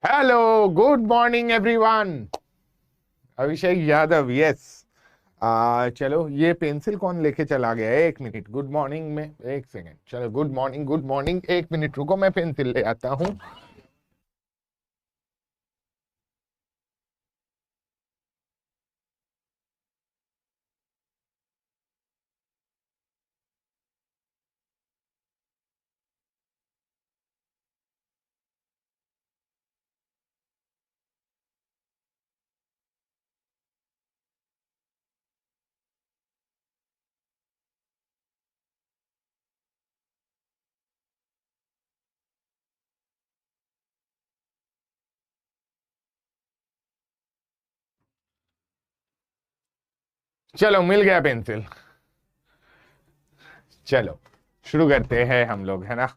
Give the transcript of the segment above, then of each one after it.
Hello, good morning everyone. Abhishek Yadav, yes. चलो, ये pencil कौन लेके चला गया है? 1 मिनट, गुड मॉर्निंग में 1 सेकेंड। चलो, good morning, good morning, 1 minute रुको, मैं पेंसिल ले आता हूँ। चलो, मिल गया पेंसिल। चलो, शुरू करते हैं हम लोग, है ना।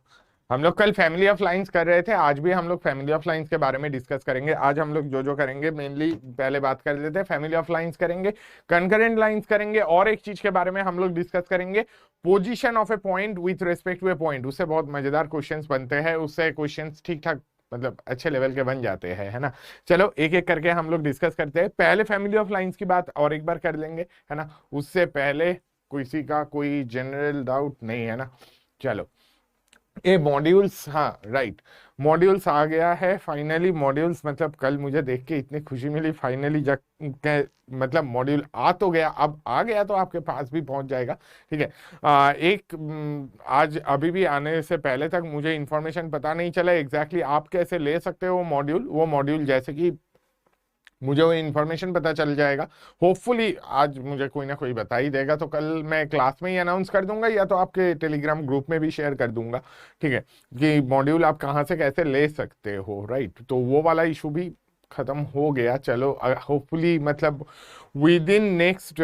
हम लोग कल फैमिली ऑफ लाइंस कर रहे थे, आज भी हम लोग फैमिली ऑफ लाइंस के बारे में डिस्कस करेंगे। आज हम लोग जो जो करेंगे, मेनली पहले बात कर लेते हैं, फैमिली ऑफ लाइंस करेंगे, कंकरेंट लाइंस करेंगे, और एक चीज के बारे में हम लोग डिस्कस करेंगे, position of a point with respect to a point. उससे बहुत मजेदार क्वेश्चंस बनते हैं, उससे क्वेश्चंस ठीक ठाक मतलब अच्छे लेवल के बन जाते हैं, है ना। चलो, एक एक करके हम लोग डिस्कस करते हैं। पहले फैमिली ऑफ लाइंस की बात और एक बार कर लेंगे, है ना। उससे पहले किसी का कोई जनरल डाउट नहीं है ना। चलो, ये मॉड्यूल्स, हाँ राइट, मॉड्यूल्स आ गया है फाइनली। मॉड्यूल्स मतलब कल मुझे देख के इतनी खुशी मिली फाइनली, जब मतलब मॉड्यूल आ तो गया, अब आ गया तो आपके पास भी पहुंच जाएगा। ठीक है। आज अभी भी आने से पहले तक मुझे इंफॉर्मेशन पता नहीं चला एग्जैक्टली आप कैसे ले सकते हो वो मॉड्यूल जैसे कि मुझे वो इन्फॉर्मेशन पता चल जाएगा। होपफुली आज मुझे कोई ना कोई बता ही देगा, तो कल मैं क्लास में ही अनाउंस कर दूंगा, या तो आपके टेलीग्राम ग्रुप में भी शेयर कर दूंगा। ठीक है, कि मॉड्यूल आप कहाँ से कैसे ले सकते हो, राइट। तो वो वाला इशू भी खत्म हो गया। चलो, होपफुली मतलब विद इन नेक्स्ट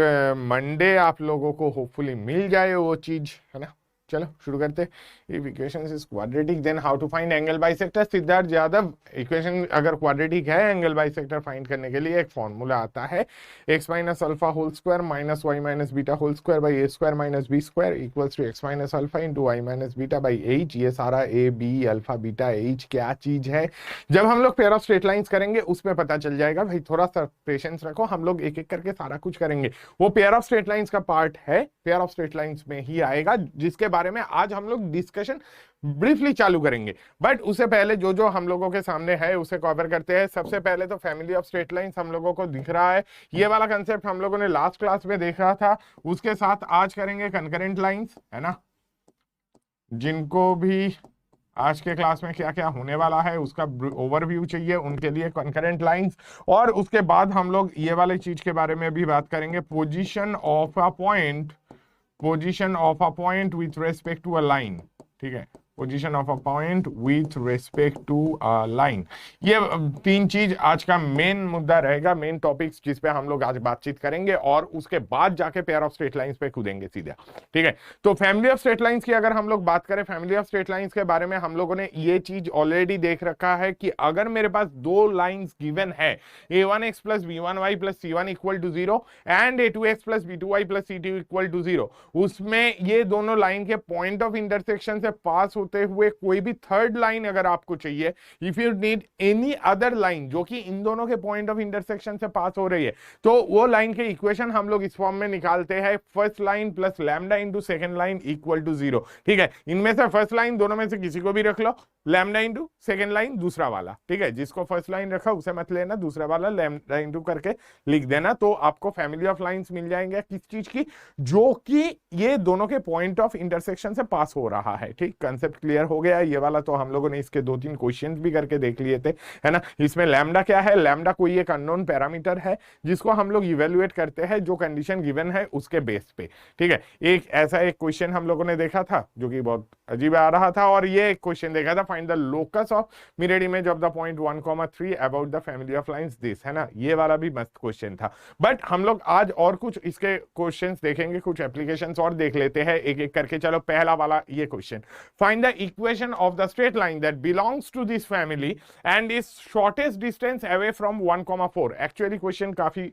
मंडे आप लोगों को होपफुली मिल जाए वो चीज, है ना। चलो, शुरू करते हैं। If equation is quadratic then how to find angle bisector. Siddharth Yadav, equation अगर क्वाड्रेटिक है, एंगल बाइसेक्टर फाइंड करने के लिए एक फॉर्मूला आता है, x minus alpha whole square minus y minus beta whole square by a square minus b square equals to x minus alpha into y minus beta by h. ये सारा a b alpha beta h क्या चीज है, जब हम लोग pair of straight lines करेंगे उसमें पता चल जाएगा। भाई थोड़ा सा पेशेंस रखो, हम लोग एक एक करके सारा कुछ करेंगे। वो पेयर ऑफ स्ट्रेट लाइंस का पार्ट है, पेयर ऑफ स्ट्रेट लाइंस में ही आएगा, जिसके बारे में आज हम लोग डिस्कशन ब्रीफली चालू करेंगे। बट उससे पहले जो जो हम लोगों के सामने है उसे कवर करते हैं। सबसे पहले तो फैमिली ऑफ स्ट्रेट लाइंस हम लोगों को दिख रहा है, ये वाला कंसेप्ट हम लोगों ने लास्ट क्लास में देखा था। उसके साथ आज करेंगे कंकरेंट लाइंस, है ना। जिनको भी आज के क्लास में क्या क्या होने वाला है उसका ओवरव्यू चाहिए, उनके लिए कंकरेंट लाइंस। और उसके बाद हम लोग ये वाले चीज के बारे में भी बात करेंगे, position of a point with respect to a line. ठीक है, position of a point with respect to a line. ये तीन चीज आज का मेन मुद्दा रहेगा, मेन टॉपिक्स जिस पे हम लोग आज बातचीत करेंगे, और उसके बाद जाके पेयर ऑफ स्ट्रेट लाइंस पे कूदेंगे सीधा। ठीक है, तो फैमिली ऑफ स्ट्रेट लाइंस की अगर हम लोग बात करें, फैमिली ऑफ स्ट्रेट लाइंस के बारे में हम लोगों ने ये चीज ऑलरेडी देख रखा है कि अगर मेरे पास दो लाइंस गिवन है, a1x plus b1y plus c1 equal to 0 and a2x plus b2y plus c2 equal to 0, उसमें ये दोनों लाइन के पॉइंट ऑफ इंटरसेक्शन से पास होते हुए कोई भी थर्ड लाइन अगर आपको चाहिए, if you need any other line जो कि इन दोनों के पॉइंट ऑफ इंटरसेक्शन से पास हो रही है, तो वो लाइन के इक्वेशन हम लोग इस फॉर्म में निकालते हैं, first line plus lambda into second line equal to 0। ठीक है, इनमें से फर्स्ट लाइन दोनों में से किसी को भी रख लो, लैम्डा इंटू सेकेंड लाइन दूसरा वाला। ठीक है, जिसको फर्स्ट लाइन रखा उसे मत लेना, दूसरा वाला लैम्डा इंटू करके लिख देना, तो आपको फैमिली ऑफ लाइंस मिल जाएंगे किस चीज की, जो कि ये दोनों के पॉइंट ऑफ इंटरसेक्शन से पास हो रहा है। ठीक, कंसेप्ट क्लियर हो गया। ये वाला तो हम लोगों ने इसके 2-3 क्वेश्चंस भी करके देख लिए थे, है ना। इसमें लैम्डा क्या है, लैम्डा कोई एक अननोन पैरामीटर है जिसको हम लोग इवेल्युएट करते हैं जो कंडीशन गिवन है उसके बेस पे। ठीक है, एक ऐसा एक क्वेश्चन हम लोगों ने देखा था जो कि बहुत अजीब आ रहा था, और ये एक क्वेश्चन देखा था, find the locus of mirror image of the point 1,3 about the family of lines this, है ना। ये वाला भी मस्त क्वेश्चन था। बट हम लोग आज और कुछ इसके क्वेश्चंस देखेंगे, कुछ एप्लीकेशंस और देख लेते हैं एक एक करके। चलो, पहला वाला ये question, find the equation of the straight line that belongs to this family and is shortest distance away from 1,4। Actually question काफी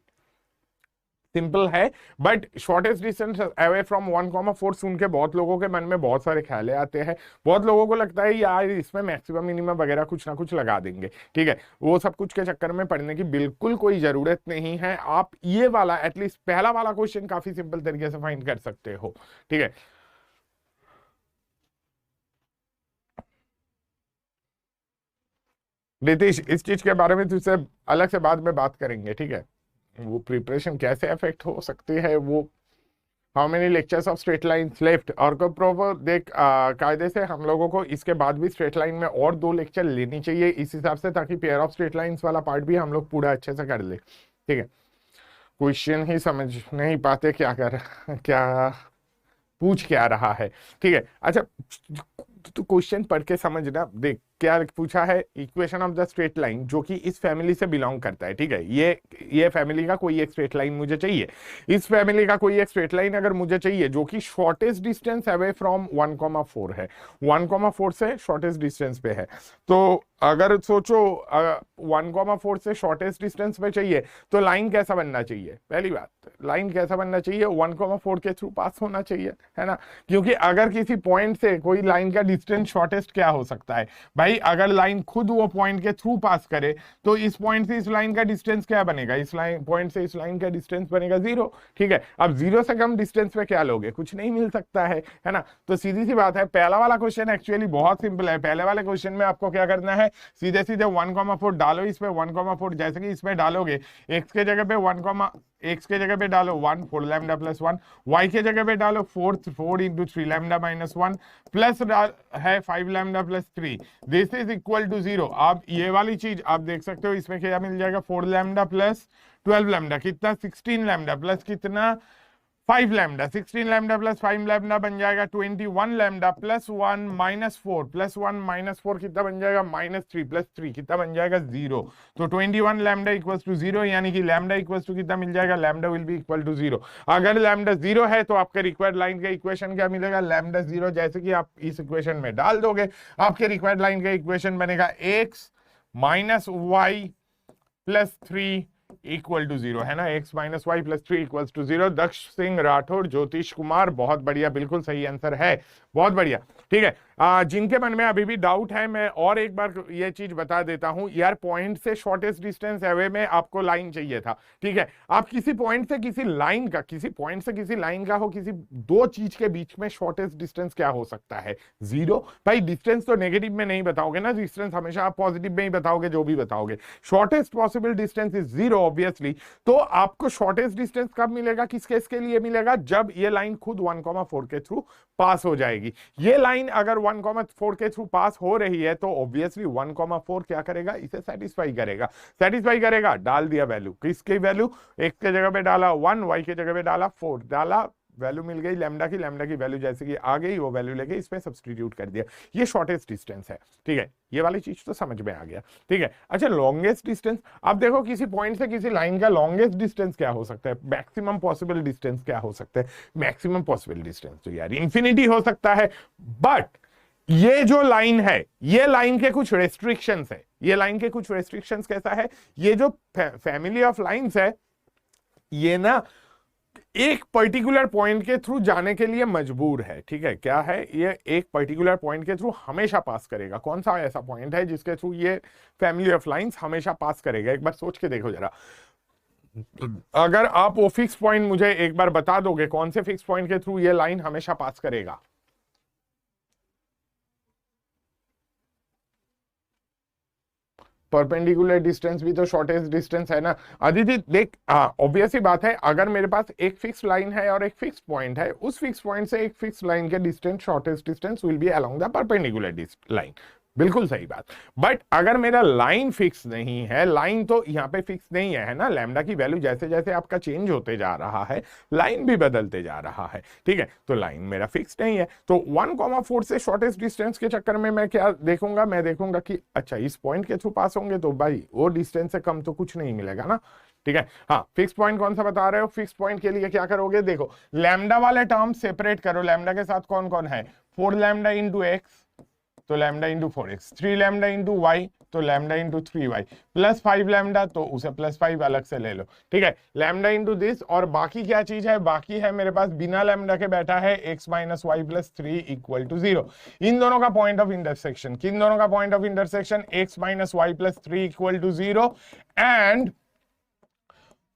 सिंपल है, but shortest distance away from 1,4 सुन के बहुत लोगों के मन में बहुत सारे ख्याल आते हैं। बहुत लोगों को लगता है यार इसमें मैक्सिमम मिनिमम वगैरह कुछ ना कुछ लगा देंगे, ठीक है। वो सब कुछ के चक्कर में पढ़ने की बिल्कुल कोई जरूरत नहीं है। आप ये वाला एटलीस्ट पहला वाला क्वेश्चन काफी सिंपल तरीके से फाइंड कर सकते हो, ठीक है। रितेश, इस चीज के बारे में तुझसे अलग से बाद में बात करेंगे, ठीक है। वो प्रिपरेशन कैसे अफेक्ट हो सकती है, वो how many lectures of straight lines left, और को प्रॉपर देख कायदे से हम लोगों को इसके बाद भी स्ट्रेट लाइन में और 2 लेक्चर लेनी चाहिए इस हिसाब से, ताकि पेयर ऑफ स्ट्रेट लाइन्स वाला पार्ट भी हम लोग पूरा अच्छे से कर ले, ठीक है। क्वेश्चन ही समझ नहीं पाते क्या क्या पूछ क्या रहा है, ठीक है। अच्छा, तो क्वेश्चन पढ़ के समझना। देख क्या पूछा है, equation of the straight line जो कि इस फैमिली से बिलोंग करता है, ठीक है। ये फैमिली का कोई एक स्ट्रेट लाइन मुझे चाहिए। इस फैमिली का कोई एक स्ट्रेट लाइन अगर मुझे चाहिए जो कि शॉर्टेस्ट डिस्टेंस अवे फ्रॉम 1,4 है, 1,4 से शॉर्टेस्ट डिस्टेंस पे है, तो अगर सोचो 1,4 से शॉर्टेस्ट डिस्टेंस पे चाहिए तो लाइन कैसा बनना चाहिए। पहली बात, लाइन कैसा बनना चाहिए, 1,4 के थ्रू पास होना चाहिए, है ना। क्योंकि अगर किसी पॉइंट से कोई लाइन का डिस्टेंस शॉर्टेस्ट क्या हो सकता है भाई, अगर लाइन खुद वो पॉइंट के थ्रू पास करे तो इस पॉइंट से इस लाइन का डिस्टेंस क्या बनेगा, इस लाइन पॉइंट से इस लाइन का डिस्टेंस बनेगा 0, ठीक है। अब 0 से कम डिस्टेंस पे क्या लोगे, कुछ नहीं मिल सकता है ना। तो सीधी सी बात है, पहला वाला क्वेश्चन एक्चुअली बहुत सिंपल है। पहले वाले क्वेश्चन में आपको क्या करना है, सीधे सीधे 1,4 डालो इसमें, 1,4 जैसे कि इसमें डालोगे, x के जगह पे x के जगह पे डालो 1 4 लैम्डा प्लस 1, y के जगह पे डालो 4 इंटू 3 लैम्डा माइनस 1 प्लस है 5 lambda plus 3, this is equal to 0। आप ये वाली चीज आप देख सकते हो, इसमें क्या मिल जाएगा, 4 लैम्डा प्लस 12 लैम्डा कितना, 16 लैम्डा प्लस कितना 5 लैम्डा, 16 लैम्डा प्लस 5 लैम्डा बन जाएगा 21 lambda plus 1 minus 4 plus 1 minus 4 कितना बन जाएगा, -3 प्लस 3 कितना बन जाएगा 0। तो 21 लैम्डा इक्वल्स टू 0, यानी कि लैम्डा इक्वल्स टू कितना मिल जाएगा, lambda will be equal to 0। अगर लैम्डा 0 है तो आपके रिक्वायर्ड लाइन का इक्वेशन क्या मिलेगा, लैम्डा 0 जैसे कि आप इस इक्वेशन में डाल दोगे, आपके रिक्वायर्ड लाइन का इक्वेशन बनेगा x minus Y plus 3 equal to 0, है ना। x minus Y plus 3 equals to 0। Daksh Singh Rathore, Jyotish Kumar, बहुत बढ़िया, बिल्कुल सही आंसर है, बहुत बढ़िया, ठीक है। जिनके मन में अभी भी डाउट है, मैं और एक बार ये चीज बता देता हूं यार, पॉइंट से शॉर्टेस्ट डिस्टेंस अवे में आपको लाइन चाहिए था, ठीक है। आप किसी पॉइंट से किसी लाइन का, किसी पॉइंट से किसी लाइन का हो, किसी 2 चीज के बीच में शॉर्टेस्ट डिस्टेंस क्या हो सकता है, 0। भाई डिस्टेंस तो नेगेटिव में नहीं बताओगे ना, डिस्टेंस हमेशा आप पॉजिटिव में ही बताओगे, जो भी बताओगे। Shortest possible distance is 0 obviously. तो आपको शॉर्टेस्ट डिस्टेंस कब मिलेगा, किस केस के लिए मिलेगा, जब ये लाइन खुद 1,4 के थ्रू पास हो जाएगी। ये लाइन अगर 1,4 के थ्रू पास हो रही है तो ऑब्वियसली 1,4 क्या करेगा, इसे सेटिस्फाई करेगा। डाल दिया वैल्यू, किसकी वैल्यू, x के जगह पे डाला 1, y के जगह पे डाला 4, डाला, वैल्यू मिल गई लैम्डा की वैल्यू जैसे कि आ गई, वो वैल्यू लेके इसमें सब्स्टिट्यूट कर दिया। ये शॉर्टेस्ट डिस्टेंस है, ठीक है। ये वाली चीज तो समझ में आ गया, ठीक है। अच्छा, लॉन्गेस्ट डिस्टेंस, आप देखो किसी पॉइंट से किसी लाइन का लॉन्गेस्ट डिस्टेंस क्या हो सकता है, मैक्सिमम पॉसिबल डिस्टेंस क्या हो सकता है, मैक्सिमम पॉसिबल डिस्टेंस तो यार इंफिनिटी हो सकता है। बट ये जो लाइन है, ये लाइन के कुछ रेस्ट्रिक्शंस है, ये लाइन के कुछ रेस्ट्रिक्शंस कैसा है, ये जो फैमिली ऑफ लाइंस है, ये ना एक पर्टिकुलर पॉइंट के थ्रू जाने के लिए मजबूर है, ठीक है। क्या है, ये एक पर्टिकुलर पॉइंट के थ्रू हमेशा पास करेगा। कौन सा ऐसा पॉइंट है जिसके थ्रू ये फैमिली ऑफ लाइंस हमेशा पास करेगा, एक बार सोच के देखो जरा। अगर आप वो फिक्स पॉइंट मुझे एक बार बता दोगे, कौन से फिक्स पॉइंट के थ्रू ये लाइन हमेशा पास करेगा। परपेंडिकुलर डिस्टेंस भी तो शॉर्टेस्ट डिस्टेंस है ना। अदिति देख, ऑब्वियस ही बात है, अगर मेरे पास एक फिक्स लाइन है और एक फिक्स पॉइंट है, उस फिक्स पॉइंट से एक फिक्स लाइन के distance, shortest distance will be along the perpendicular line, बिल्कुल सही बात। बट अगर मेरा लाइन फिक्स नहीं है, लाइन तो यहाँ पे फिक्स नहीं है ना, लैम्डा की वैल्यू जैसे जैसे आपका चेंज होते जा रहा है, लाइन भी बदलते जा रहा है, ठीक है। तो लाइन मेरा फिक्स नहीं है, तो 1,4 से शॉर्टेस्ट डिस्टेंस के चक्कर में मैं क्या देखूंगा, मैं देखूंगा कि अच्छा इस पॉइंट के थ्रू पास होंगे तो भाई वो डिस्टेंस से कम तो कुछ नहीं मिलेगा ना, ठीक है। हाँ, फिक्स पॉइंट कौन सा बता रहे हो, फिक्स पॉइंट के लिए क्या करोगे, देखो लैम्डा वाले टर्म सेपरेट करो, लैम्डा के साथ कौन कौन है, 4 लैम्डा इंटू एक्स तो lambda into 4x, 3 lambda into Y तो lambda into 3y, plus 5 lambda तो उसे प्लस 5 अलग से ले लो, ठीक है। लैम्डा इंटू दिस, और बाकी क्या चीज है, बाकी है मेरे पास बिना लैम्डा के बैठा है x minus Y plus 3 equal to 0। इन दोनों का पॉइंट ऑफ इंटरसेक्शन, किन दोनों का point of intersection, x minus Y plus 3 equal to 0 and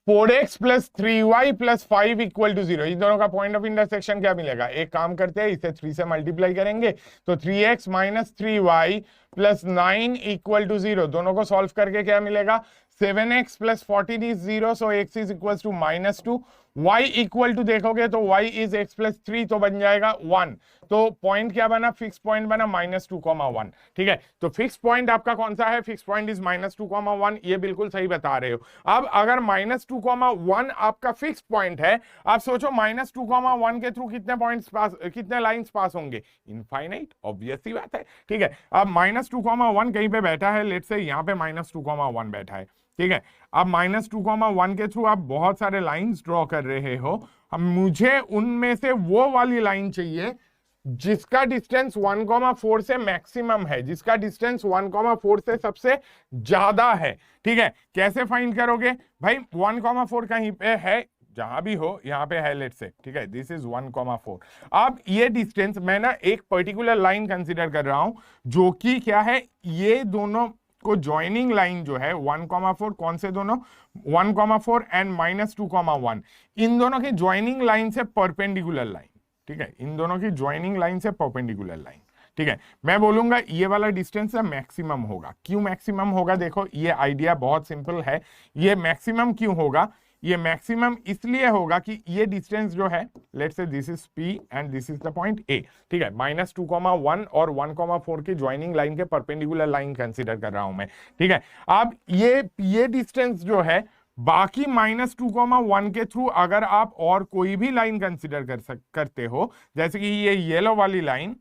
4x plus 3y plus 5 equal to 0। इन दोनों का पॉइंट ऑफ इंटरसेक्शन क्या मिलेगा, एक काम करते हैं, इसे 3 से मल्टीप्लाई करेंगे तो 3x minus 3y plus 9 equal to 0। दोनों को सॉल्व करके क्या मिलेगा, 7x plus 14 is 0, so x is equal to -2। y equal to देखोगे तो y इज x प्लस 3 तो बन जाएगा 1। तो पॉइंट क्या बना, फिक्स पॉइंट बना -2,1, ठीक है। तो फिक्स पॉइंट आपका कौन सा है, फिक्स पॉइंट इज -2,1, ये बिल्कुल सही बता रहे हो। अब अगर -2,1 आपका फिक्स पॉइंट है, आप सोचो -2,1 के थ्रू कितने पॉइंट्स पास, कितने लाइंस पास होंगे, इनफाइनाइट, ऑब्वियस सी बात है, ठीक है। अब -2,1 कहीं पे बैठा है, लेट्स से यहाँ पे -2,1 बैठा है, ठीक है। अब -2,1 के थ्रू आप बहुत सारे लाइंस ड्रॉ कर रहे हो, अब मुझे उनमें से वो वाली लाइन चाहिए जिसका डिस्टेंस 1,4 से मैक्सिमम है, जिसका डिस्टेंस 1,4 से सबसे ज्यादा है, ठीक है। कैसे फाइंड करोगे भाई, 1,4 कहीं पे है, जहां भी हो, यहां पे है लेट्स से, ठीक है, दिस इज 1,4। अब ये डिस्टेंस मैं ना एक पर्टिकुलर लाइन कंसीडर कर रहा हूं जो कि क्या है, ये दोनों को ज्वाइनिंग लाइन जो है 1,4, कौन से दोनों, 1,4 एंड -2,1, इन दोनों की ज्वाइनिंग लाइन से परपेंडिकुलर लाइन, ठीक है, इन दोनों की ज्वाइनिंग लाइन से परपेंडिकुलर लाइन, ठीक है। मैं बोलूंगा ये वाला डिस्टेंस मैक्सिमम होगा। क्यों मैक्सिमम होगा, देखो ये आइडिया बहुत सिंपल है। ये मैक्सिमम क्यों होगा, ये मैक्सिमम इसलिए होगा कि ये डिस्टेंस जो है, let's say this is P and this is the point A, ठीक है। -2,1 और 1,4 की ज्वाइनिंग लाइन के परपेंडिकुलर लाइन कंसीडर कर रहा हूं मैं, ठीक है। अब ये डिस्टेंस जो है, बाकी -2,1 के थ्रू अगर आप और कोई भी लाइन कंसीडर करते हो, जैसे कि ये येलो वाली लाइन,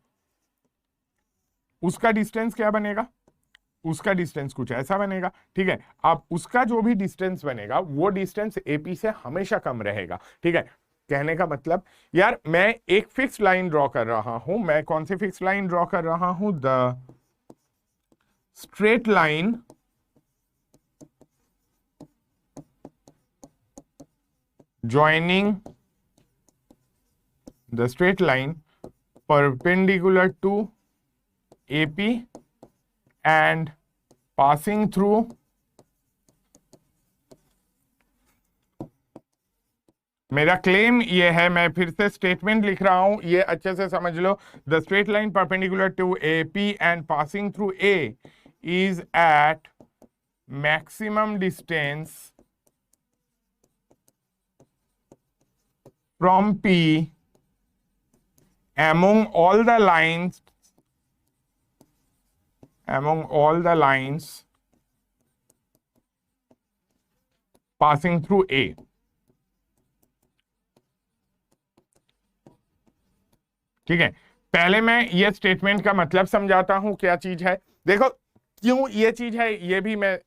उसका डिस्टेंस क्या बनेगा, उसका डिस्टेंस कुछ ऐसा बनेगा, ठीक है। अब उसका जो भी डिस्टेंस बनेगा वो डिस्टेंस AP से हमेशा कम रहेगा, ठीक है। कहने का मतलब यार, मैं एक फिक्स लाइन ड्रॉ कर रहा हूं, मैं कौन सी फिक्स लाइन ड्रॉ कर रहा हूं, the straight line joining the straight line perpendicular to AP and passing through मेरा क्लेम ये है, मैं फिर से स्टेटमेंट लिख रहा हूं, ये अच्छे से समझ लो। The straight line perpendicular to AP and passing through A is at maximum distance from P among all the lines passing through A। ठीक है, पहले मैं ये स्टेटमेंट का मतलब समझाता हूं क्या चीज है। देखो क्यों ये चीज है, ये भी मैं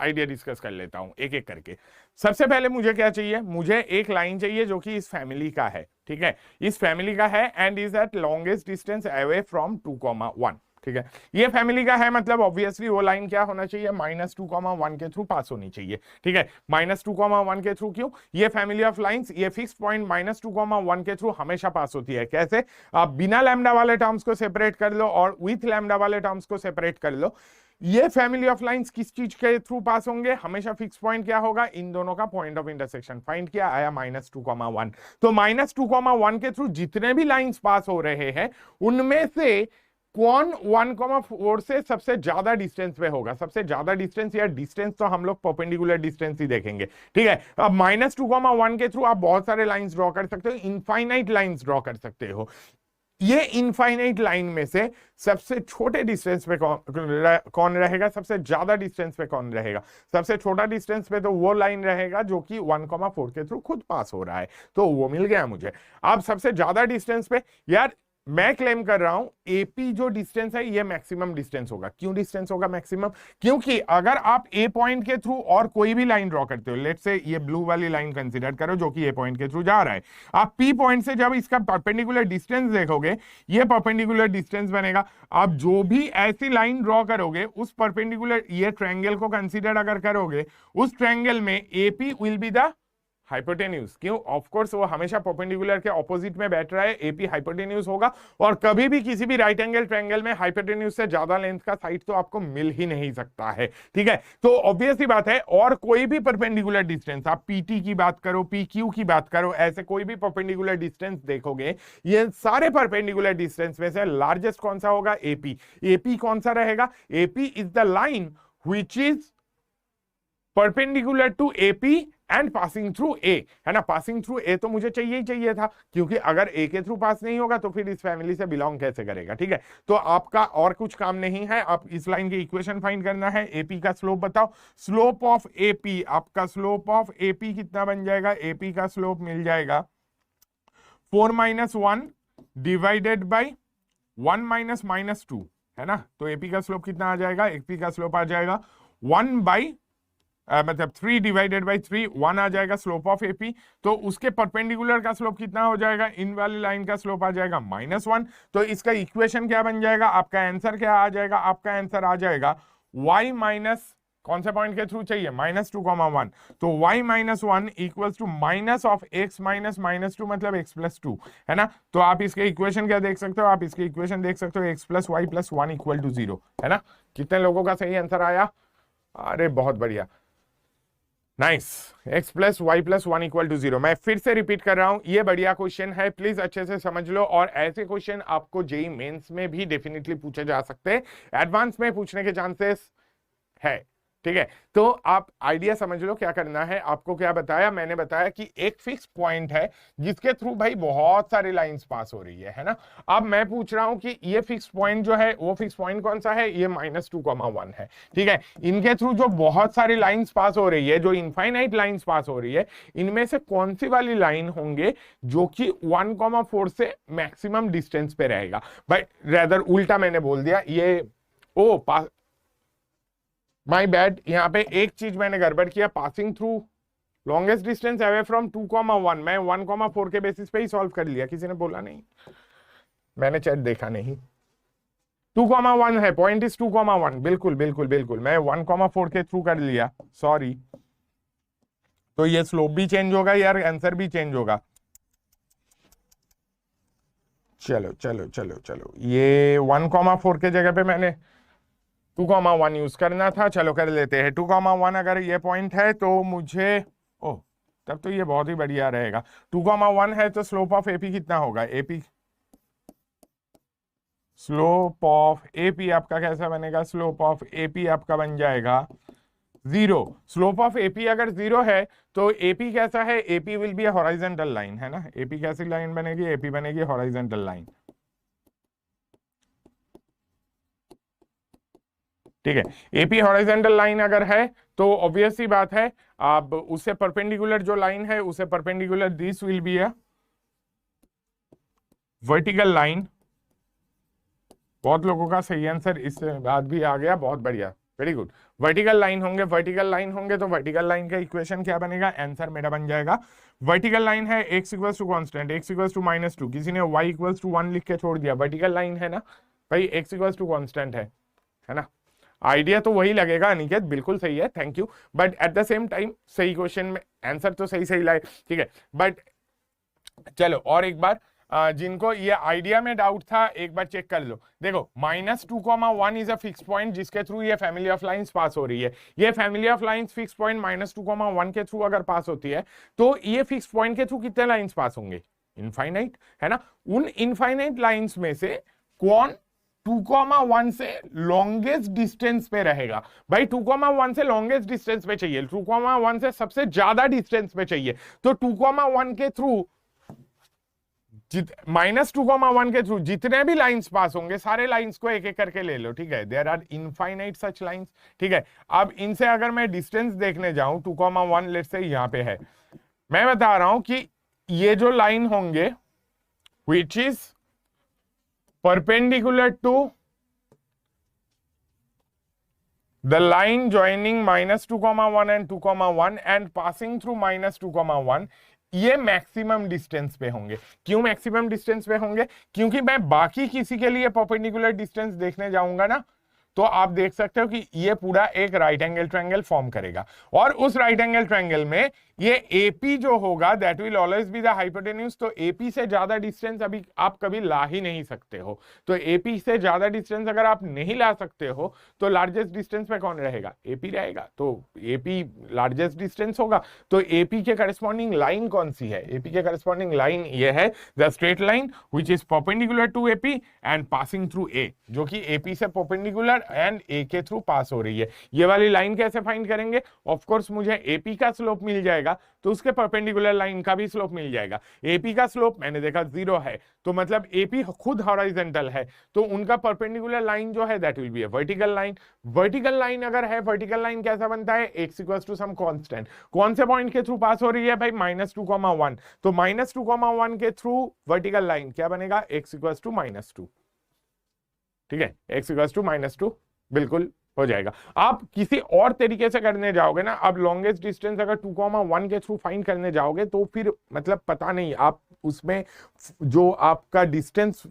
आइडिया डिस्कस कर लेता हूं एक एक करके। सबसे पहले मुझे क्या चाहिए, मुझे एक लाइन चाहिए जो कि इस फैमिली का है, ठीक है, इस फैमिली का है and is at longest distance away from 2,1, ठीक है। ये फैमिली का है मतलब ऑब्वियसली वो लाइन क्या होना चाहिए, -2,1 के थ्रू पास होनी चाहिए, ठीक है। -2,1 के थ्रू क्यों, ये फैमिली ऑफ लाइंस, ये फिक्स पॉइंट -2,1 के थ्रू हमेशा पास होती है। कैसे, आप बिना लैम्डा वाले टर्म्स को सेपरेट कर लो और विथ लैम्डा वाले टर्म्स को सेपरेट कर लो। ये फैमिली ऑफ लाइंस किस चीज के थ्रू पास होंगे, हमेशा फिक्स पॉइंट क्या होगा, इन दोनों का पॉइंट ऑफ इंटरसेक्शन। फाइंड किया, आया -2,1। तो -2,1 के थ्रू जितने भी लाइंस पास हो रहे हैं उनमें से कौन 1,4 से सबसे ज्यादा डिस्टेंस पे होगा। सबसे ज्यादा डिस्टेंस या डिस्टेंस तो हम लोग परपेंडिकुलर डिस्टेंस ही देखेंगे, ठीक है। अब -2,1 के थ्रू आप बहुत सारे लाइंस ड्रॉ कर सकते हो, इनफाइनाइट लाइंस ड्रॉ कर सकते हो। ये इनफाइनाइट लाइन में से सबसे छोटे डिस्टेंस पे कौन रहेगा, सबसे ज्यादा डिस्टेंस पे कौन रहेगा, सबसे छोटा डिस्टेंस पे तो वो लाइन रहेगा जो कि 1,4 के थ्रू खुद पास हो रहा है, तो वो मिल गया मुझे। अब सबसे ज्यादा डिस्टेंस पे यार मैं क्लेम कर रहा हूं एपी जो डिस्टेंस है ये मैक्सिमम डिस्टेंस होगा। क्यों डिस्टेंस होगा मैक्सिमम? क्योंकि अगर आप ए पॉइंट के थ्रू और कोई भी लाइन ड्रॉ करते हो, लेट से ये ब्लू वाली लाइन कंसीडर करो जो कि ए पॉइंट के थ्रू जा रहा है, आप पी पॉइंट से जब इसका परपेंडिकुलर डिस्टेंस देखोगे, ये परपेंडिकुलर डिस्टेंस बनेगा। आप जो भी ऐसी लाइन ड्रॉ करोगे उस परपेंडिकुलर, ये ट्रायंगल को कंसीडर अगर करोगे, उस ट्रायंगल में AP will be the hypotenuse. क्यों? ऑफ कोर्स वो हमेशा परपेंडिकुलर के ऑपोजिट में बैठ रहा है, एपी हाइपोटेन्यूज होगा। और कभी भी किसी भी राइट एंगल ट्रायंगल में हाइपोटेन्यूज से ज्यादा लेंथ का साइड तो आपको मिल ही नहीं सकता है, ठीक है। तो ऑब्वियस ही बात है, और कोई भी परपेंडिकुलर डिस्टेंस, आप पीटी की बात करो, पीक्यू की बात करो, ऐसे कोई भी परपेंडिकुलर डिस्टेंस देखोगे, ये सारे परपेंडिकुलर डिस्टेंस में से लार्जेस्ट कौन सा होगा? एपी। एपी कौन सा रहेगा? AP is the line which is perpendicular to AP and passing through A, है ना। पासिंग थ्रू ए तो मुझे चाहिए ही चाहिए था, क्योंकि अगर ए के थ्रू पास नहीं होगा तो फिर इस फैमिली से बिलोंग कैसे करेगा, ठीक है। तो आपका और कुछ काम नहीं है, आप इस लाइन की इक्वेशन फाइंड करना है। एपी का स्लोप बताओ। स्लोप ऑफ एपी, आपका स्लोप ऑफ एपी कितना बन जाएगा? एपी का स्लोप मिल जाएगा 4 - 1 डिवाइडेड बाई 1 - -2, है ना। तो एपी का स्लोप कितना आ जाएगा? एपी का स्लोप आ जाएगा 1 बाई मतलब 3 डिवाइडेड बाई 3, 1 आ जाएगा स्लोप ऑफ एपी। तो उसके परपेंडिकुलर का स्लोप कितना हो जाएगा? इन वाली लाइन का स्लोप आ जाएगा -1। तो इसका इक्वेशन क्या बन जाएगा? आपका आंसर क्या आ जाएगा? आपका आंसर आ जाएगा y माइनस, कौन से पॉइंट के थ्रू चाहिए? -2, 1। तो y - 1 equals to minus of x minus -2 मतलब x + 2, है ना। तो आप इसके इक्वेशन क्या देख सकते हो? आप इसके इक्वेशन देख सकते हो x + y + 1 = 0, है ना। कितने लोगों का सही आंसर आया? अरे बहुत बढ़िया, नाइस। x + y + 1 = 0। मैं फिर से रिपीट कर रहा हूं, ये बढ़िया क्वेश्चन है, प्लीज अच्छे से समझ लो। और ऐसे क्वेश्चन आपको जेईई मेंस में भी डेफिनेटली पूछे जा सकते हैं, एडवांस में पूछने के चांसेस है, ठीक है। तो आप आइडिया समझ लो क्या करना है। आपको क्या बताया? मैंने बताया कि एक फिक्स पॉइंट है जिसके थ्रू भाई बहुत सारी लाइंस पास हो रही है ना। अब मैं पूछ रहा हूं कि ये फिक्स पॉइंट जो है, वो फिक्स पॉइंट कौन सा है? ये -2, 1 है, ठीक है। इनके थ्रू जो बहुत सारी लाइंस पास हो रही है, जो इनफाइनाइट लाइंस पास हो रही है, इनमें से कौन सी वाली लाइन होंगे जो कि 1, 4 से मैक्सिमम डिस्टेंस पे रहेगा? भाई रेदर उल्टा मैंने बोल दिया, ये ओ माई बैड, यहाँ पे एक चीज मैंने गड़बड़ किया। Passing through longest distance away from 2, 1, मैं 1, 4 के बेसिस पे ही सॉल्व कर लिया, किसी ने बोला नहीं, मैंने चैट देखा नहीं। 2, 1 है, पॉइंट इज 2, 1, बिल्कुल बिल्कुल बिल्कुल, मैं 1, 4 के थ्रू कर लिया, सॉरी। तो ये स्लोप भी चेंज होगा यार, आंसर भी चेंज होगा। चलो चलो चलो चलो, ये 1, 4 के जगह पे मैंने 2, 1 यूज करना था। चलो कर लेते हैं 2, 1 अगर ये पॉइंट है तो मुझे, ओह तब तो ये बहुत ही बढ़िया रहेगा। 2, 1 है तो स्लोप ऑफ एपी कितना होगा? एपी, स्लोप ऑफ एपी आपका कैसा बनेगा? स्लोप ऑफ एपी आपका बन जाएगा 0। स्लोप ऑफ एपी अगर 0 है तो एपी कैसा है? AP will be horizontal line, है ना। एपी कैसी लाइन बनेगी? एपी बनेगी हॉरिजॉन्टल लाइन, ठीक है। एपी हॉरिजॉन्टल लाइन अगर है तो ऑब्वियस सी बात है, अब उससे परपेंडिकुलर जो लाइन है, उसे perpendicular this will be a vertical line. बहुत लोगों का सही आंसर इस बात भी आ गया, बहुत बढ़िया, वेरी गुड। वर्टिकल लाइन होंगे, वर्टिकल लाइन होंगे तो वर्टिकल लाइन का इक्वेशन क्या बनेगा? आंसर मेरा बन जाएगा, वर्टिकल लाइन है x = कांस्टेंट, x = -2, किसी ने y = 1 लिख के छोड़ दिया, वर्टिकल लाइन है ना भाई, x = कांस्टेंट है ना। आइडिया तो वही लगेगा अनिकेत, बिल्कुल सही है, thank you. But at the same time सही क्वेश्चन में आंसर तो सही सही लाए, ठीक है। बट चलो और एक बार, जिनको ये आइडिया में डाउट था एक बार चेक कर लो। देखो -2, 1 इज अ फिक्स पॉइंट जिसके थ्रू ये फैमिली ऑफ लाइंस पास हो रही है। ये family of lines fix point -2, 1 के थ्रू अगर पास होती है तो ये फिक्स पॉइंट के थ्रू कितने लाइंस पास होंगे? इनफाइनाइट, है ना। उन इनफाइनाइट लाइंस में से कौन 2, 1 से लॉन्गेस्ट डिस्टेंस पे रहेगा? भाई 2, 1 से लॉन्गेस्ट डिस्टेंस पे चाहिए, 2, 1 से सबसे ज्यादा डिस्टेंस पे चाहिए। तो 2, 1 के थ्रू -2, 1 के थ्रू जितने भी लाइंस पास होंगे, सारे लाइंस को एक एक करके ले लो, ठीक है। There are infinite such lines, ठीक है। अब इनसे अगर मैं डिस्टेंस देखने जाऊं, 2, 1 लेट्स से यहां पे है, मैं बता रहा हूं कि ये जो लाइन होंगे which is perpendicular to the line joining -2,1 and 2,1 and passing through -2,1, ये मैक्सिमम डिस्टेंस पे होंगे। क्यों मैक्सिमम डिस्टेंस पे होंगे? क्योंकि मैं बाकी किसी के लिए परपेंडिकुलर डिस्टेंस देखने जाऊंगा ना, तो आप देख सकते हो कि ये पूरा एक राइट एंगल ट्रायंगल फॉर्म करेगा, और उस राइट एंगल ट्रायंगल में ये एपी जो होगा that will always be the hypotenuse. तो एपी से ज्यादा डिस्टेंस अभी आप कभी ला ही नहीं सकते हो। तो एपी से ज्यादा डिस्टेंस अगर आप नहीं ला सकते हो तो लार्जेस्ट डिस्टेंस पे कौन रहेगा? एपी रहेगा। तो एपी लार्जेस्ट डिस्टेंस होगा। तो एपी के करस्पॉन्डिंग लाइन कौन सी है? एपी के करस्पॉन्डिंग लाइन ये है the straight line which is perpendicular to AP and passing through A, जो कि एपी से परपेंडिकुलर एंड ए के थ्रू पास हो रही है। ये वाली लाइन कैसे फाइंड करेंगे? ऑफ कोर्स मुझे एपी का स्लोप मिल जाएगा तो उसके परपेंडिकुलर लाइन का भी स्लोप मिल जाएगा। एपी का स्लोप मैंने देखा 0 है, तो मतलब एपी खुद हॉरिजॉन्टल है, तो उनका परपेंडिकुलर लाइन जो है that will be a vertical line. Vertical line अगर है, वर्टिकल लाइन कैसा बनता है? x equals to some constant. कौन से पॉइंट के थ्रू पास हो रही है भाई? -2,1। तो -2,1 के थ्रू वर्टिकल लाइन क्या बनेगा? x equals to -2। ठीक है, x इक्वल्स टू -2 बिल्कुल हो जाएगा। आप किसी और तरीके से करने जाओगे ना, आप लॉन्गेस्ट डिस्टेंस अगर 2,1 के थ्रू फाइंड करने जाओगे तो फिर मतलब पता नहीं, आप उसमें जो आपका डिस्टेंस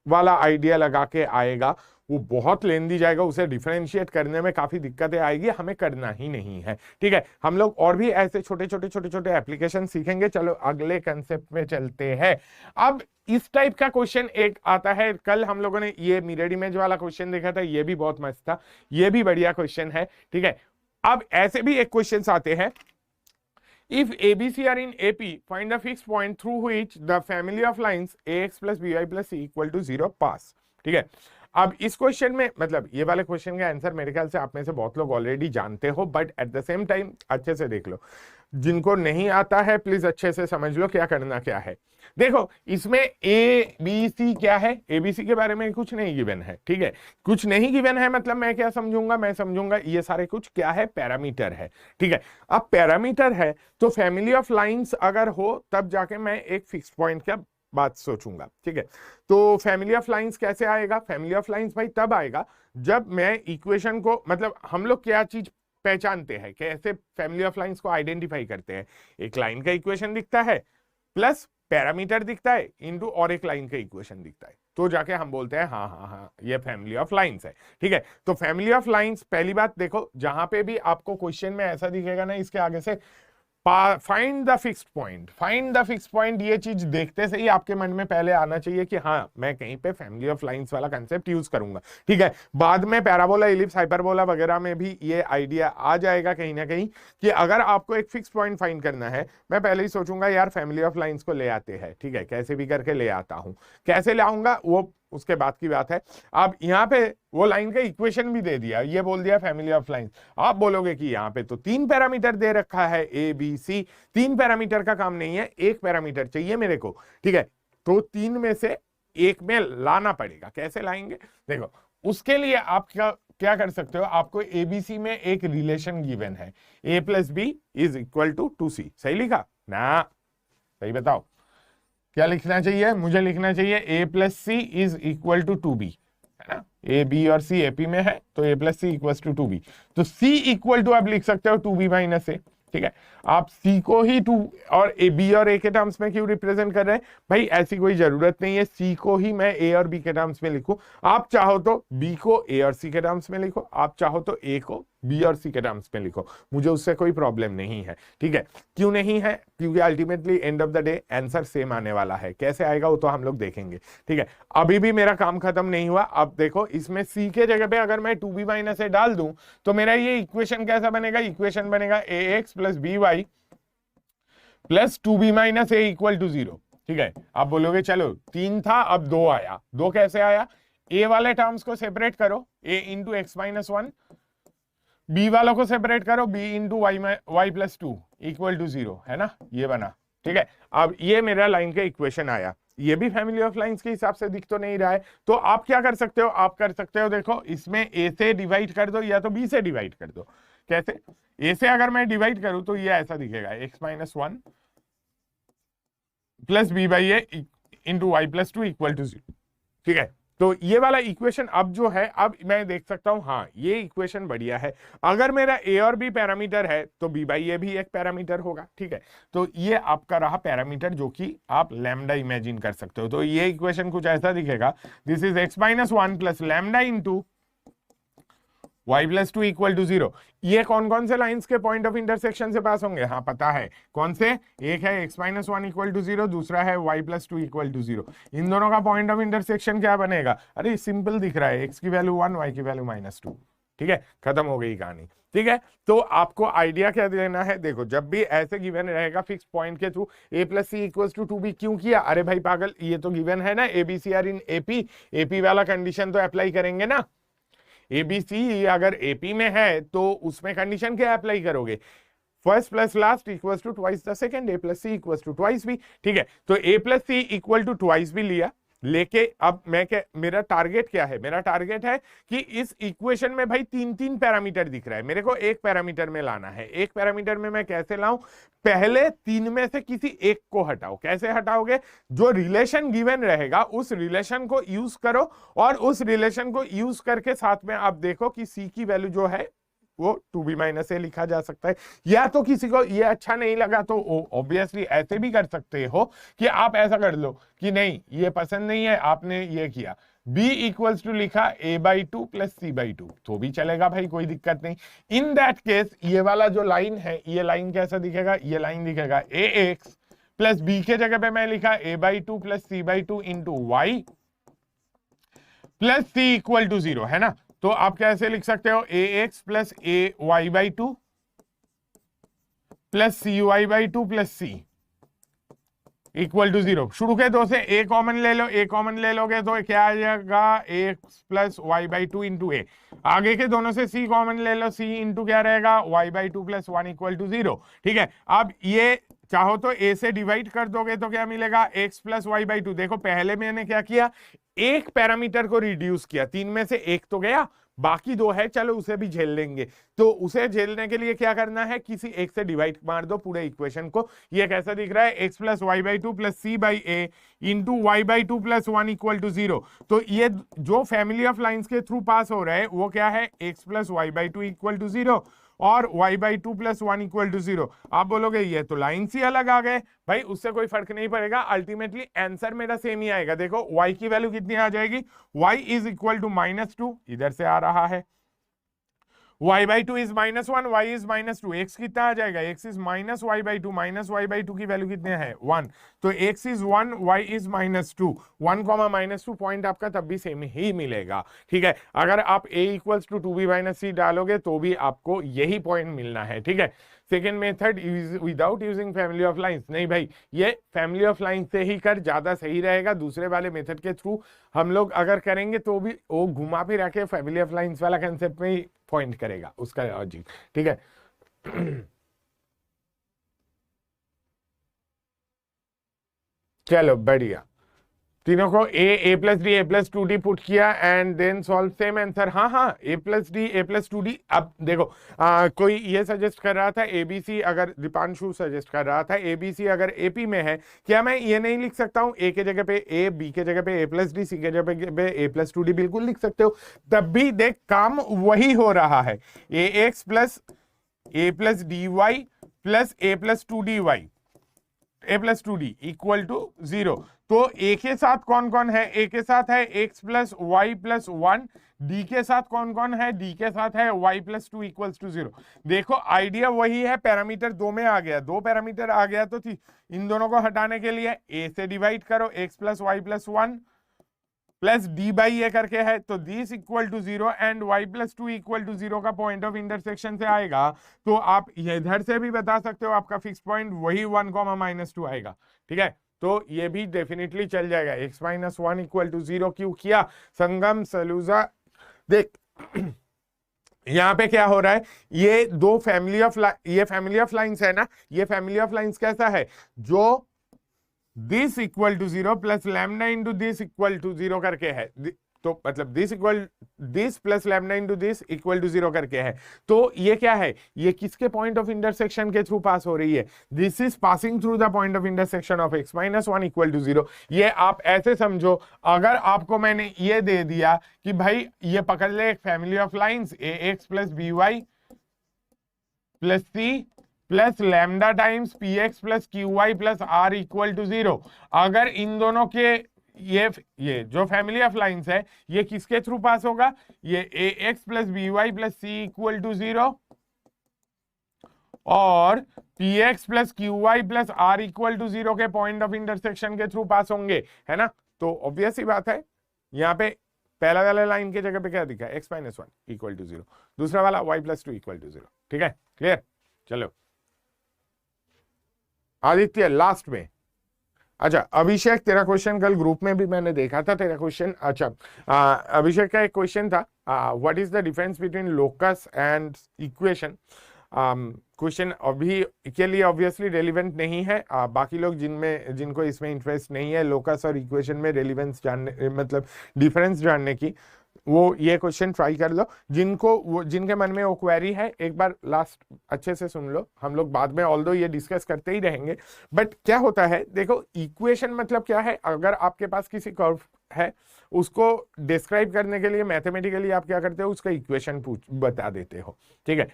वाला आइडिया लगा के आएगा वो बहुत लेंदी जाएगा, उसे डिफरेंशिएट करने में काफी दिक्कतें आएगी, हमें करना ही नहीं है। ठीक है, हम लोग और भी ऐसे छोटे छोटे एप्लीकेशन सीखेंगे। चलो अगले कंसेप्ट में चलते हैं। अब इस टाइप का क्वेश्चन एक आता है, कल हम लोगों ने ये मिरर इमेज वाला क्वेश्चन देखा था, ये भी बहुत मस्त था, ये भी बढ़िया क्वेश्चन है। ठीक है, अब ऐसे भी एक क्वेश्चन आते हैं, if ABC are in AP, find a fixed point through which the family of lines ax plus by plus c equal to 0 pass। ठीक है, अब इस क्वेश्चन में मतलब ये वाले क्वेश्चन का आंसर मेरे ख्याल से आप में से बहुत लोग ऑलरेडी जानते हो, but at the same time अच्छे से देख लो। जिनको नहीं आता है प्लीज अच्छे से समझ लो क्या करना क्या है। देखो इसमें ए बी सी क्या है? एबीसी के बारे में कुछ नहीं गिवन है। ठीक है, कुछ नहीं गिवन है मतलब मैं क्या समझूंगा? मैं समझूंगा ये सारे कुछ क्या है? पैरामीटर है। ठीक है, अब पैरामीटर है तो फैमिली ऑफ लाइंस अगर हो तब जाके मैं एक फिक्स पॉइंट का बात सोचूंगा। ठीक है, तो फैमिली ऑफ लाइंस कैसे आएगा? फैमिली ऑफ लाइंस भाई तब आएगा जब मैं इक्वेशन को, मतलब हम लोग क्या चीज पहचानते हैं, कैसे फैमिली ऑफ लाइंस को आइडेंटिफाई करते हैं? एक लाइन का इक्वेशन दिखता है प्लस पैरामीटर दिखता है इनटू और एक लाइन का इक्वेशन दिखता है, तो जाके हम बोलते हैं हाँ हाँ हाँ ये फैमिली ऑफ लाइंस है। ठीक है, तो फैमिली ऑफ लाइंस पहली बात देखो, जहां पे भी आपको क्वेश्चन में ऐसा दिखेगा ना, इसके आगे से find the fixed point, find the fixed point, ये चीज देखते से ही आपके मन में पहले आना चाहिए कि हाँ मैं कहीं पे फैमिली ऑफ लाइंस वाला कंसेप्ट यूज करूंगा। ठीक है, बाद में पैराबोला, इलिप्स, हाइपरबोला वगैरह में भी ये आइडिया आ जाएगा कहीं ना कहीं कि अगर आपको एक फिक्स पॉइंट फाइंड करना है, मैं पहले ही सोचूंगा यार फैमिली ऑफ लाइंस को ले आते हैं। ठीक है, कैसे भी करके ले आता हूं, कैसे ले आऊंगा वो उसके बाद की बात है। अब यहाँ पे वो लाइन का इक्वेशन भी दे दिया, ये बोल दिया फैमिली ऑफ लाइंस। आप बोलोगे कि यहाँ पे तो 3 पैरामीटर दे रखा है ए बी सी, 3 पैरामीटर का काम नहीं है, 1 पैरामीटर चाहिए मेरे को। ठीक है, तो 3 में से 1 में लाना पड़ेगा। कैसे लाएंगे? देखो उसके लिए आप क्या कर सकते हो, आपको एबीसी में एक रिलेशन गिवन है, A plus B is equal to 2c। सही लिखा ना? सही बताओ क्या लिखना चाहिए? मुझे लिखना चाहिए A plus C is equal to 2b, है ना? ए बी और सी एपी में है तो A plus C equal to 2b, तो सी इक्वल टू आप लिख सकते हो 2b माइनस ए। ठीक है, आप सी को ही 2 और ए बी और ए के टर्म्स में क्यों रिप्रेजेंट कर रहे हैं भाई? ऐसी कोई जरूरत नहीं है, सी को ही मैं ए और बी के टर्म्स में लिखूं। आप चाहो तो बी को ए और सी के टर्म्स में लिखो, आप चाहो तो ए को बी और सी के टर्म्स में लिखो, मुझे उससे कोई प्रॉब्लम नहीं है। ठीक है, क्यों नहीं है? क्योंकि ultimately end of the day answer same आने वाला है। कैसे आएगा वो तो हम लोग देखेंगे। ठीक है, अभी भी मेरा काम खत्म नहीं हुआ। अब देखो इसमें सी के जगह पे अगर मैं 2b माइनस ए डाल दूं तो मेरा ये इक्वेशन कैसा बनेगा? इक्वेशन बनेगा A X plus B Y plus 2b minus A equal to 0। ठीक है, आप बोलोगे चलो 3 था अब 2 आया, 2 कैसे आया? ए वाले टर्म्स को सेपरेट करो, a into x minus 1, b वालों को सेपरेट करो, b into Y plus 2 equal to 0, है ना? ये बना। ठीक है, अब ये मेरा लाइन का इक्वेशन आया, ये भी फैमिली ऑफ लाइंस के हिसाब से दिख तो नहीं रहा है, तो आप क्या कर सकते हो? आप कर सकते हो, देखो इसमें ए से डिवाइड कर दो या तो बी से डिवाइड कर दो। कैसे? ए से अगर मैं डिवाइड करूं तो ये ऐसा दिखेगा, x minus 1 plus b by a into Y plus 2 equal to 0। ठीक है। तो ये वाला इक्वेशन अब जो है, अब मैं देख सकता हूं, हाँ ये इक्वेशन बढ़िया है। अगर मेरा ए और बी पैरामीटर है तो बी बाई ए भी एक पैरामीटर होगा। ठीक है, तो ये आपका रहा पैरामीटर जो कि आप लैम्डा इमेजिन कर सकते हो। तो ये इक्वेशन कुछ ऐसा दिखेगा, this is x minus one plus lambda into y plus two equal to zero. ये कौन कौन से लाइंस के पॉइंट ऑफ इंटरसेक्शन से पास होंगे? हाँ पता है कौन से, एक है x minus one equal to zero, दूसरा है y plus two equal to zero. इन दोनों का पॉइंट ऑफ इंटरसेक्शन क्या बनेगा? अरे सिंपल दिख रहा है, x की वैल्यू वन, y की वैल्यू माइनस टू। ठीक है, खत्म हो गई कहानी। ठीक है, तो आपको आइडिया क्या देना है, देखो जब भी ऐसे गिवन रहेगा फिक्स पॉइंट के through a plus C equal to two b, क्यों किया? अरे भाई पागल, ये तो गिवन है ना, a B c are in AP, AP वाला कंडीशन तो अप्लाई करेंगे ना। एबीसी अगर एपी में है तो उसमें कंडीशन क्या अप्लाई करोगे? First plus last equal to twice the second, A plus C equal to twice B. ठीक है, तो A plus C equal to twice B लिया, लेके अब मैं क्या, मेरा टारगेट क्या है? मेरा टारगेट है कि इस इक्वेशन में भाई तीन तीन पैरामीटर दिख रहा है, मेरे को एक पैरामीटर में लाना है। एक पैरामीटर में मैं कैसे लाऊं? पहले तीन में से किसी एक को हटाओ। कैसे हटाओगे? जो रिलेशन गिवन रहेगा उस रिलेशन को यूज करो, और उस रिलेशन को यूज करके साथ में आप देखो कि सी की वैल्यू जो है वो टू बी माइनस ए लिखा जा सकता है। या तो किसी को ये अच्छा नहीं लगा तो ऑब्वियसली ऐसे भी कर सकते हो कि आप ऐसा कर लो कि नहीं ये पसंद नहीं है, आपने ये किया b इक्वल्स टू लिखा a by two plus c by two, तो भी चलेगा भाई, कोई दिक्कत नहीं। इन दैट केस ये वाला जो लाइन है, ये लाइन कैसा दिखेगा? ये लाइन दिखेगा ax प्लस बी के जगह पे मैं लिखा a by two plus c by two into Y plus C equal to zero, है ना। तो आप कैसे लिख सकते हो? ax plus a y by two plus c y by two plus C equal to zero. शुरू के दो से ए कॉमन ले लो, ए कॉमन ले लोगे तो क्या आ जाएगा? X plus Y by two into A. आगे के दोनों से सी कॉमन ले लो, सी इंटू क्या रहेगा? Y by two plus one equal to zero. ठीक है, अब ये चाहो तो ए से डिवाइड कर दोगे तो क्या मिलेगा? X plus Y by two. देखो पहले मैंने क्या किया, एक पैरामीटर को रिड्यूस किया, तीन में से एक तो गया, बाकी दो है, चलो उसे भी झेल लेंगे। तो उसे झेलने के लिए क्या करना है? किसी एक से डिवाइड मार दो पूरे इक्वेशन को। ये कैसा दिख रहा है? X plus Y by two plus c by a into y by two plus one equal to zero. तो ये जो फैमिली ऑफ लाइंस के थ्रू पास हो रहा है वो क्या है? X plus Y by two equal to zero और y by two plus one equal to zero. आप बोलोगे ये तो लाइन ही अलग आ गए, भाई उससे कोई फर्क नहीं पड़ेगा, अल्टीमेटली आंसर मेरा सेम ही आएगा। देखो y की वैल्यू कितनी आ जाएगी? y is equal to minus two, इधर से आ रहा है, y by two is minus one, y is minus two, x कितना आ जाएगा? x is minus y by two, minus y by two की वैल्यू कितनी है? वन, तो x is one, y is minus two, one comma minus two, point आपका तब भी सेम ही मिलेगा। ठीक है, अगर आप a equals to two B minus C डालोगे तो भी आपको यही पॉइंट मिलना है। ठीक है, second method without using family of lines, नहीं भाई ये फैमिली ऑफ लाइंस से ही कर, ज्यादा सही रहेगा। दूसरे वाले मेथड के थ्रू हम लोग अगर करेंगे तो भी वो घुमा फिरा के फैमिली ऑफ लाइंस वाला कंसेप्ट में ही पॉइंट करेगा उसका लॉजिक। ठीक है, चलो बढ़िया, तीनों को A plus D A plus two D put किया and then solve same answer. हाँ हाँ, A plus D A plus two D. अब देखो कोई ये सजेस्ट कर रहा था एबीसी, अगर दीपांशु सजेस्ट कर रहा था एबीसी अगर एपी में है, क्या मैं ये नहीं लिख सकता हूँ ए के जगह पे ए, बी के जगह पे ए प्लस डी, सी के जगह पे ए प्लस टू डी? बिल्कुल लिख सकते हो, तब भी देख काम वही हो रहा है। A X plus A plus D Y plus A plus two D Y, A plus two D equal to zero. तो ए के साथ कौन कौन है? ए के साथ है x plus Y plus one, d के साथ कौन कौन है? डी के साथ है y plus two equals to zero. देखो आइडिया वही है, पैरामीटर दो में आ गया, दो पैरामीटर आ गया तो थी, इन दोनों को हटाने के लिए ए से डिवाइड करो, X plus Y plus one plus D by A करके है, तो this equal to zero and y plus two equal to zero का पॉइंट ऑफ इंटरसेक्शन से आएगा। तो आप इधर से भी बता सकते हो आपका फिक्स पॉइंट वही वन कॉमा माइनस टू आएगा। ठीक है, तो ये भी डेफिनेटली चल जाएगा। x minus one equal to zero क्यों किया? संगम सलूजा देख यहाँ पे क्या हो रहा है, ये दो फैमिली ऑफ ये फैमिली ऑफ लाइंस है ना, ये फैमिली ऑफ लाइंस कैसा है? जो this equal to zero plus lambda into this equal to zero करके है, तो मतलब this plus lambda into this equal to 0 करके है। तो ये क्या है, ये किसके पॉइंट ऑफ इंटरसेक्शन के थ्रू पास हो रही है, this is passing through the point of intersection of x minus 1 equal to 0। ये आप ऐसे समझो, अगर आपको मैंने ये दे दिया कि भाई ये पकड़ ले एक family of lines ax plus by plus c plus lambda times px plus qy plus r equal to 0, अगर इन दोनों के ये जो फैमिली ऑफ लाइंस है ये किसके थ्रू पास होगा, ये ax plus by plus C equal to 0 और px plus qy plus r equal to 0 के पॉइंट ऑफ इंटरसेक्शन के थ्रू पास होंगे, है ना। तो ऑब्वियस ही बात है, यहाँ पे पहला वाला लाइन के जगह पे क्या दिखा, x माइनस 1 इक्वल टू 0, दूसरा वाला y प्लस 2 इक्वल टू 0। ठीक है, क्लियर। चलो आदित्य लास्ट में। अच्छा अभिषेक, तेरा क्वेश्चन कल ग्रुप में भी मैंने देखा था तेरा क्वेश्चन। अच्छा अभिषेक का एक क्वेश्चन था, what is the difference between locus and equation. Question अभी के लिए ऑब्वियसली रेलिवेंट नहीं है, बाकी लोग जिनको इसमें इंटरेस्ट नहीं है लोकस और इक्वेशन में रेलिवेंस जानने, मतलब डिफरेंस जानने की, वो ये क्वेश्चन ट्राई कर लो। जिनके मन में वो क्वेरी है एक बार लास्ट अच्छे से सुन लो, हम लोग बाद में ऑल्दो ये डिस्कस करते ही रहेंगे। बट क्या होता है देखो, इक्वेशन मतलब क्या है, अगर आपके पास किसी कर्व है उसको डिस्क्राइब करने के लिए मैथमेटिकली आप क्या करते हो, उसका इक्वेशन बता देते हो। ठीक है,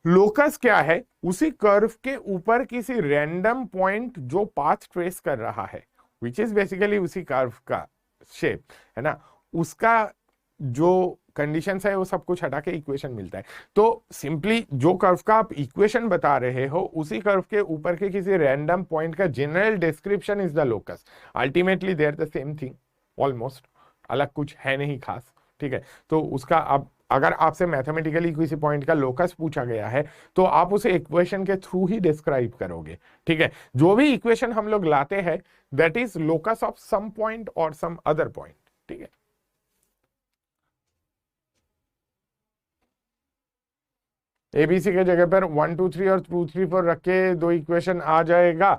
लोकस क्या है, उसी कर्व के ऊपर किसी रैंडम पॉइंट जो पाथ ट्रेस कर रहा है, विच इज बेसिकली उसी कर्व का शेप, है ना, उसका जो कंडीशंस है वो सब कुछ हटा के इक्वेशन मिलता है। तो सिंपली जो कर्व का आप इक्वेशन बता रहे हो उसी कर्व के ऊपर के किसी रैंडम पॉइंट का general description is the locus. Ultimately they are the same thing almost, अलग कुछ है नहीं खास। ठीक है, तो उसका आप अगर आपसे मैथमेटिकली किसी पॉइंट का लोकस पूछा गया है तो आप उसे इक्वेशन के थ्रू ही डिस्क्राइब करोगे। ठीक है, जो भी इक्वेशन हम लोग लाते हैं that is locus of some point और सम अदर पॉइंट। ठीक है, एबीसी के जगह पर 1 2 3 और 2 3 4 रख के दो इक्वेशन आ जाएगा,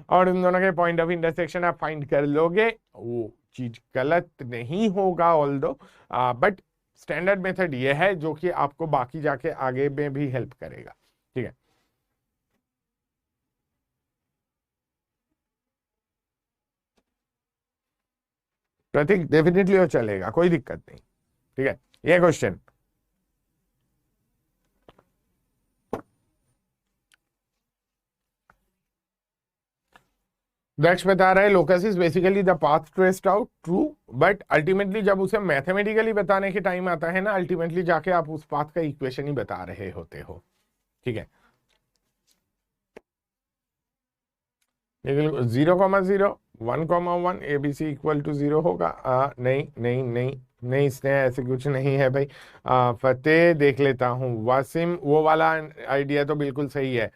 और इन दोनों के पॉइंट ऑफ इंटरसेक्शन आप फाइंड कर लोगे, वो चीज गलत नहीं होगा ऑल्दो, बट स्टैंडर्ड मेथड ये है जो कि आपको बाकी जाके आगे में भी हेल्प करेगा। ठीक है, प्रतीक डेफिनेटली वो चलेगा, कोई दिक्कत नहीं। ठीक है, ये क्वेश्चन दक्ष बता रहा है locus is basically the path traced out, true, but ultimately जब उसे मैथमेटिकली बताने के टाइम आता है ना, अल्टीमेटली जाके आप उस पाथ का इक्वेशन ही बता रहे होते हो। ठीक है, 0,0 1,1 एबीसी इक्वल टू 0 होगा। नहीं नहीं नहीं नहीं, इसने ऐसे कुछ नहीं है भाई। फतेह देख लेता हूं, वासिम वो वाला आइडिया तो बिल्कुल सही है।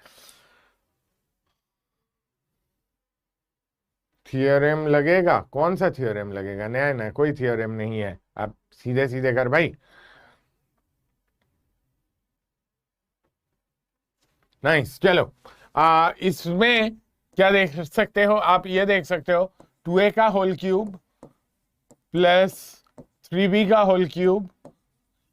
थियोरेम लगेगा, कौन सा थियोरेम लगेगा, नया नया कोई थियोरेम नहीं है, आप सीधे सीधे कर भाई। नाइस, चलो इसमें क्या देख सकते हो आप, ये देख सकते हो 2a का होल क्यूब प्लस 3b का होल क्यूब,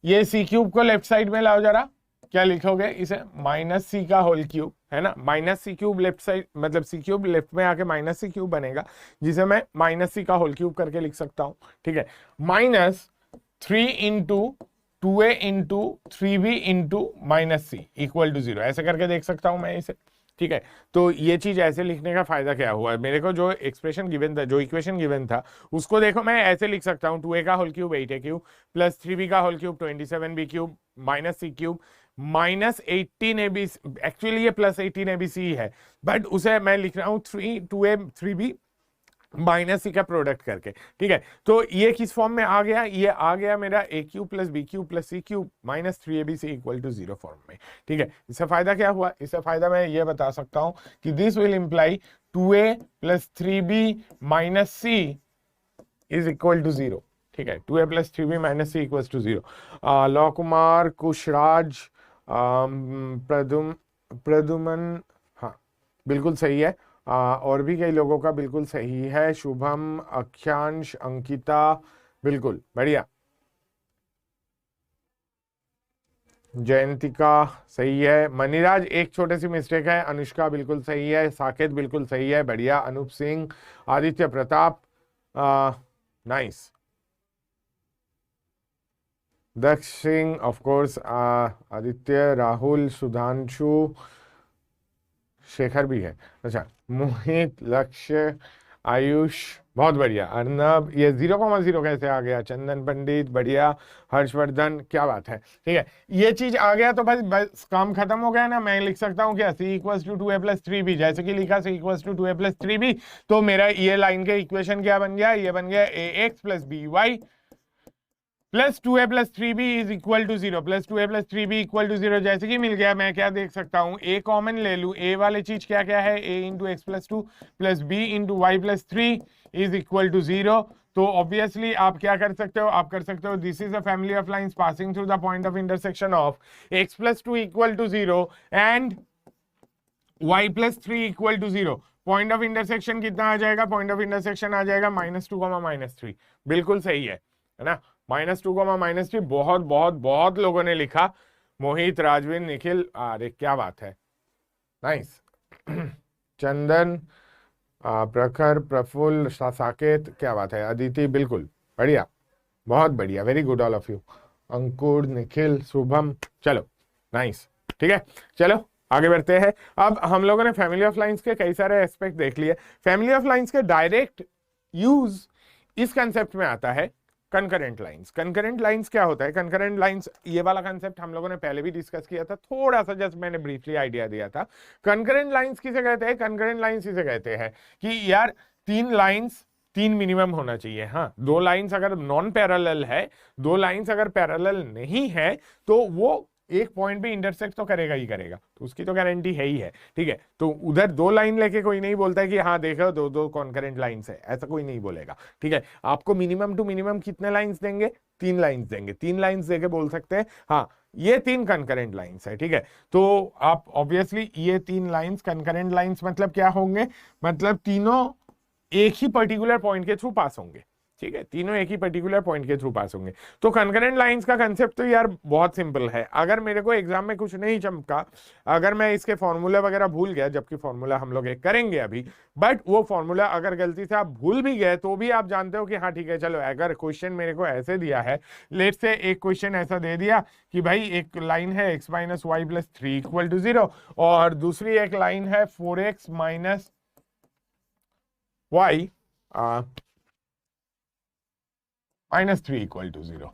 ये c क्यूब को लेफ्ट साइड में लाओ जरा, क्या लिखोगे इसे, माइनस सी का होल क्यूब, है ना, minus c cube left side, मतलब सी क्यूब लेफ्ट में आके माइनस सी क्यूब बनेगा, जिसे मैं माइनस सी का होल क्यूब करके लिख सकता हूं। ठीक है, minus 3 into 2a into 3b into minus C equal to 0, ऐसे करके देख सकता हूं मैं इसे। ठीक है, तो ये चीज ऐसे लिखने का फायदा क्या हुआ, मेरे को जो एक्सप्रेशन गिवन था, जो इक्वेशन गिवन था उसको देखो मैं ऐसे लिख सकता हूं, 2a का whole cube 8a cube plus 3b का whole cube 27b cube minus c cube minus 18ab, actually ये प्लस 18abc है, बट उसे मैं लिख रहा हूं 2a 3b माइनस सी का प्रोडक्ट करके। ठीक है, तो ये किस फॉर्म में आ गया, ये आ गया मेरा a cube plus b cube plus c cube minus 3abc equal to 0 form में। ठीक है, इससे फायदा क्या हुआ, इससे फायदा मैं ये बता सकता हूं कि this will imply 2a plus 3b minus c is equal to 0। ठीक है, 2a plus 3b minus c equal to 0। Lav Kumar, Kushraj, Praduman, हाँ बिल्कुल सही है, और भी कई लोगों का बिल्कुल सही है। शुभम, अक्षांश, अंकिता, बिल्कुल बढ़िया। जयंतिका सही है। मनीराज एक छोटे सी मिस्टेक है। अनुष्का बिल्कुल सही है। साकेत बिल्कुल सही है, बढ़िया। Anoop Singh, Aditya Pratap, nice. Daksh Singh of course, Aditya, Rahul, Sudhanshu, Shekhar भी है। अच्छा, मोहित, लक्ष्य, आयुष, बहुत बढ़िया। अर्नब, ये 0,0 कैसे आ गया? चंदन पंडित, बढ़िया। हर्षवर्धन, क्या बात है। ठीक है, ये चीज आ गया तो बस काम खत्म हो गया ना। मैं लिख सकता हूँ क्या? c इक्वल्स टू 2a+3b, जैसे कि लिखा c इक्वल्स टू 2a+3b, तो मेरा ये लाइन के इक्वेशन क्या बन गया? ये बन गया ax plus by plus 2a+3b is equal to 0, plus 2a+3b equal to 0। जैसे कि मिल गया, मैं क्या देख सकता हूं? a कॉमन ले लू। a वाली चीज क्या क्या है? a into X plus 2 plus b into Y plus 3 is equal to 0। तो ऑब्वियसली आप क्या कर सकते हो? आप कर सकते हो this is a family of lines passing through the point of intersection of x plus 2 equal to 0 and y plus 3 equal to 0। Point of intersection कितना आ जाएगा? पॉइंट ऑफ इंटरसेक्शन आ जाएगा -2, -3। बिल्कुल सही है ना? -2, -3। बहुत बहुत बहुत लोगों ने लिखा। मोहित, राजवीर, निखिल, अरे क्या बात है, नाइस। चंदन, प्रखर, प्रफुल्ल, साकेत, क्या बात है। अदिति, बिल्कुल बढ़िया, बहुत बढ़िया, very good all of you. Ankur, Nikhil, Shubham, चलो नाइस। ठीक है, चलो आगे बढ़ते हैं। अब हम लोगों ने फैमिली ऑफ लाइंस के कई सारे एस्पेक्ट देख लिए। फैमिली ऑफ लाइंस के डायरेक्ट यूज इस कंसेप्ट में आता है कंकरेंट लाइंस। कंकरेंट लाइंस क्या होता है? कंकरेंट लाइंस, ये वाला कंसेप्ट हम लोगों ने पहले भी डिस्कस किया था, थोड़ा सा जस्ट मैंने ब्रीफली आइडिया दिया था। कंकरेंट लाइंस किसे कहते हैं? कंकरेंट लाइंस इसे कहते हैं कि यार 3 लाइंस, 3 मिनिमम होना चाहिए। हाँ, 2 लाइंस अगर नॉन पैरेलल है, 2 लाइंस अगर पैरेलल नहीं है, तो वो एक पॉइंट पे इंटरसेक्ट तो करेगा ही करेगा, तो उसकी तो गारंटी है ही है। ठीक है, तो उधर 2 लाइन लेके कोई नहीं बोलता है कि हाँ देखो 2 कॉन्करेंट लाइंस है, ऐसा कोई नहीं बोलेगा। ठीक है, आपको मिनिमम टू मिनिमम कितने लाइंस देंगे? 3 लाइंस देंगे। 3 लाइंस देके बोल सकते हैं हाँ ये 3 कंकरेंट लाइंस है। ठीक है, तो आप ऑब्वियसली ये 3 लाइंस कंकरेंट लाइंस मतलब क्या होंगे? मतलब तीनों एक ही पर्टिकुलर पॉइंट के थ्रू पास होंगे। ठीक है, तीनों एक ही पर्टिकुलर पॉइंट के थ्रू पास होंगे। तो कंकरेंट लाइंस का कंसेप्ट तो यार बहुत सिंपल है। अगर मेरे को एग्जाम में कुछ नहीं चमका, अगर मैं इसके फॉर्मूला वगैरह भूल गया, जबकि फॉर्मूला हम लोग एक करेंगे अभी, बट वो फॉर्मूला अगर गलती से आप भूल भी गए तो भी आप जानते हो कि हाँ ठीक है चलो, अगर क्वेश्चन मेरे को ऐसे दिया है, लेट से एक क्वेश्चन ऐसा दे दिया कि भाई एक लाइन है x minus Y plus 3 equal to 0 और दूसरी एक लाइन है 4x minus Y -3 equal to 0।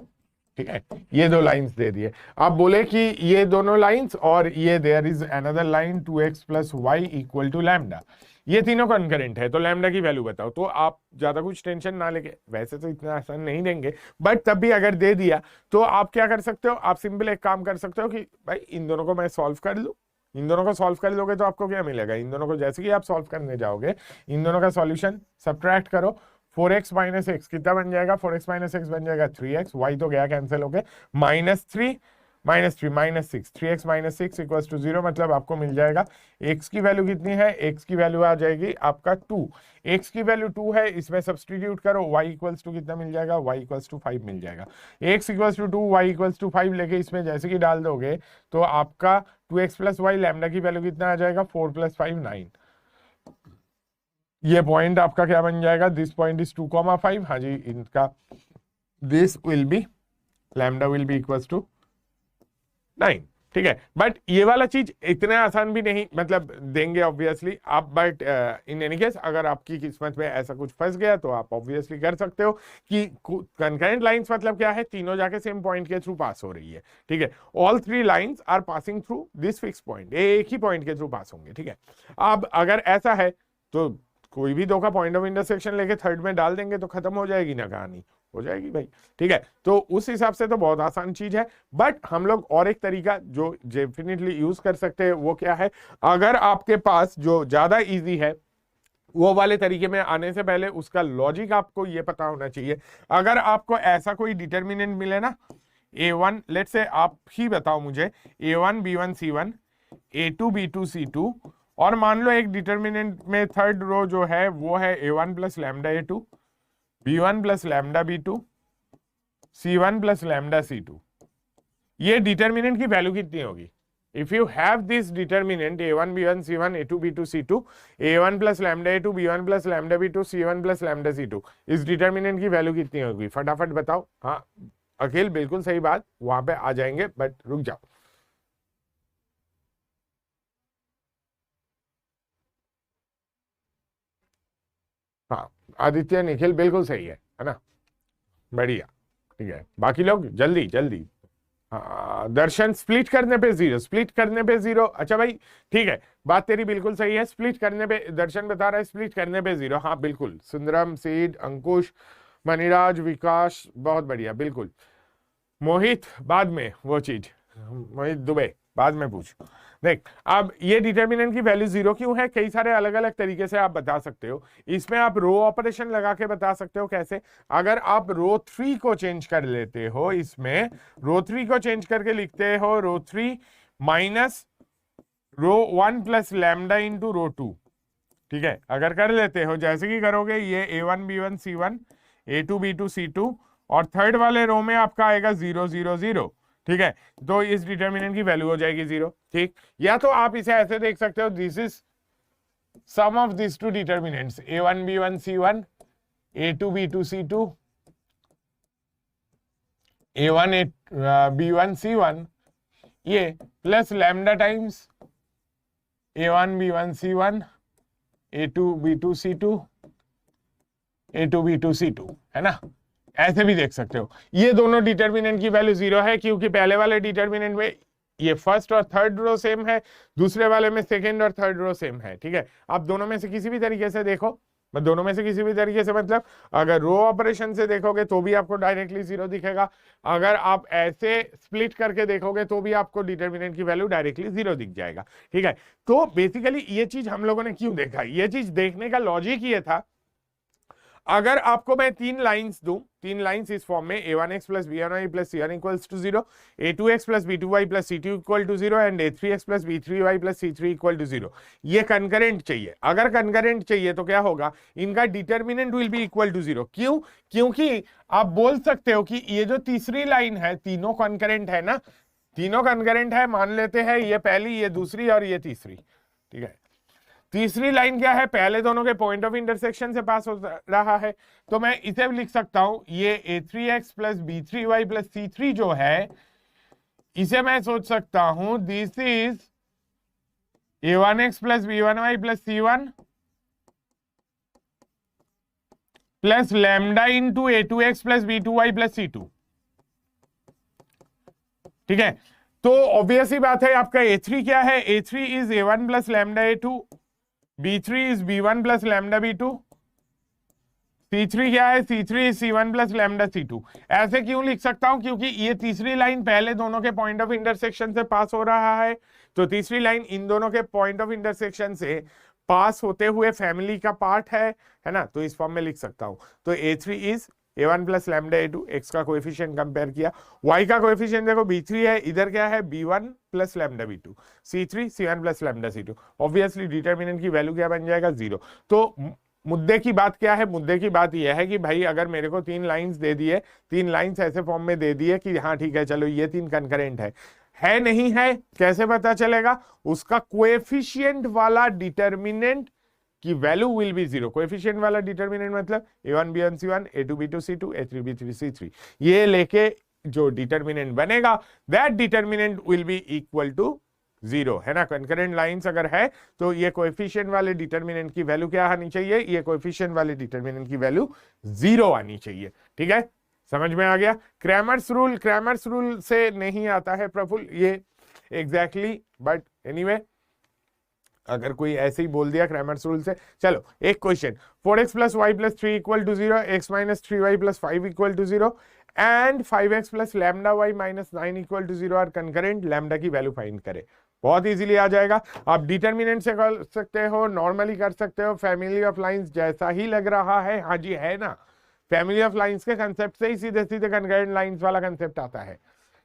ठीक है, ये 2 लाइंस दे दिए। आप बोले कि ये दोनों लाइंस और ये there is another line 2x plus Y equal to lambda, ये तीनों कंकरेंट है, तो लैम्डा की वैल्यू बताओ। तो आप ज्यादा कुछ टेंशन ना लेके, वैसे तो इतना आसान नहीं देंगे, बट तब भी अगर दे दिया तो आप क्या कर सकते हो? आप सिंपल एक काम कर सकते हो कि भाई इन दोनों को मैं सॉल्व कर लूं। इन दोनों को सॉल्व कर लोगे तो आपको क्या मिलेगा? इन दोनों को जैसे कि आप सॉल्व करने जाओगे, इन दोनों का सॉल्यूशन सब्ट्रैक्ट करो। 4x माइनस एक्स कितना बन जाएगा? 4x माइनस एक्स बन जाएगा 3x, y तो गया कैंसिल हो गया, -3 -6, 3x माइनस 6 इक्वल्स टू 0। मतलब आपको मिल जाएगा x की वैल्यू कितनी है? x की वैल्यू आ जाएगी आपका 2। x की वैल्यू 2 है, इसमें सब्सटीट्यूट करो, y इक्वल्स टू कितना मिल जाएगा? y इक्वल्स टू 5 मिल जाएगा। x equals to 2, y equals to 5 लेके इसमें जैसे कि डाल दोगे तो आपका 2x प्लस वाई, लैम्डा की वैल्यू कितना आ जाएगा? 4 + 5 9। ये पॉइंट आपका क्या बन जाएगा? This point is 2,5। हाँ जी, इनका this will be lambda will be equals to 9। ठीक है, बट ये वाला चीज इतना आसान भी नहीं मतलब देंगे ऑब्वियसली आप, बट इन एनी केस अगर आपकी किस्मत में ऐसा कुछ फंस गया तो आप ऑब्वियसली कर सकते हो कि कंकरेंट लाइंस मतलब क्या है? तीनों जाके सेम पॉइंट के थ्रू पास हो रही है। ठीक है, all 3 lines are passing through this fix point, एक ही पॉइंट के थ्रू पास होंगे। ठीक है, अब अगर ऐसा है तो कोई भी 2 का पॉइंट ऑफ इंटरसेक्शन लेके थर्ड में डाल देंगे तो खत्म हो जाएगी ना कहानी, हो जाएगी भाई। ठीक है, तो उस हिसाब से तो बहुत आसान चीज है। बट हम लोग और एक तरीका जो डेफिनेटली यूज कर सकते हैं वो क्या है? अगर आपके पास जो ज्यादा इजी है, वो वाले तरीके में आने से पहले उसका लॉजिक आपको ये पता होना चाहिए। अगर आपको ऐसा कोई डिटर्मिनेंट मिले ना, A1, लेट से आप ही बताओ मुझे, A1 B1 C1, A2 B2 C2 और मान लो एक डिटर्मिनेंट में थर्ड रो जो है वो है a1 plus lambda a2, b1 plus lambda b2, c1 plus lambda c2। ये डिटर्मिनेंट की वैल्यू कितनी होगी? If you have this determinant a1 b1 c1 a2 b2 c2, a1 plus lambda a2, b1 plus lambda b2, c1 plus lambda c2, इस determinant की value कितनी होगी? फटाफट बताओ। हाँ अखिल बिल्कुल सही बात, वहां पे आ जाएंगे, बट रुक जाओ। हाँ आदित्य निखिल बिल्कुल सही है ना, बढ़िया। ठीक है, बाकी लोग जल्दी जल्दी। हाँ दर्शन स्प्लिट करने पे जीरो, स्प्लिट करने पे जीरो। अच्छा भाई ठीक है, बात तेरी बिल्कुल सही है। स्प्लिट करने पे दर्शन बता रहा है स्प्लिट करने पे जीरो। हाँ बिल्कुल, सुंदरम, सीड, अंकुश, मणिराज, विकास, बहुत बढ़िया, बिल्कुल। मोहित बाद में वो चीज, मोहित दुबे बाद में पूछ। देख अब ये डिटर्मिनेंट की वैल्यू जीरो क्यों है, कई सारे अलग अलग तरीके से आप बता सकते हो। इसमें आप रो ऑपरेशन लगा के बता सकते हो। कैसे? अगर आप रो 3 को चेंज कर लेते हो, इसमें रो 3 को चेंज करके लिखते हो रो 3 minus row 1 plus lambda into rho 2। ठीक है, अगर कर लेते हो जैसे कि करोगे, ये a1 b1 c1 a2 b2 c2 और थर्ड वाले रो में आपका आएगा 0 0 0। ठीक है, तो इस डिटर्मिनेंट की वैल्यू हो जाएगी 0। ठीक, या तो आप इसे ऐसे देख सकते हो, this is sum of this two determinants a1 b1 c1 a2 b2 c2 a1 b1 c1 ये plus lambda times a1 b1 c1 a2 b2 c2 a2 b2 c2, है ना? ऐसे भी देख सकते हो। ये दोनों डिटर्मिनेंट की वैल्यू जीरो है क्योंकि पहले वाले डिटर्मिनेंट में ये फर्स्ट और थर्ड रो सेम है, दूसरे वाले में सेकंड और थर्ड रो सेम है। ठीक है, आप दोनों में से किसी भी तरीके से देखो, दोनों में से किसी भी तरीके से मतलब अगर रो ऑपरेशन से देखोगे तो भी आपको डायरेक्टली जीरो दिखेगा, अगर आप ऐसे स्प्लिट करके देखोगे तो भी आपको डिटर्मिनेंट की वैल्यू डायरेक्टली जीरो दिख जाएगा। ठीक है, तो बेसिकली ये चीज हम लोगों ने क्यों देखा, ये चीज देखने का लॉजिक ये था, अगर आपको मैं तीन लाइंस दूं, तीन लाइंस इस फॉर्म में a1x plus b1y plus c1 equals to 0, a2x plus b2y plus c2 equal to 0 and a3x plus b3y plus c3 equal to 0, ये कंकरेंट चाहिए। अगर कंकरेंट चाहिए तो क्या होगा, इनका determinant will be equal to 0। क्यों? क्योंकि आप बोल सकते हो कि ये जो तीसरी लाइन है, तीनों कंकरेंट है ना, तीनों कंकरेंट है, मान लेते हैं ये पहली, ये दूसरी और ये तीसरी। ठीक है, तीसरी लाइन क्या है, पहले दोनों के पॉइंट ऑफ इंटरसेक्शन से पास हो रहा है, तो मैं इसे भी लिख सकता हूं, ये a3x plus b3y plus c3 जो है, इसे मैं सोच सकता हूं this is a1x plus b1y plus c1 plus lambda into a2x plus b2y plus c2। ठीक है, तो ऑब्वियस ही बात है, आपका a3 क्या है, a3 is a1 plus lambda a2, b3 is b1 plus lambda b2, c3 क्या है, c3 is c1 plus lambda c2। ऐसे क्यों लिख सकता हूं, क्योंकि ये तीसरी लाइन पहले दोनों के पॉइंट ऑफ इंटरसेक्शन से पास हो रहा है, तो तीसरी लाइन इन दोनों के पॉइंट ऑफ इंटरसेक्शन से पास होते हुए फैमिली का पार्ट है ना, तो इस फॉर्म में लिख सकता हूं। तो a3 is a1 plus lambda a2, x का कोएफिशिएंट कंपेयर किया, y का कोएफिशिएंट देखो b3 है, इधर क्या है b1 plus lambda b2, c3 c1 plus lambda c2। Obviously determinant की वैल्यू क्या बन जाएगा, 0। तो मुद्दे की बात क्या है, मुद्दे की बात यह है कि भाई अगर मेरे को तीन लाइंस दे दिए, तीन लाइंस ऐसे फॉर्म में दे दिए कि हाँ ठीक है चलो ये तीन कंकरेंट है नहीं है, कैसे पता चलेगा, उसका कोएफिशिएंट वाला डिटर्मिनेंट की वैल्यू विल बी 0। कोएफिशिएंट वाला डिटर्मिनेंट मतलब a1 b1 c1 a2 b2 c2 a3 b3 c3, ये लेके जो डिटर्मिनेंट बनेगा that determinant will be equal to 0, है ना। कंकरेंट लाइंस अगर है तो ये कोएफिशिएंट वाले डिटर्मिनेंट की वैल्यू क्या आनी चाहिए, ये कोएफिशिएंट वाले डिटर्मिनेंट की वैल्यू 0 आनी चाहिए। ठीक है, समझ में आ गया। क्रैमर्स रूल, क्रैमर्स रूल से नहीं आता है प्रफुल्ल ये एग्जैक्टली, बट एनीवे अगर कोई ऐसे ही बोल दिया क्रैमर्स रूल से। चलो एक question, 4x plus Y plus 3 equal to 0, x minus 3y plus 5 equal to 0 and 5x plus lambda y minus 9 equal to 0 are concurrent, lambda की वैल्यू फाइंड करे। बहुत इजीली आ जाएगा। आप डिटर्मिनेंट से कर सकते हो, नॉर्मली कर सकते हो, फैमिली ऑफ लाइंस जैसा ही लग रहा है, हाँ जी है ना, फैमिली ऑफ लाइंस के कंसेप्ट से ही सीधे सीधे कंकरेंट लाइंस वाला कंसेप्ट आता है।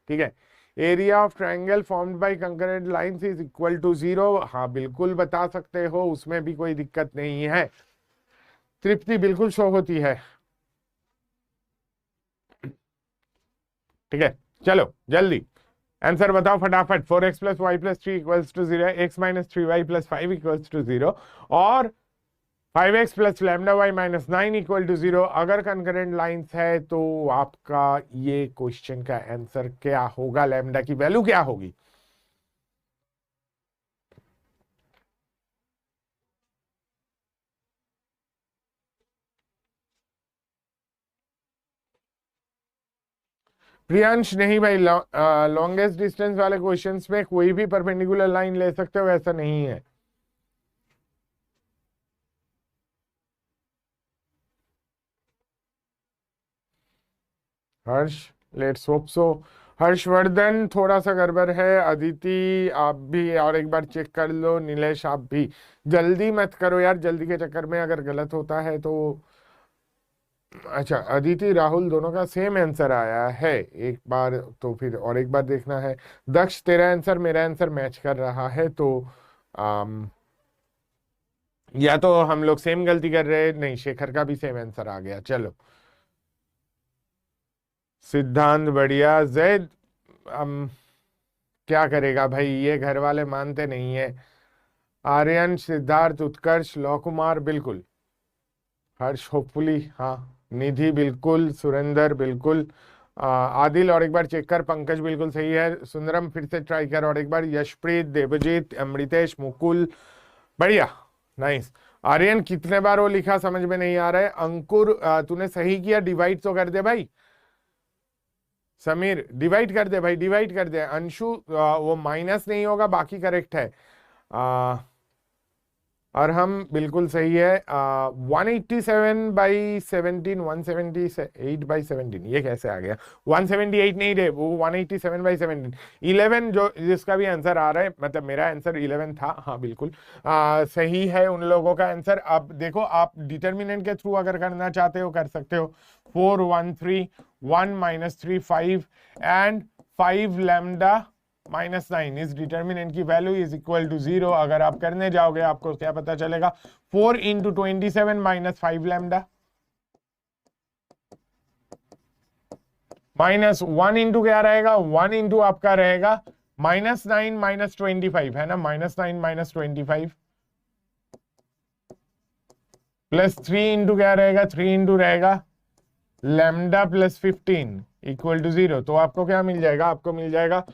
ठीक है, area of triangle formed by concurrent lines is equal to 0। हाँ बिल्कुल बता सकते हो, उसमें भी कोई दिक्कत नहीं है, तृप्ति बिल्कुल शो होती है। ठीक है, चलो जल्दी आंसर बताओ फटाफट। 4x plus Y plus 3 equals to 0, x minus 3y plus 5 equals to 0 और 5x plus lambda Y minus 9 equal to 0 अगर कंकरेंट लाइंस है तो आपका ये क्वेश्चन का आंसर क्या होगा, लैम्डा की वैल्यू क्या होगी? प्रियांश नहीं भाई, लॉन्गेस्ट डिस्टेंस वाले क्वेश्चंस में कोई भी परपेंडिकुलर लाइन ले सकते हो, ऐसा नहीं है। हर्ष, लेट्स होप सो। हर्षवर्धन थोड़ा सा गड़बड़ है, अदिति आप भी और एक बार चेक कर लो, नीलेश आप भी जल्दी मत करो यार, जल्दी के चक्कर में अगर गलत होता है तो। अच्छा, अदिति राहुल दोनों का सेम आंसर आया है, एक बार तो फिर और एक बार देखना है। दक्ष तेरा आंसर मेरा आंसर मैच कर रहा है तो या तो हम लोग सेम गलती कर रहे हैं, नहीं शेखर का भी सेम आंसर आ गया। चलो सिद्धांत बढ़िया, जैद क्या करेगा भाई, ये घर वाले मानते नहीं है। आर्यन, सिद्धार्थ, उत्कर्ष, लौ कुमार बिल्कुल, हर्ष होपफुली हाँ, निधि बिल्कुल, सुरेंद्र बिल्कुल, आदिल और एक बार चेक कर, पंकज बिल्कुल सही है, सुंदरम फिर से ट्राई कर और एक बार, यशप्रीत, देवजीत, अमृतेश, मुकुल बढ़िया, नाइस। आर्यन कितने बार वो लिखा समझ में नहीं आ रहा है। अंकुर तूने सही किया, डिवाइड तो कर दे भाई। समीर डिवाइड कर दे भाई, डिवाइड कर दे। अंशु वो माइनस नहीं होगा, बाकी करेक्ट है। और हम बिल्कुल सही है। 187/17, 178/17, ये कैसे आ गया? 178 नहीं रे, वो 187/17। 11 जो जिसका भी आंसर आ रहा है, मतलब मेरा आंसर 11 था, हाँ बिल्कुल सही है उन लोगों का आंसर। अब देखो, आप डिटर्मिनेंट के थ्रू अगर करना चाहते हो कर सकते हो। 4 1 3 1 -3 5 एंड 5 लैम्डा -9 इस डिटर्मिनेंट की वैल्यू इज इक्वल टू 0। अगर आप करने जाओगे आपको क्या पता चलेगा? 4 × 27 - 5 लैम्डा -1 इंटू क्या रहेगा? 1 इंटू आपका रहेगा -9 - 25 है ना, -9 - 25 प्लस 3 इंटू क्या रहेगा? 3 इंटू रहेगा लैम्डा प्लस 15 इक्वल टू 0। तो आपको क्या मिल जाएगा? आपको मिल जाएगा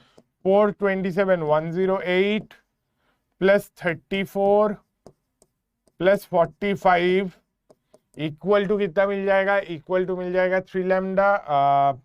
427 108 प्लस 34 प्लस 45 इक्वल टू कितना मिल जाएगा? इक्वल टू मिल जाएगा 3 लैम्डा,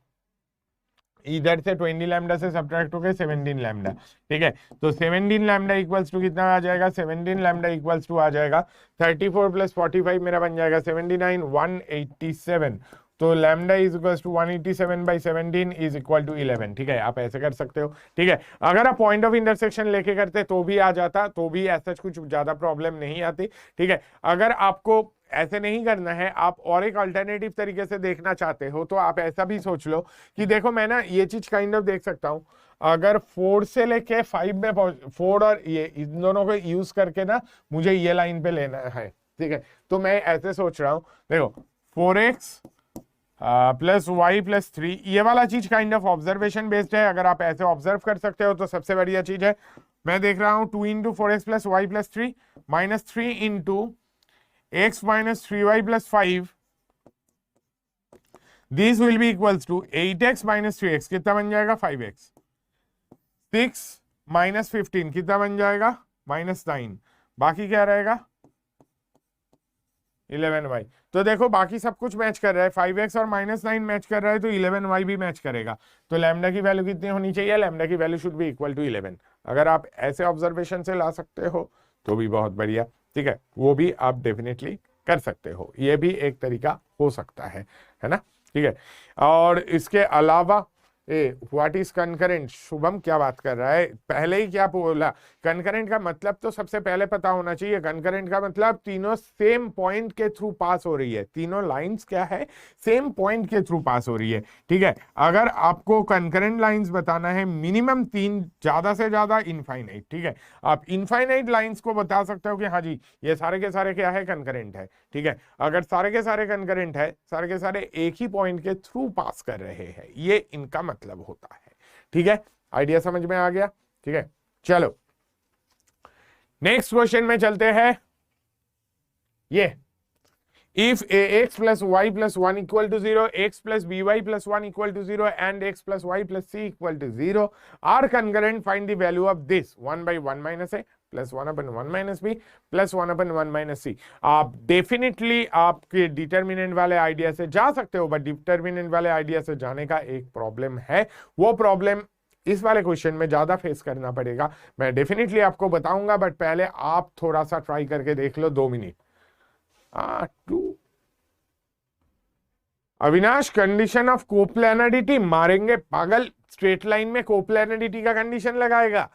इधर से 20 लैम्डा से सब्ट्रैक्ट होकर 17 लैम्डा। ठीक है, तो 17 लैम्डा इक्वल्स टू कितना आ जाएगा? 17 लैम्डा इक्वल्स टू आ जाएगा 34 प्लस 45 मेरा बन जाएगा 79, 187। तो lambda is equal to 187/17 is equal to 11। ठीक है, आप ऐसे कर सकते हो। ठीक है, अगर आप पॉइंट ऑफ इंटरसेक्शन लेके करते तो भी आ जाता, तो भी ऐसा कुछ ज्यादा प्रॉब्लम नहीं आती। ठीक है, अगर आपको ऐसे नहीं करना है, आप और एक अल्टरनेटिव तरीके से देखना चाहते हो, तो आप ऐसा भी सोच लो कि देखो मैं ना ये चीज काइंड ऑफ देख सकता हूं, अगर 4 से लेके 5 में 4 और ये इन दोनों को यूज करके ना मुझे ये लाइन पे लेना है। ठीक है, तो मैं ऐसे सोच रहा हूं, देखो 4x प्लस वाई प्लस 3, ये वाला चीज काइंड ऑफ ऑब्जर्वेशन बेस्ड है। अगर आप ऐसे ऑब्जर्व कर सकते हो तो सबसे बढ़िया चीज है। मैं देख रहा हूं 2 × 4x plus Y plus 3 -3 × x - 3y plus 5, this will be equals to 8x - 3x कितना बन जाएगा? 5x। 6 - 15 कितना बन जाएगा? -9। बाकी क्या रहेगा? 11y। तो देखो बाकी सब कुछ मैच कर रहा है, 5x और -9 मैच कर रहा है, तो 11y भी मैच करेगा। तो लैम्डा की वैल्यू कितनी होनी चाहिए? लैम्डा की value should be equal to 11। अगर आप ऐसे ऑब्जर्वेशन से ला सकते हो तो भी बहुत बढ़िया। ठीक है, वो भी आप डेफिनेटली कर सकते हो, ये भी एक तरीका हो सकता है ना। ठीक है, और इसके अलावा ए व्हाट इज कनकरेंट? शुभम क्या बात कर रहा है? पहले ही क्या बोला? कनकरेंट का मतलब तो सबसे पहले पता होना चाहिए। कनकरेंट का मतलब तीनों सेम पॉइंट के थ्रू पास हो रही है, तीनों लाइंस क्या है, सेम पॉइंट के थ्रू पास हो रही है। ठीक है, अगर आपको कनकरेंट लाइंस बताना है मिनिमम 3, ज्यादा से ज्यादा इनफाइनाइट। ठीक है, आप इनफाइनाइट लाइंस को बता सकते हो कि हाँ जी ये सारे के सारे क्या है, कनकरेंट है। ठीक है, अगर सारे के सारे कनकरेंट है, सारे के सारे एक ही पॉइंट के थ्रू पास कर रहे हैं, ये इनका मतलब होता है। ठीक है, आइडिया समझ में आ गया? ठीक है, चलो नेक्स्ट क्वेश्चन में चलते हैं। ये if ax plus y plus 1 equal to 0, x plus by plus 1 equal to 0 and x plus y plus c equal to 0 are concurrent, find the value of this 1 by 1 minus a plus 1 upon 1 minus b plus 1 upon 1 minus c। आप definitely आपके determinant वाले idea से जा सकते हो, but determinant वाले idea से जाने का एक प्रॉब्लम है। वो प्रॉब्लम इस वाले क्वेश्चन में ज्यादा फेस करना पड़ेगा। मैं डेफिनेटली आपको बताऊंगा, बट पहले आप थोड़ा सा ट्राई करके देख लो 2 मिनट। 2 अविनाश, कंडीशन ऑफ कोप्लैनरिटी मारेंगे पागल। स्ट्रेट लाइन में कोप्लैनरिटी का कंडीशन लगाएगा?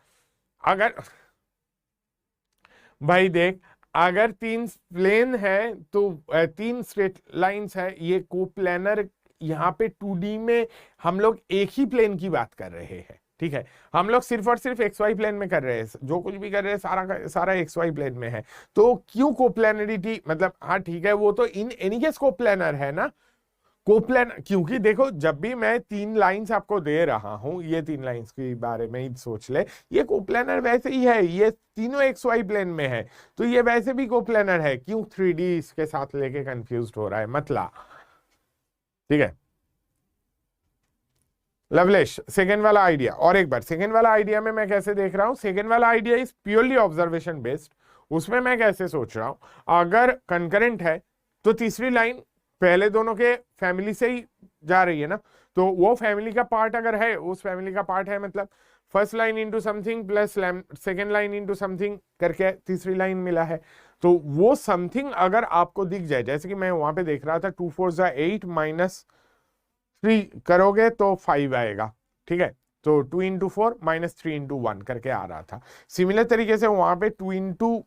अगर भाई देख, अगर 3 प्लेन है तो 3 स्ट्रेट लाइंस है, ये कोप्लैनर यहाँ पे 2D में हम लोग एक ही प्लेन की बात कर रहे हैं। ठीक है, हम लोग सिर्फ और सिर्फ XY प्लेन में कर रहे हैं, जो कुछ भी कर रहे हैं सारा का सारा XY प्लेन में है। तो क्यों कोप्लैनरिटी? मतलब हाँ ठीक है, वो तो इन एनी केस कोप्लैनर है ना, कोप्लैन। क्योंकि देखो जब भी मैं 3 लाइंस आपको दे रहा हूं, ये 3 लाइंस के बारे में ही सोच ले, ये कोप्लैनर वैसे ही है, ये तीनों XY प्लेन में है, तो ये वैसे भी कोप्लैनर है। क्यों 3D इसके साथ लेके कंफ्यूज हो रहा है? मतलब ठीक है लवलेश, सेकेंड वाला आइडिया और एक बार, सेकेंड वाला आइडिया में मैं कैसे देख रहा हूं? सेकेंड वाला idea is purely observation based. उसमें मैं कैसे सोच रहा हूं, अगर कंकरेंट है तो तीसरी लाइन पहले दोनों के फैमिली से ही जा रही है ना, तो वो फैमिली का पार्ट अगर है, उस फैमिली का पार्ट है, मतलब first line into something plus second line into something करके तीसरी लाइन मिला है। तो वो समथिंग अगर आपको दिख जाए, जैसे कि मैं वहां पे देख रहा था 2 4 8 माइनस 3 करोगे तो 5 आएगा। ठीक है, तो 2 इंटू 4 माइनस 3 इंटू 1 करके आ रहा था। सिमिलर तरीके से वहां पे 2 इंटू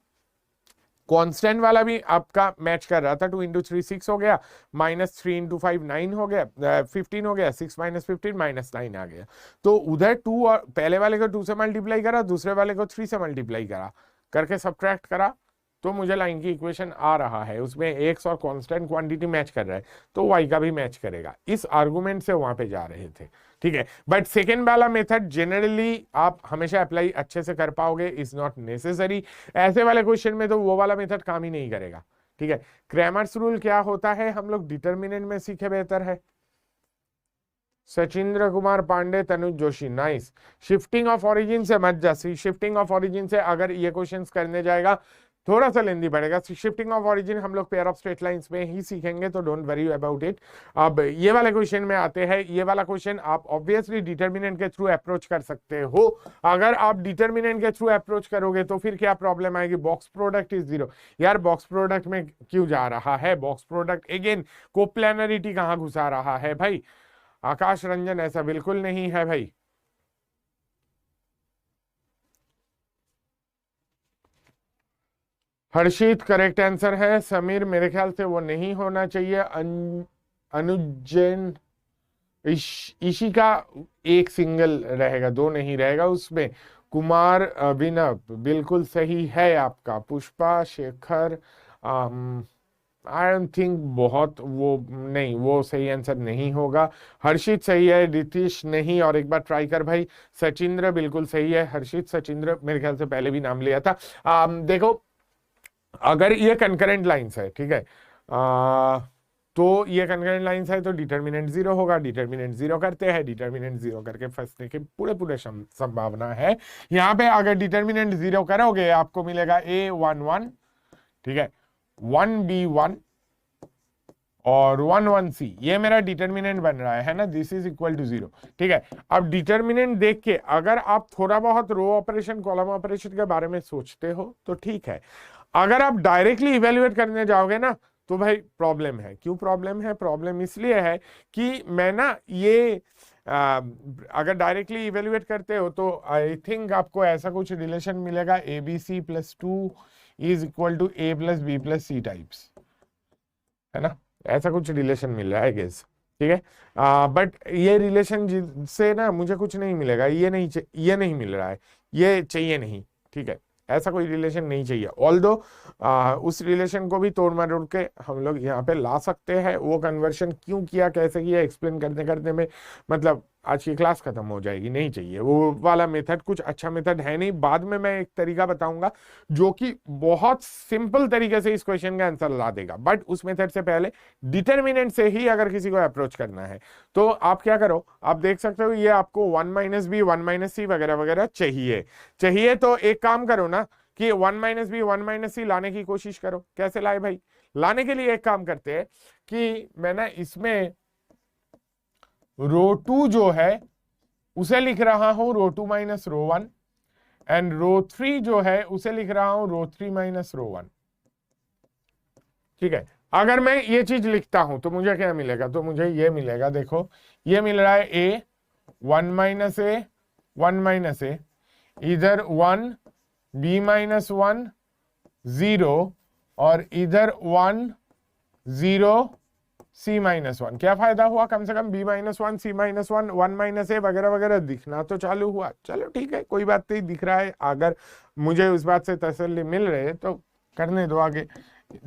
कॉन्स्टेंट वाला भी आपका मैच कर रहा था, 2 इंटू 3 6 हो गया, माइनस 3 इंटू 5 9 हो गया, 15 हो गया, 6 माइनस 15 माइनस 9 आ गया। तो उधर 2 और पहले वाले को 2 से मल्टीप्लाई करा, दूसरे वाले को 3 से मल्टीप्लाई करा, करके सब्ट्रैक्ट करा, तो मुझे लाइन की इक्वेशन आ रहा है, उसमें एक्स और कांस्टेंट क्वांटिटी मैच कर रहा है, तो वाई का भी मैच करेगा। इस आर्गुमेंट से वहां पे जा रहे थे। ठीक है, बट सेकेंड वाला मेथड जनरली आप हमेशा अप्लाई अच्छे से कर पाओगे, इज नॉट नेसेसरी। ऐसे वाले क्वेश्चन में तो वो वाला मेथड काम ही नहीं करेगा। ठीक है, क्रैमर्स रूल क्या होता है हम लोग डिटर्मिनेंट में सीखे, बेहतर है। Sachindra Kumar Pandey, Tanuj Joshi, nice. Shifting of origin से मत जा, शिफ्टिंग ऑफ ओरिजिन से अगर ये क्वेश्चंस करने जाएगा थोड़ा सा लेंदी पड़ेगा। शिफ्टिंग ऑफ ओरिजिन हम लोग पेयर ऑफ स्ट्रेट लाइंस में ही सीखेंगे, तो डोंट वरी अबाउट इट। अब ये वाले क्वेश्चन में आते हैं। ये वाला क्वेश्चन आप ऑब्वियसली डिटर्मिनेंट के थ्रू अप्रोच कर सकते हो। अगर आप डिटर्मिनेंट के थ्रू अप्रोच करोगे तो फिर क्या प्रॉब्लम आएगी? Box product is 0। यार बॉक्स प्रोडक्ट में क्यों जा रहा है? बॉक्स प्रोडक्ट अगेन कोप्लैनरिटी कहां घुसा रहा है भाई? आकाश रंजन, ऐसा बिल्कुल नहीं है भाई। हर्षित करेक्ट आंसर है। समीर, मेरे ख्याल से वो नहीं होना चाहिए। अनुजैन, इशी का एक सिंगल रहेगा, 2 नहीं रहेगा उसमें। कुमार अभिनव, बिल्कुल सही है आपका। Pushpa Shekhar, I don't think बहुत वो नहीं, वो सही आंसर नहीं होगा। हर्षित सही है, रितीश नहीं, और एक बार ट्राई कर भाई। सचिंद्र बिल्कुल सही है। हर्षित सचिंद्र मेरे ख्याल से पहले भी नाम लिया था। देखो अगर ये कंकरेंट लाइंस है, ठीक है, तो ये कंकरेंट लाइंस है तो डिटर्मिनेंट 0 होगा। डिटर्मिनेंट 0 करते हैं, डिटर्मिनेंट 0 करके फंसने की पूरे संभावना है। यहाँ पे अगर डिटर्मिनेंट 0 करोगे आपको मिलेगा A11, ठीक है, 1B1 और 1C। ये मेरा डिटर्मिनेंट बन रहा है ना, दिस इज इक्वल टू 0। ठीक है, अब डिटर्मिनेंट देख के अगर आप थोड़ा बहुत रो ऑपरेशन कॉलम ऑपरेशन के बारे में सोचते हो तो ठीक है। अगर आप डायरेक्टली इवेल्युएट करने जाओगे ना तो भाई प्रॉब्लम है। क्यों प्रॉब्लम है? प्रॉब्लम इसलिए है कि मैं ना ये अगर डायरेक्टली इवेल्युएट करते हो तो आई थिंक आपको ऐसा कुछ रिलेशन मिलेगा, A B C plus 2 is equal to A plus B plus C types, है ना, ऐसा कुछ रिलेशन मिल रहा है गेस, ठीक है। बट ये रिलेशन जिससे ना मुझे कुछ नहीं मिलेगा, ये नहीं मिल रहा है, ये चाहिए नहीं, ठीक है, ऐसा कोई रिलेशन नहीं चाहिए। ऑल्दो उस रिलेशन को भी तोड़ मरोड़ के हम लोग यहाँ पे ला सकते हैं। वो कन्वर्शन क्यों किया, कैसे किया, एक्सप्लेन करते करते में मतलब आज की क्लास खत्म हो जाएगी, नहीं चाहिए वो वाला मेथड, कुछ अच्छा मेथड है नहीं। बाद में मैं एक तरीका बताऊंगा जो कि बहुत सिंपल तरीके से इस क्वेश्चन का आंसर ला देगा, बट उस मेथड से पहले डिटर्मिनेंट से ही अगर किसी को अप्रोच करना है तो आप क्या करो, आप देख सकते हो ये आपको 1 माइनस बी 1 माइनस सी वगैरह वगैरह चाहिए तो एक काम करो ना कि 1 माइनस बी 1 माइनस सी लाने की कोशिश करो। कैसे लाए भाई, लाने के लिए एक काम करते हैं कि मैं ना इसमें रो 2 जो है उसे लिख रहा हूं रो 2 माइनस रो 1, एंड रो 3 जो है उसे लिख रहा हूं रो 3 माइनस रो 1, ठीक है। अगर मैं ये चीज लिखता हूं तो मुझे क्या मिलेगा, तो मुझे ये मिलेगा, देखो ये मिल रहा है ए 1 माइनस ए 1 माइनस ए, इधर 1 बी माइनस 1 0 और इधर 1 0 सी माइनस 1। क्या फायदा हुआ, कम से कम बी माइनस 1 सी माइनस 1 1 माइनस ए वगैरह वगैरह दिखना तो चालू हुआ। चलो ठीक है, कोई बात नहीं, दिख रहा है, अगर मुझे उस बात से तसल्ली मिल रही है तो करने दो आगे।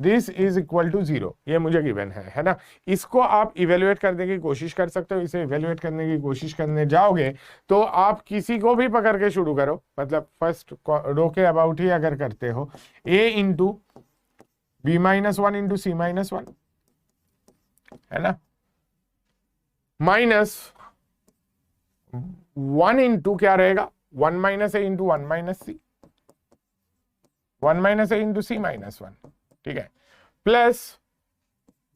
दिस इज इक्वल टू 0, ये मुझे गिवन है ना। इसको आप इवेल्युएट करने की कोशिश कर सकते हो। इसे इवेल्युएट करने की कोशिश करने जाओगे तो आप किसी को भी पकड़ के शुरू करो, मतलब फर्स्ट रो के अबाउट ही अगर करते हो, ए इंटू बी माइनस 1 इंटू सी माइनस 1, है ना, माइनस 1 इंटू क्या रहेगा 1 minus a into 1 minus C, 1 minus a into C minus 1, ठीक है, plus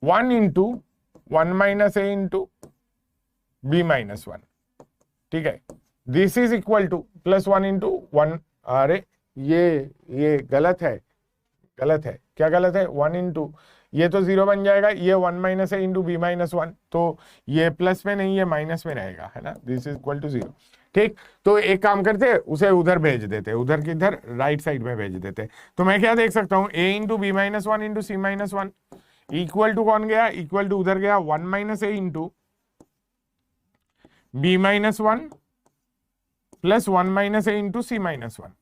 1 into 1 minus a into b minus 1, ठीक है। This is equal two plus 1 into 1, अरे ये गलत है, क्या गलत है, 1 इंटू ये तो 0 बन जाएगा, ये 1 माइनस है इंटू बी माइनस 1, तो ये प्लस में नहीं, ये माइनस में रहेगा, है ना, दिस इज इक्वल टू 0, ठीक। तो एक काम करते उसे उधर भेज देते, उधर किधर, राइट साइड में भेज देते। तो मैं क्या देख सकता हूं, a into b minus 1 into C minus 1 equal to कौन गया, इक्वल टू उधर गया 1 minus a into b minus 1 plus 1 minus a into C minus 1।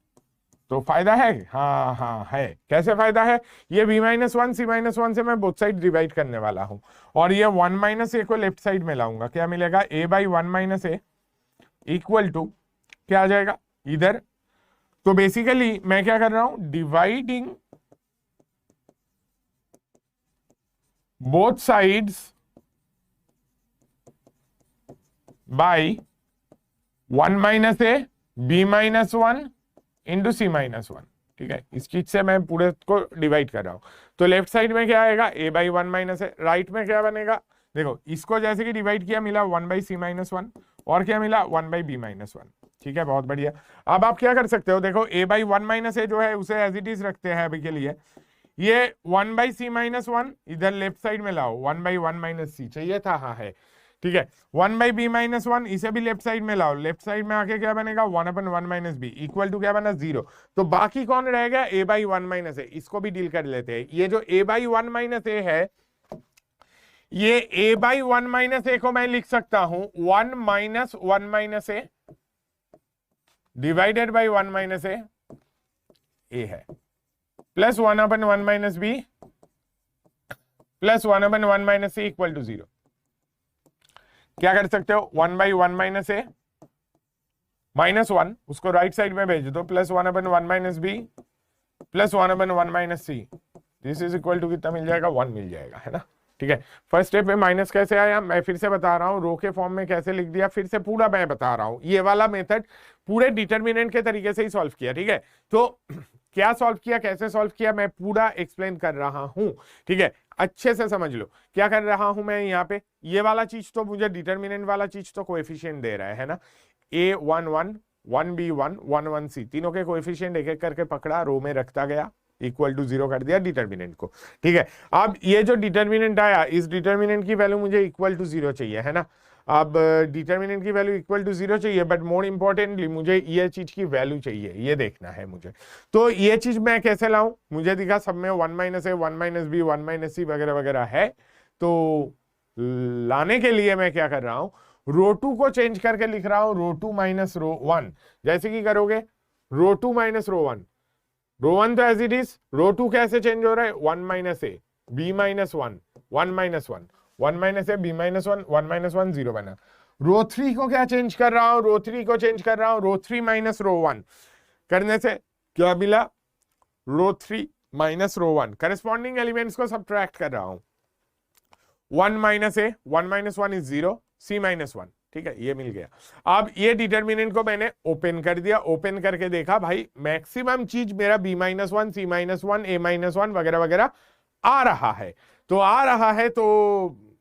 तो फायदा है, हाँ है। कैसे फायदा है, ये बी माइनस 1 सी माइनस 1 से मैं बोथ साइड डिवाइड करने वाला हूं, और ये 1 माइनस ए को लेफ्ट साइड में लाऊंगा। क्या मिलेगा, a by 1 minus A equal to क्या आ जाएगा इधर। तो बेसिकली मैं क्या कर रहा हूं, dividing both sides by 1 minus A B minus 1 into C minus 1, ठीक है। इस चीज से मैं पूरे को डिवाइड कर रहा हूं। तो लेफ्ट साइड में क्या आएगा, ए बाई 1 माइनस ए, राइट में क्या बनेगा, देखो इसको जैसे कि डिवाइड किया मिला 1 बाई सी माइनस 1, और क्या मिला 1 बाई बी माइनस 1, ठीक है, बहुत बढ़िया। अब आप क्या कर सकते हो, देखो ए बाई 1 माइनस ए जो है उसे एज इट इज रखते हैं अभी के लिए, ये 1 बाई सी माइनस 1 इधर लेफ्ट साइड में लाओ, 1 बाई 1 माइनस सी चाहिए था, हाँ है, ठीक है। 1 बाई बी माइनस 1 इसे भी लेफ्ट साइड में लाओ, लेफ्ट साइड में आके क्या बनेगा 1 अपन 1 माइनस बी इक्वल टू क्या बना 0। तो बाकी कौन रह गया, ए बाई 1 माइनस ए, इसको भी डील कर लेते हैं। ये जो ए बाई 1 माइनस ए है, ये ए बाई 1 माइनस ए को मैं लिख सकता हूं 1 minus 1 minus a divided by 1 minus a है, plus 1 upon 1 minus B plus 1 upon 1 minus C equal to 0। क्या कर सकते हो, 1 बाई 1 माइनस ए माइनस 1 उसको राइट साइड में भेज दो, plus 1 upon 1 minus B plus 1 upon 1 minus C, this is equal to कितना मिल जाएगा, 1 मिल जाएगा, है ना, ठीक है। फर्स्ट स्टेप में माइनस कैसे आया मैं फिर से बता रहा हूं, रो के फॉर्म में कैसे लिख दिया फिर से पूरा मैं बता रहा हूं। ये वाला मेथड पूरे डिटर्मिनेंट के तरीके से ही सॉल्व किया, ठीक है। तो क्या सॉल्व किया, कैसे सॉल्व किया, मैं पूरा एक्सप्लेन कर रहा हूं, ठीक है, अच्छे से समझ लो। क्या कर रहा हूं मैं यहाँ पे, ये वाला चीज तो मुझे डिटर्मिनेंट वाला चीज तो कोएफिशिएंट दे रहा है ना, a11 1b1 1c तीनों के कोएफिशिएंट एक एक करके पकड़ा, रो में रखता गया, इक्वल टू 0 कर दिया डिटर्मिनेंट को, ठीक है। अब ये जो डिटर्मिनेंट आया, इस डिटर्मिनेंट की वैल्यू मुझे इक्वल टू 0 चाहिए, है ना। अब डिटर्मिनेंट की वैल्यू इक्वल टू 0 चाहिए, बट मोर इंपॉर्टेंटली मुझे ये चीज की वैल्यू चाहिए, ये देखना है मुझे। तो ये चीज मैं कैसे लाऊं? मुझे दिखा सब में 1 minus A, 1 minus B, 1 minus सी वगैरह वगैरह है। तो लाने के लिए मैं क्या कर रहा हूं, रो 2 को चेंज करके लिख रहा हूं रो 2 माइनस रो 1। जैसे कि करोगे रो 2 माइनस रो 1, रो 1 तो एज इट इज, रो 2 कैसे चेंज हो रहा है, 1 minus A, B minus 1, 1 minus 1, 1 minus A, B minus 1, 1 minus 1, 0 बना। रो 3 को क्या चेंज कर रहा हूं, रो 3 को चेंज कर रहा हूं रो 3 माइनस रो 1 करने से क्या मिला, row 3 minus row 1। Corresponding elements को सब्ट्रैक्ट कर रहा हूं, 1 minus A, 1 minus 1 is 0, C minus 1, ठीक है, ये मिल गया। अब ये डिटर्मिनेंट को मैंने ओपन कर दिया, ओपन करके देखा भाई मैक्सिमम चीज मेरा बी माइनस 1, सी माइनस 1, ए माइनस 1 वगैरह वगैरह आ रहा है। तो आ रहा है तो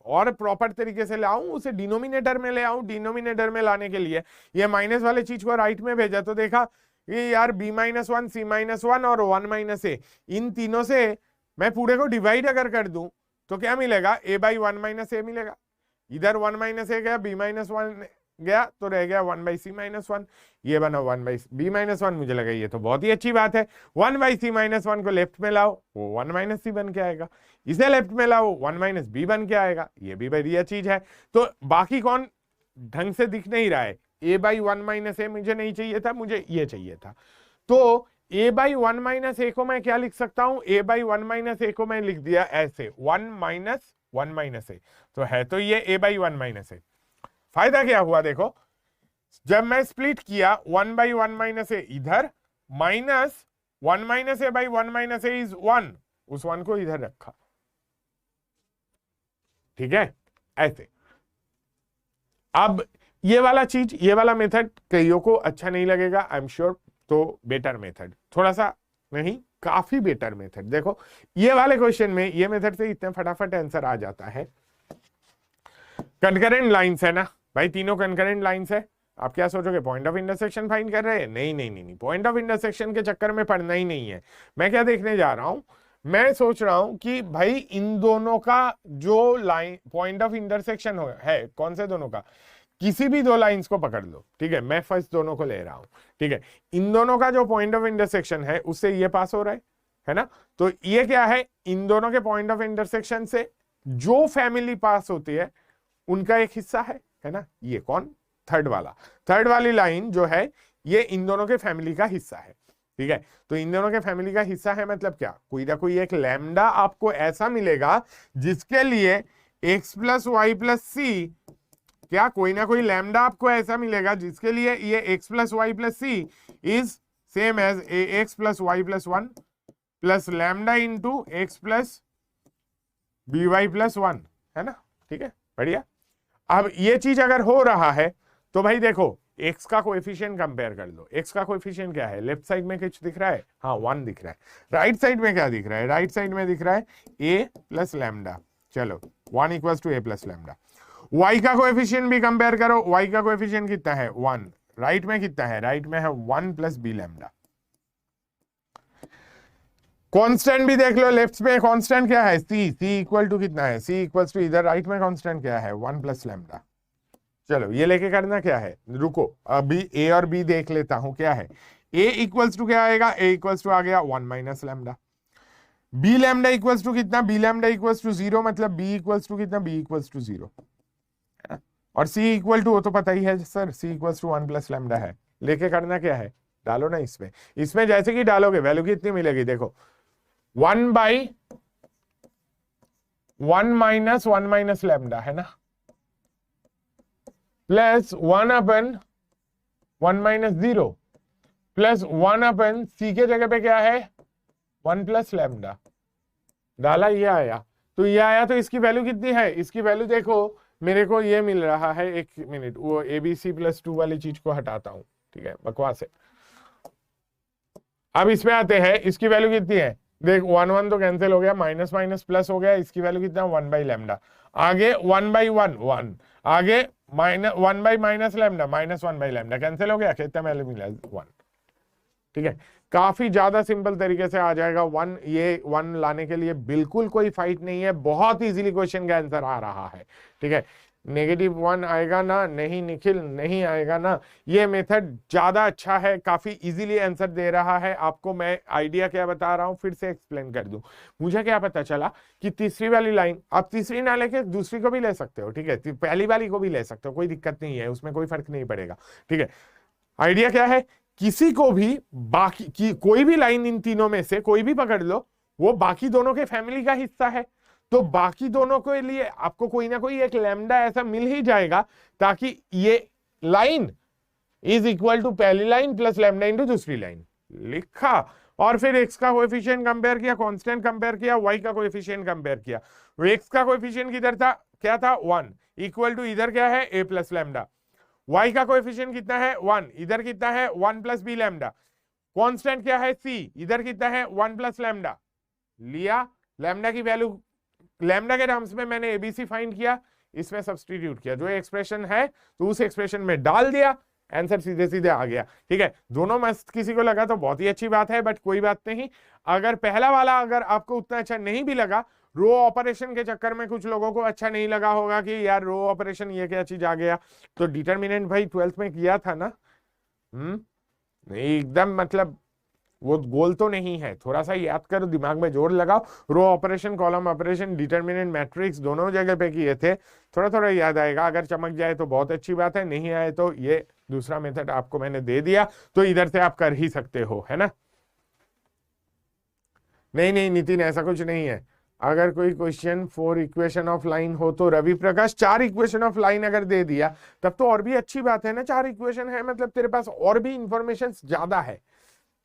और प्रॉपर तरीके से लाऊं, उसे डिनोमिनेटर में ले आऊं। डिनोमिनेटर में लाने के लिए ये माइनस वाले चीज को राइट में भेजा, तो देखा ये यार बी माइनस 1, सी माइनस 1 और 1 माइनस ए, इन तीनों से मैं पूरे को डिवाइड अगर कर दूं तो क्या मिलेगा, ए बाई 1 माइनस ए मिलेगा। इधर 1 माइनस ए गया, बी माइनस 1 गया, तो रह गया 1 बाई सी माइनस 1, ये बना 1 बाई बी माइनस 1। मुझे लगा ये तो बहुत ही अच्छी बात है, 1 बाई सी माइनस 1 को लेफ्ट में लाओ, वो 1 माइनस सी बन के आएगा। इसे लेफ्ट में लाओ, 1 माइनस बी बन के आएगा, ये भी बढ़िया चीज है। तो बाकी कौन ढंग से दिख नहीं रहा है, ए बाई 1 माइनस ए मुझे नहीं चाहिए था, मुझे ये चाहिए था। तो ए बाई 1 माइनस ए को मैं क्या लिख सकता हूं, ए बाई 1 माइनस ए को मैं लिख दिया ऐसे 1 माइनस 1 माइनस ए, तो है तो ये ए बाई 1 माइनस ए। फायदा क्या हुआ देखो, जब मैं स्प्लिट किया 1 बाई 1 माइनस ए इधर, minus 1 minus A by 1 minus A is 1, उस 1 को इधर रखा, ठीक है, ऐसे। अब ये वाला चीज, ये वाला मेथड कईयों को अच्छा नहीं लगेगा, आई एम श्योर, तो बेटर मेथड, थोड़ा सा नहीं काफी बेटर मेथड। देखो ये वाले क्वेश्चन में ये मेथड से इतने फटाफट आंसर आ जाता है। कंकरेंट लाइंस है ना भाई, तीनों कंकरेंट लाइंस है। आप क्या सोचोगे पॉइंट ऑफ इंटरसेक्शन फाइंड कर रहे हैं? नहीं नहीं नहीं नहीं, पॉइंट ऑफ इंटरसेक्शन के चक्कर में पड़ना ही नहीं है। मैं क्या देखने जा रहा हूं, मैं सोच रहा हूं कि भाई इन दोनों का जो लाइन पॉइंट ऑफ इंटरसेक्शन है, कौन से दोनों का, किसी भी दो लाइंस को पकड़ लो, ठीक है, मैं फर्स्ट दोनों को ले रहा हूं, ठीक है, इन दोनों का जो पॉइंट ऑफ इंटरसेक्शन है उससे ये पास हो रहा है ना। तो ये क्या है, इन दोनों के पॉइंट ऑफ इंटरसेक्शन से जो फैमिली पास होती है उनका एक हिस्सा है ना। ये कौन, थर्ड वाली लाइन जो है ये इन दोनों के फैमिली का हिस्सा है, ठीक है। तो इन दोनों के फैमिली का हिस्सा है मतलब क्या, कोई ना कोई एक लैम्डा आपको ऐसा मिलेगा जिसके लिए एक्स प्लस वाई प्लस सी, क्या कोई ना कोई लैम्डा आपको ऐसा मिलेगा जिसके लिए ये X plus Y plus C is same as A X plus Y plus 1 plus lambda into X plus B Y plus 1, है ना, ठीक है, बढ़िया। अब ये चीज अगर हो रहा है तो भाई देखो x का कोएफिशिएंट कंपेयर कर लो। x का कोएफिशिएंट क्या है, लेफ्ट साइड में कुछ दिख रहा है, हाँ 1 दिख रहा है। राइट साइड में क्या दिख रहा है, राइट साइड में दिख रहा है a प्लस लैम्डा, चलो 1 equals to a plus lambda. y का कोएफिशिएंट भी कंपेयर करो, y का कोएफिशिएंट कितना है 1, राइट में कितना है, राइट में है 1 प्लस बी लैम्डा। कांस्टेंट भी देख लो, लेफ्ट में कांस्टेंट क्या है c इक्वल टू कितना है, c इक्वल्स टू इधर राइट में कांस्टेंट क्या है 1 प्लस लैम्डा। चलो ये लेके करना क्या है, रुको अभी a और b देख लेता हूं क्या है। a इक्वल्स टू क्या आएगा, a इक्वल्स टू आ गया 1 minus lambda. b lambda equals to कितना, b लैम्डा इक्वल्स टू 0, मतलब b इक्वल्स टू कितना, b इक्वल्स टू 0। और c इक्वल टू वो तो पता ही है sir, c equals to 1 plus lambda है। लेके करना क्या है, डालो ना इसमें जैसे कि डालोगे वैल्यू कितनी मिलेगी देखो, 1 बाई 1 माइनस 1 माइनस लैम्डा है ना, प्लस 1 अपन 1 माइनस 0 प्लस 1 अपन सी के जगह पे क्या है 1 प्लस लैम्डा डाला, ये आया। तो ये आया, तो इसकी वैल्यू कितनी है, इसकी वैल्यू देखो मेरे को ये मिल रहा है, एक मिनट वो एबीसी प्लस 2 वाली चीज को हटाता हूं, ठीक है, बकवास है। अब इसमें आते हैं, इसकी वैल्यू कितनी है देख, 1 1 तो कैंसिल हो गया, माइनस माइनस प्लस हो गया, इसकी वैल्यू कितना 1 बाई लैम्डा। आगे 1 बाई 1 1, आगे minus 1 by minus lambda minus 1 by lambda, cancel हो गया, कितना वैल्यू मिला 1, ठीक है। काफी ज्यादा सिंपल तरीके से आ जाएगा 1, ये 1 लाने के लिए बिल्कुल कोई फाइट नहीं है, बहुत इजीली क्वेश्चन का आंसर आ रहा है, ठीक है। -1 आएगा ना? नहीं निखिल, नहीं आएगा ना। ये मेथड ज्यादा अच्छा है, काफी इजीली आंसर दे रहा है आपको। मैं आइडिया क्या बता रहा हूं फिर से एक्सप्लेन कर दूं। मुझे क्या पता चला कि तीसरी वाली लाइन, आप तीसरी ना लेके दूसरी को भी ले सकते हो, ठीक है, पहली वाली को भी ले सकते हो, कोई दिक्कत नहीं है, उसमें कोई फर्क नहीं पड़ेगा, ठीक है। आइडिया क्या है, किसी को भी बाकी की कोई भी लाइन इन तीनों में से कोई भी पकड़ लो, वो बाकी दोनों के फैमिली का हिस्सा है, तो बाकी दोनों के लिए आपको कोई ना कोई एक लैम्डा ऐसा मिल ही जाएगा, ताकि ये लाइन इज इक्वल टू पहली लाइन प्लस लैम्डा इंटू दूसरी लाइन लिखा। और फिर x का कोएफिशिएंट कंपेयर किया, कांस्टेंट कंपेयर किया, y का कोएफिशिएंट कंपेयर किया। x का कोएफिशिएंट किधर था, क्या था 1, इक्वल टू इधर क्या है a प्लस लैम्डा। y का कोएफिशिएंट कितना है 1, इधर कितना है 1 प्लस बी लैम्डा। कांस्टेंट क्या है c, इधर कितना है 1 प्लस लैम्डा। लिया लैम्डा की वैल्यू, लैम्डा के टर्म्स में मैंने एबीसी फाइंड किया, इसमें सब्स्टिट्यूट किया, जो एक्सप्रेशन है तो उस एक्सप्रेशन में डाल दिया, आंसर सीधे सीधे आ गया, ठीक है। दोनों मस्त किसी को लगा तो बहुत ही अच्छी बात है, बट कोई बात नहीं। अगर पहला वाला अगर आपको उतना अच्छा नहीं भी लगा, रो ऑपरेशन के चक्कर में कुछ लोगों को अच्छा नहीं लगा होगा कि यार रो ऑपरेशन ये क्या चीज आ गया, तो डिटर्मिनेंट भाई 12th में किया था ना, नहीं एकदम मतलब वो गोल तो नहीं है, थोड़ा सा याद करो, दिमाग में जोर लगाओ। Row operation, column operation, determinant, matrix दोनों जगह पे किए थे, थोड़ा थोड़ा याद आएगा। अगर चमक जाए तो बहुत अच्छी बात है, नहीं आए तो ये दूसरा मेथड आपको मैंने दे दिया, तो इधर से आप कर ही सकते हो, है ना। नहीं नहीं नितिन, ऐसा कुछ नहीं है। अगर कोई क्वेश्चन 4 इक्वेशन ऑफ लाइन हो तो Ravi Prakash 4 equation of line अगर दे दिया तब तो और भी अच्छी बात है ना। 4 इक्वेशन है मतलब तेरे पास और भी इंफॉर्मेशन ज्यादा है,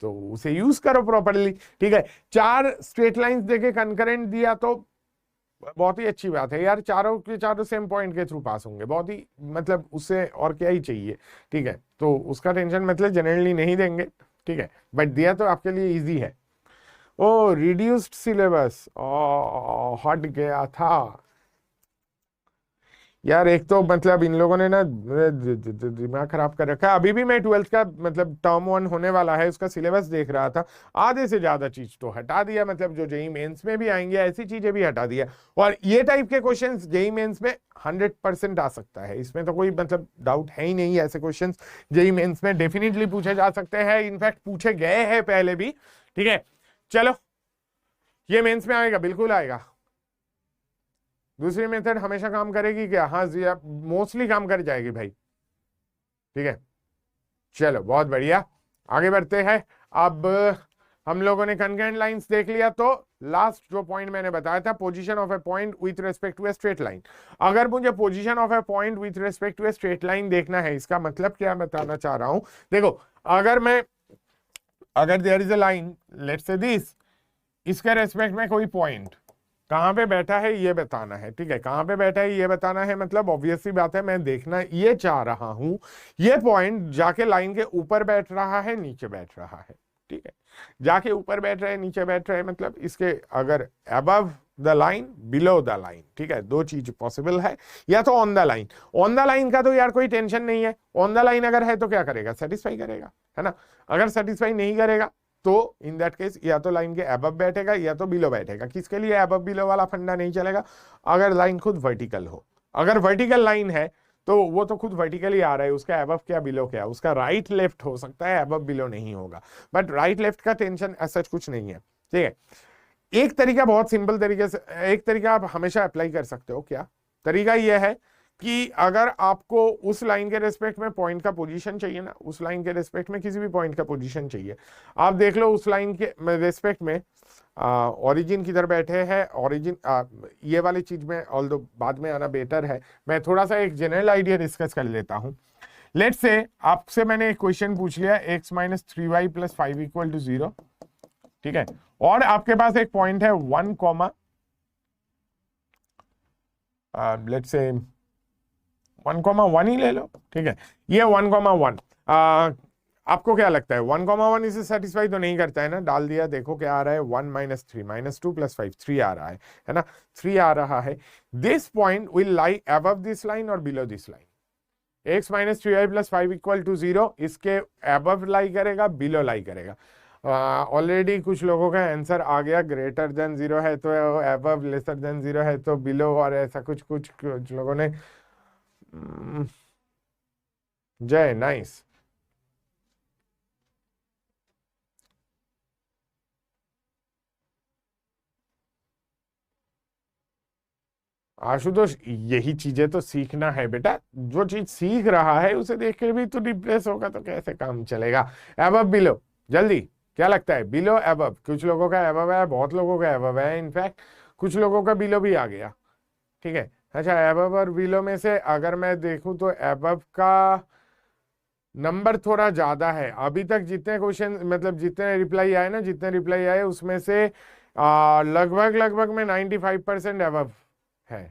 तो उसे यूज करो प्रॉपर्ली, ठीक है। 4 स्ट्रेट लाइंस देके कंकरेंट दिया तो बहुत ही अच्छी बात है यार, चारों के चारों सेम पॉइंट के थ्रू पास होंगे, बहुत ही मतलब उससे और क्या ही चाहिए, ठीक है। तो उसका टेंशन मतलब जनरली नहीं देंगे, ठीक है, बट दिया तो आपके लिए इजी है। ओ रिड्यूस्ड सिलेबस हट गया था यार, एक तो मतलब इन लोगों ने ना दिमाग खराब कर रखा है। अभी भी मैं 12th का मतलब टर्म 1 होने वाला है उसका सिलेबस देख रहा था, आधे से ज्यादा चीज तो हटा दिया, मतलब जो जेई मेंस में भी आएंगे ऐसी चीजें भी हटा दिया। और ये टाइप के क्वेश्चंस जेई मेंस में 100% आ सकता है, इसमें तो कोई मतलब डाउट है ही नहीं। ऐसे क्वेश्चंस जेई मेंस में डेफिनेटली पूछे जा सकते हैं, इनफैक्ट पूछे गए हैं पहले भी, ठीक है। चलो ये मेंस में आएगा, बिल्कुल आएगा। दूसरी मेथड हमेशा काम करेगी क्या, हाँ जी आप मोस्टली काम कर जाएगी भाई, ठीक है। चलो बहुत बढ़िया, आगे बढ़ते हैं। अब हम लोगों ने कंकरेंट लाइंस देख लिया, तो लास्ट जो पॉइंट मैंने बताया था, position of a point with respect to a straight line. अगर मुझे position of a point with respect to a straight line देखना है, इसका मतलब क्या बताना चाह रहा हूं, देखो अगर there is a line let's say this, इसके रेस्पेक्ट में कोई पॉइंट कहां पे बैठा है ये बताना है, ठीक है। कहां पे बैठा है ये बताना है, मतलब ऑब्वियस सी बात है, मैं देखना ये चाह रहा हूं ये पॉइंट जाके लाइन के ऊपर बैठ रहा है नीचे बैठ रहा है, ठीक है। जाके ऊपर बैठ रहे नीचे बैठ रहे मतलब इसके अगर above the line below the line, ठीक है, दो चीज पॉसिबल है, या तो on the line. On the line का तो यार कोई टेंशन नहीं है, ऑन द लाइन अगर है तो क्या करेगा, सेटिस्फाई करेगा, है ना। अगर सेटिस्फाई नहीं करेगा तो इन दैट केस या तो लाइन के अबव बैठेगा या तो बिलो बैठेगा। किसके लिए अबव बिलो वाला फंडा नहीं चलेगा, अगर लाइन खुद वर्टिकल हो। अगर वर्टिकल लाइन है तो वो तो खुद वर्टिकली आ रहा है, उसका अबव क्या बिलो क्या, उसका राइट लेफ्ट हो सकता है, अबव बिलो नहीं होगा, बट राइट लेफ्ट का टेंशन ऐसा कुछ नहीं है, ठीक है। एक तरीका बहुत सिंपल तरीके से, एक तरीका आप हमेशा अप्लाई कर सकते हो, क्या तरीका यह है कि अगर आपको उस लाइन के रेस्पेक्ट में पॉइंट का पोजीशन चाहिए ना, उस लाइन के रेस्पेक्ट में किसी भी पॉइंट का पोजीशन चाहिए, आप देख लो उस लाइन के रेस्पेक्ट में ओरिजिन किधर बैठे हैं, ओरिजिन ये वाली चीज में ऑल्दो बाद में आना बेटर है, मैं थोड़ा सा एक जनरल आइडिया डिस्कस कर लेता हूं। लेट्स से आपसे मैंने एक क्वेश्चन पूछ लिया, x minus 3y plus 5 equal to 0, ठीक है, और आपके पास एक पॉइंट है 1 कॉमा लेट्स से 1,1 ही ले लो, ठीक है। ये 1,1 आपको क्या लगता है 1,1 इसे सेटिस्फाई तो नहीं करता है ना, डाल दिया, देखो क्या आ रहा है 1 माइनस 3 माइनस 2 प्लस 5 3 आ रहा है ना, 3 आ रहा है। This point will lie above this line और below this line. x minus 3y plus 5 equal to 0 इसके अबव लाई करेगा बिलो लाई करेगा। ऑलरेडी कुछ लोगों का आंसर आ गया, ग्रेटर देन 0 है तो अबव, लेसर देन 0 है तो बिलो, और ऐसा कुछ लोगों ने जय, नाइस। आशुतोष, यही चीजें तो सीखना है बेटा। जो चीज सीख रहा है उसे देख के भी तो डिप्रेस होगा तो कैसे काम चलेगा। अबव बिलो, जल्दी। क्या लगता है, बिलो अबव? कुछ लोगों का अबव है, बहुत लोगों का अबव है, इनफैक्ट कुछ लोगों का बिलो भी आ गया। ठीक है, अच्छा, अबव और बिलो में से अगर मैं देखूं तो अबव का नंबर थोड़ा ज्यादा है। अभी तक जितने क्वेश्चन, मतलब जितने रिप्लाई आए ना, जितने रिप्लाई आए उसमें से लगभग लगभग में 95% अबव है।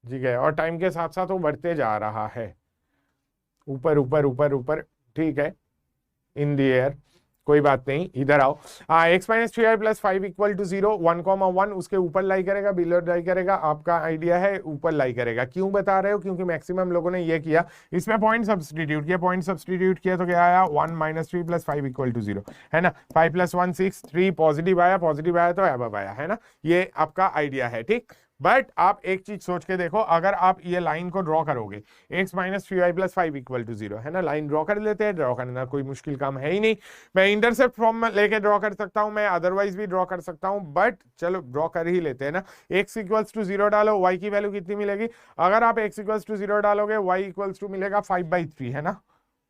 ठीक है, और टाइम के साथ साथ वो बढ़ते जा रहा है, ऊपर ऊपर ऊपर ऊपर। ठीक है, इन दी एयर। कोई बात नहीं, इधर आओ। X minus three Y plus five equal to 0, 1,1 उसके ऊपर लाई करेगा, बिलो लाई करेगा? आपका आइडिया है ऊपर लाई करेगा। क्यों बता रहे हो? क्योंकि मैक्सिमम लोगों ने ये किया, इसमें पॉइंट सब्सटीट्यूट किया। पॉइंट सब्सटीट्यूट किया तो क्या आया, 1 minus three plus five equal to 0, है ना। 5 प्लस 1 6, 3 पॉजिटिव आया, पॉजिटिव आया तो अबव आया, है ना। ये आपका आइडिया है, ठीक। बट आप एक चीज सोच के देखो, अगर आप ये लाइन को ड्रॉ करोगे, X minus three Y plus five equal to 0, है ना। लाइन ड्रॉ कर लेते हैं, ड्रॉ करना कोई मुश्किल काम है ही नहीं। मैं इंटरसेप्ट फॉर्म में लेके ड्रॉ कर सकता हूं, मैं अदरवाइज भी ड्रॉ कर सकता हूं, बट चलो ड्रॉ कर ही लेते हैं ना। एक्स इक्वल्स टू 0 डालो, वाई की वैल्यू कितनी मिलेगी? अगर आप एक्स इक्वल्स टू 0 डालोगे, वाई इक्वल्स टू मिलेगा 5/3, है ना।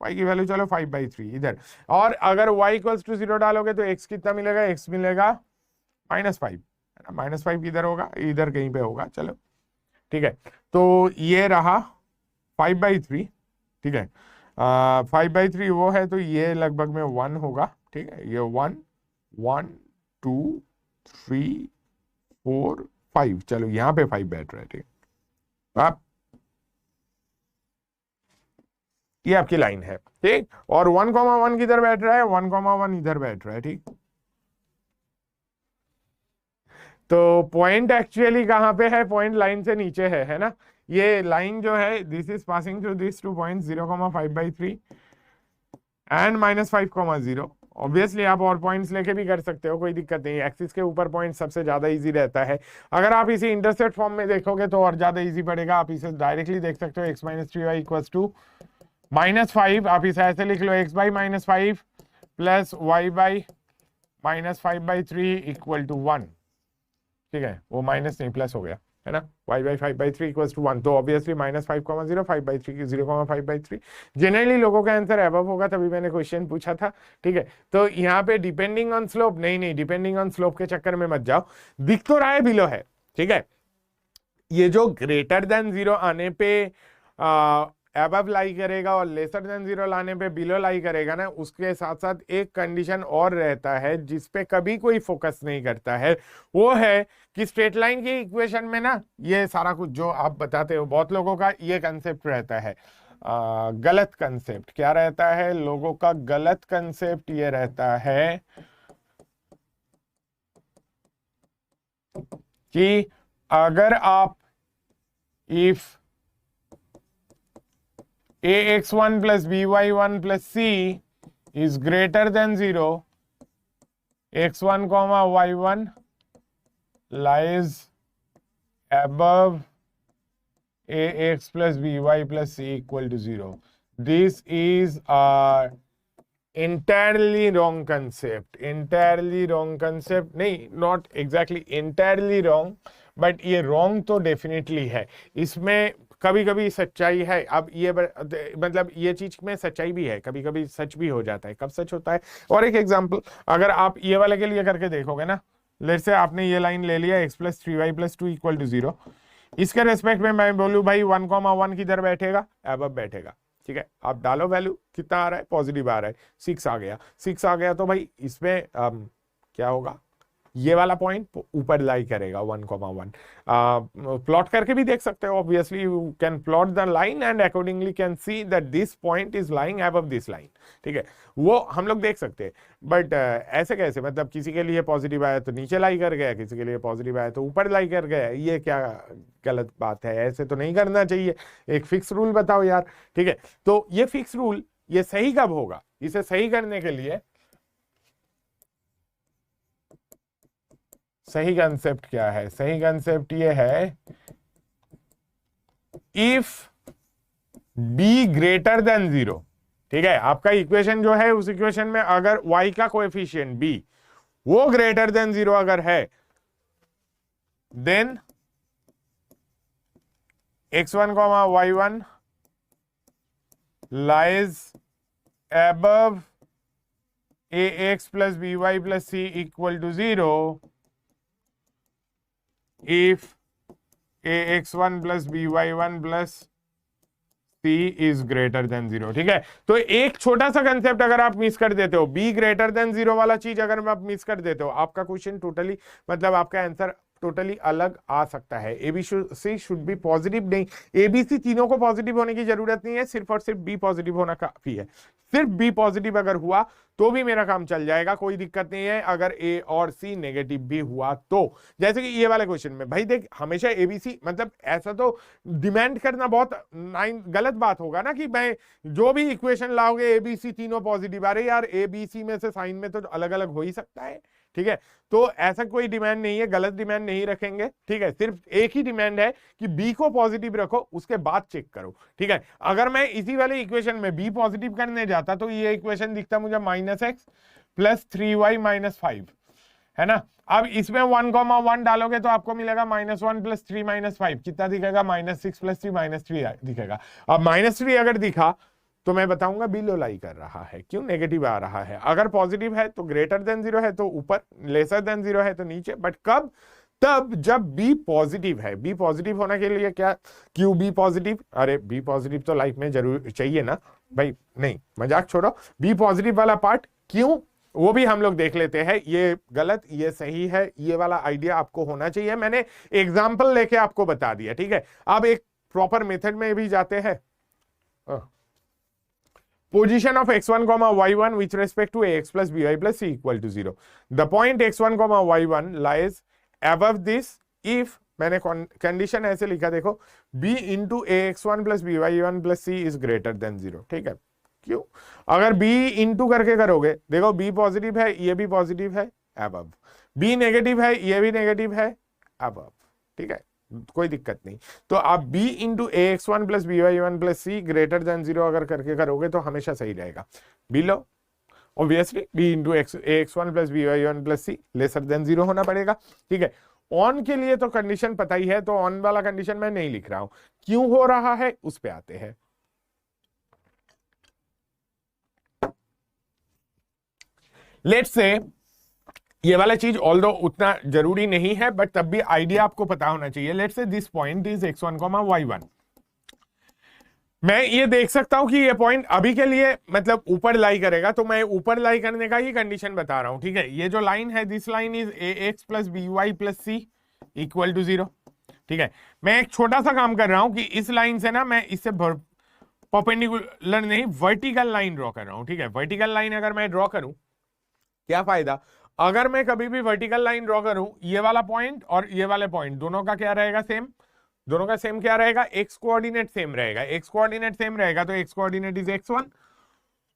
y की वैल्यू चलो 5/3 इधर। और अगर y इक्वल्स टू 0 डालोगे तो x कितना मिलेगा? x मिलेगा -5, है ना। -5 किधर होगा? इधर कहीं पे होगा, चलो ठीक है। तो ये रहा 5/3, ठीक है। 5/3 वो है, तो ये लगभग में 1 होगा, ठीक है। ये 1 1 2 3 4 5, चलो यहां पे 5 बैठ रहा है, ठीक। आप ये आपकी लाइन है, ठीक। और 1,1 किधर बैठ रहा है? 1,1 इधर बैठ रहा है, ठीक। तो पॉइंट एक्चुअली कहां पे है? पॉइंट लाइन से नीचे है ना। ये लाइन जो है, this is passing through this two point 0,5/3 and -5,0। Obviously आप और पॉइंट्स लेके भी कर सकते हो, कोई दिक्कत नहीं। एक्सिस के ऊपर पॉइंट सबसे ज्यादा इजी रहता है। अगर आप इसे इंटरसेप्ट फॉर्म में देखोगे तो और ज्यादा इजी पड़ेगा। आप इसे डायरेक्टली देख सकते हो, x minus three Y equals to -5। आप इसे ऐसे लिख लो, x by -5 plus Y by -5/3 equal to 1, ठीक है। वो माइनस नहीं, प्लस हो गया, है ना। y बाई 5/3 इक्वल्स टू 1, तो ऑब्वियसली -5,0 5/3 0,5/3। जनरली लोगों का आंसर अबव होगा, तभी मैंने क्वेश्चन पूछा था, ठीक है। तो यहाँ पे डिपेंडिंग ऑन स्लोप, नहीं, डिपेंडिंग ऑन स्लोप के चक्कर में मत जाओ। दिख तो रहा है बिलो है, ठीक है। ये जो ग्रेटर देन 0 आने पे अबव लाई करेगा और लेसर देन 0 लाने पे बिलो लाई करेगा ना, उसके साथ साथ एक कंडीशन और रहता है जिस पे कभी कोई फोकस नहीं करता है। वो है कि स्ट्रेट लाइन की इक्वेशन में ना, ये सारा कुछ जो आप बताते हो, बहुत लोगों का ये कंसेप्ट रहता है, गलत कंसेप्ट। क्या रहता है लोगों का गलत कंसेप्ट? ये रहता है कि अगर आप if ax1 plus by1 plus c is greater than 0, x1 comma y1 lies above ax plus by plus c equal to 0. This is a entirely wrong concept. Entirely wrong concept नहीं, not exactly entirely wrong, but ये wrong तो definitely है। इसमें कभी कभी सच्चाई है। अब ये मतलब ये चीज में सच्चाई भी है, कभी कभी सच भी हो जाता है। कब सच होता है? और एक एग्जांपल, अगर आप ये वाले के लिए करके देखोगे ना, लेट्स से आपने ये लाइन ले लिया, x plus 3y plus 2 equal to 0। इसके रेस्पेक्ट में मैं बोलूं भाई 1,1 किधर बैठेगा? अबव बैठेगा, ठीक है। आप डालो वैल्यू, कितना आ रहा है? पॉजिटिव आ रहा है, 6 आ गया। 6 आ गया तो भाई इसमें क्या होगा? ये वाला पॉइंट ऊपर लाई करेगा 1,1। प्लॉट करके भी देख सकते हो। Obviously you can plot the line and accordingly can see that this point is lying above this line, ठीक है। वो हम लोग देख सकते हैं। बट ऐसे कैसे? मतलब किसी के लिए पॉजिटिव आया तो नीचे लाई कर गया, किसी के लिए पॉजिटिव आया तो ऊपर लाई कर गया। ये क्या गलत बात है? ऐसे तो नहीं करना चाहिए। एक फिक्स रूल बताओ यार, ठीक है। तो ये फिक्स रूल, ये सही कब होगा? इसे सही करने के लिए सही कंसेप्ट क्या है? सही कंसेप्ट ये है, इफ बी ग्रेटर देन 0, ठीक है। आपका इक्वेशन जो है, उस इक्वेशन में अगर y का कोएफिशिएंट b वो ग्रेटर देन 0 अगर है, then x1 y1 lies above ax plus by plus c equal to 0 if ax1 plus by1 plus c is greater than 0, ठीक है। तो एक छोटा सा कंसेप्ट अगर आप मिस कर देते हो, b ग्रेटर देन 0 वाला चीज अगर आप मिस कर देते हो, आपका क्वेश्चन टोटली मतलब आपका आंसर टोटली अलग आ सकता है। एबीसी शुड बी पॉजिटिव नहीं, एबीसी तीनों को पॉजिटिव होने की जरूरत नहीं है, सिर्फ और सिर्फ बी पॉजिटिव होना काफी है। सिर्फ बी पॉजिटिव अगर हुआ तो भी मेरा काम चल जाएगा, कोई दिक्कत नहीं है। अगर ए और सी नेगेटिव भी हुआ तो, जैसे कि ये वाले क्वेश्चन में भाई देख, हमेशा एबीसी मतलब ऐसा तो डिमांड करना बहुत गलत बात होगा ना कि मैं जो भी इक्वेशन लाओगे एबीसी तीनों पॉजिटिव आ रहे, यार एबीसी में से साइन में तो अलग अलग हो ही सकता है, ठीक है। तो ऐसा कोई डिमांड नहीं है, गलत डिमांड नहीं रखेंगे, ठीक है। सिर्फ एक ही डिमांड है कि बी को पॉजिटिव रखो, उसके बाद चेक करो, ठीक है। अगर मैं इसी वाले इक्वेशन में बी पॉजिटिव करने जाता तो ये इक्वेशन दिखता मुझे -x प्लस 3y माइनस 5, है ना। अब इसमें 1,1 डालोगे तो आपको मिलेगा -1 प्लस 3 माइनस 5, कितना दिखेगा? -6 प्लस 3 -3 दिखेगा। अब -3 अगर दिखा तो मैं बताऊंगा बी लो लाई कर रहा है, क्यों? नेगेटिव आ रहा है। अगर पॉजिटिव है तो ग्रेटर देन 0 है तो ऊपर, लेसर देन 0 है तो नीचे। बट कब? तब जब बी पॉजिटिव है। बी पॉजिटिव होने के लिए क्या, क्यों बी पॉजिटिव? अरे बी पॉजिटिव तो लाइफ में जरूर चाहिए ना भाई, नहीं मजाक छोड़ो, बी पॉजिटिव वाला पार्ट क्यों, वो भी हम लोग देख लेते हैं। ये गलत, ये सही है, ये वाला आइडिया आपको होना चाहिए। मैंने एग्जाम्पल लेके आपको बता दिया, ठीक है। अब एक प्रॉपर मेथड में भी जाते हैं। Position of x1 y1 with respect to ax plus by plus c equal to 0. The point x1 y1 lies above this if, मैंने कंडीशन ऐसे लिखा देखो, b into ax1 plus by1 plus c is greater than 0, ठीक है। क्यों? अगर b into करके करोगे, देखो b पॉजिटिव है, ये भी पॉजिटिव है, above, b नेगेटिव है, ये भी नेगेटिव है, above, ठीक है, कोई दिक्कत नहीं। तो आप b into ax1 plus by1 plus c greater than 0 अगर करके करोगे तो हमेशा सही रहेगा। Below, obviously b into ax1 plus by1 plus c lesser than 0 होना पड़ेगा, ठीक है। ऑन के लिए तो कंडीशन पता ही है, तो ऑन वाला कंडीशन मैं नहीं लिख रहा हूं, क्यों हो रहा है उस पे आते हैं। लेट्स से ये वाला चीज ऑल्दो उतना जरूरी नहीं है, बट तब भी आइडिया आपको पता होना चाहिए। Let's say this point is x1, y1। मैं ये देख सकता हूं कि ये पॉइंट अभी के लिए मतलब ऊपर लाई करेगा, तो मैं ऊपर लाई करने का ही कंडीशन बता रहा हूं, ठीक है। ये जो लाइन है, this line is ax plus by plus c equal to 0, ठीक है। मैं एक छोटा सा काम कर रहा हूं कि इस लाइन से ना मैं इससे परपेंडिकुलर नहीं, वर्टिकल लाइन ड्रॉ कर रहा हूं, ठीक है। वर्टिकल लाइन अगर मैं ड्रॉ करूं, क्या फायदा? अगर मैं कभी भी वर्टिकल लाइन ड्रॉ करूं, ये वाला पॉइंट और ये वाले पॉइंट दोनों का क्या रहेगा? सेम। दोनों का सेम क्या रहेगा? एक्स कोऑर्डिनेट सेम रहेगा। एक्स कोऑर्डिनेट सेम रहेगा तो X coordinate is x1,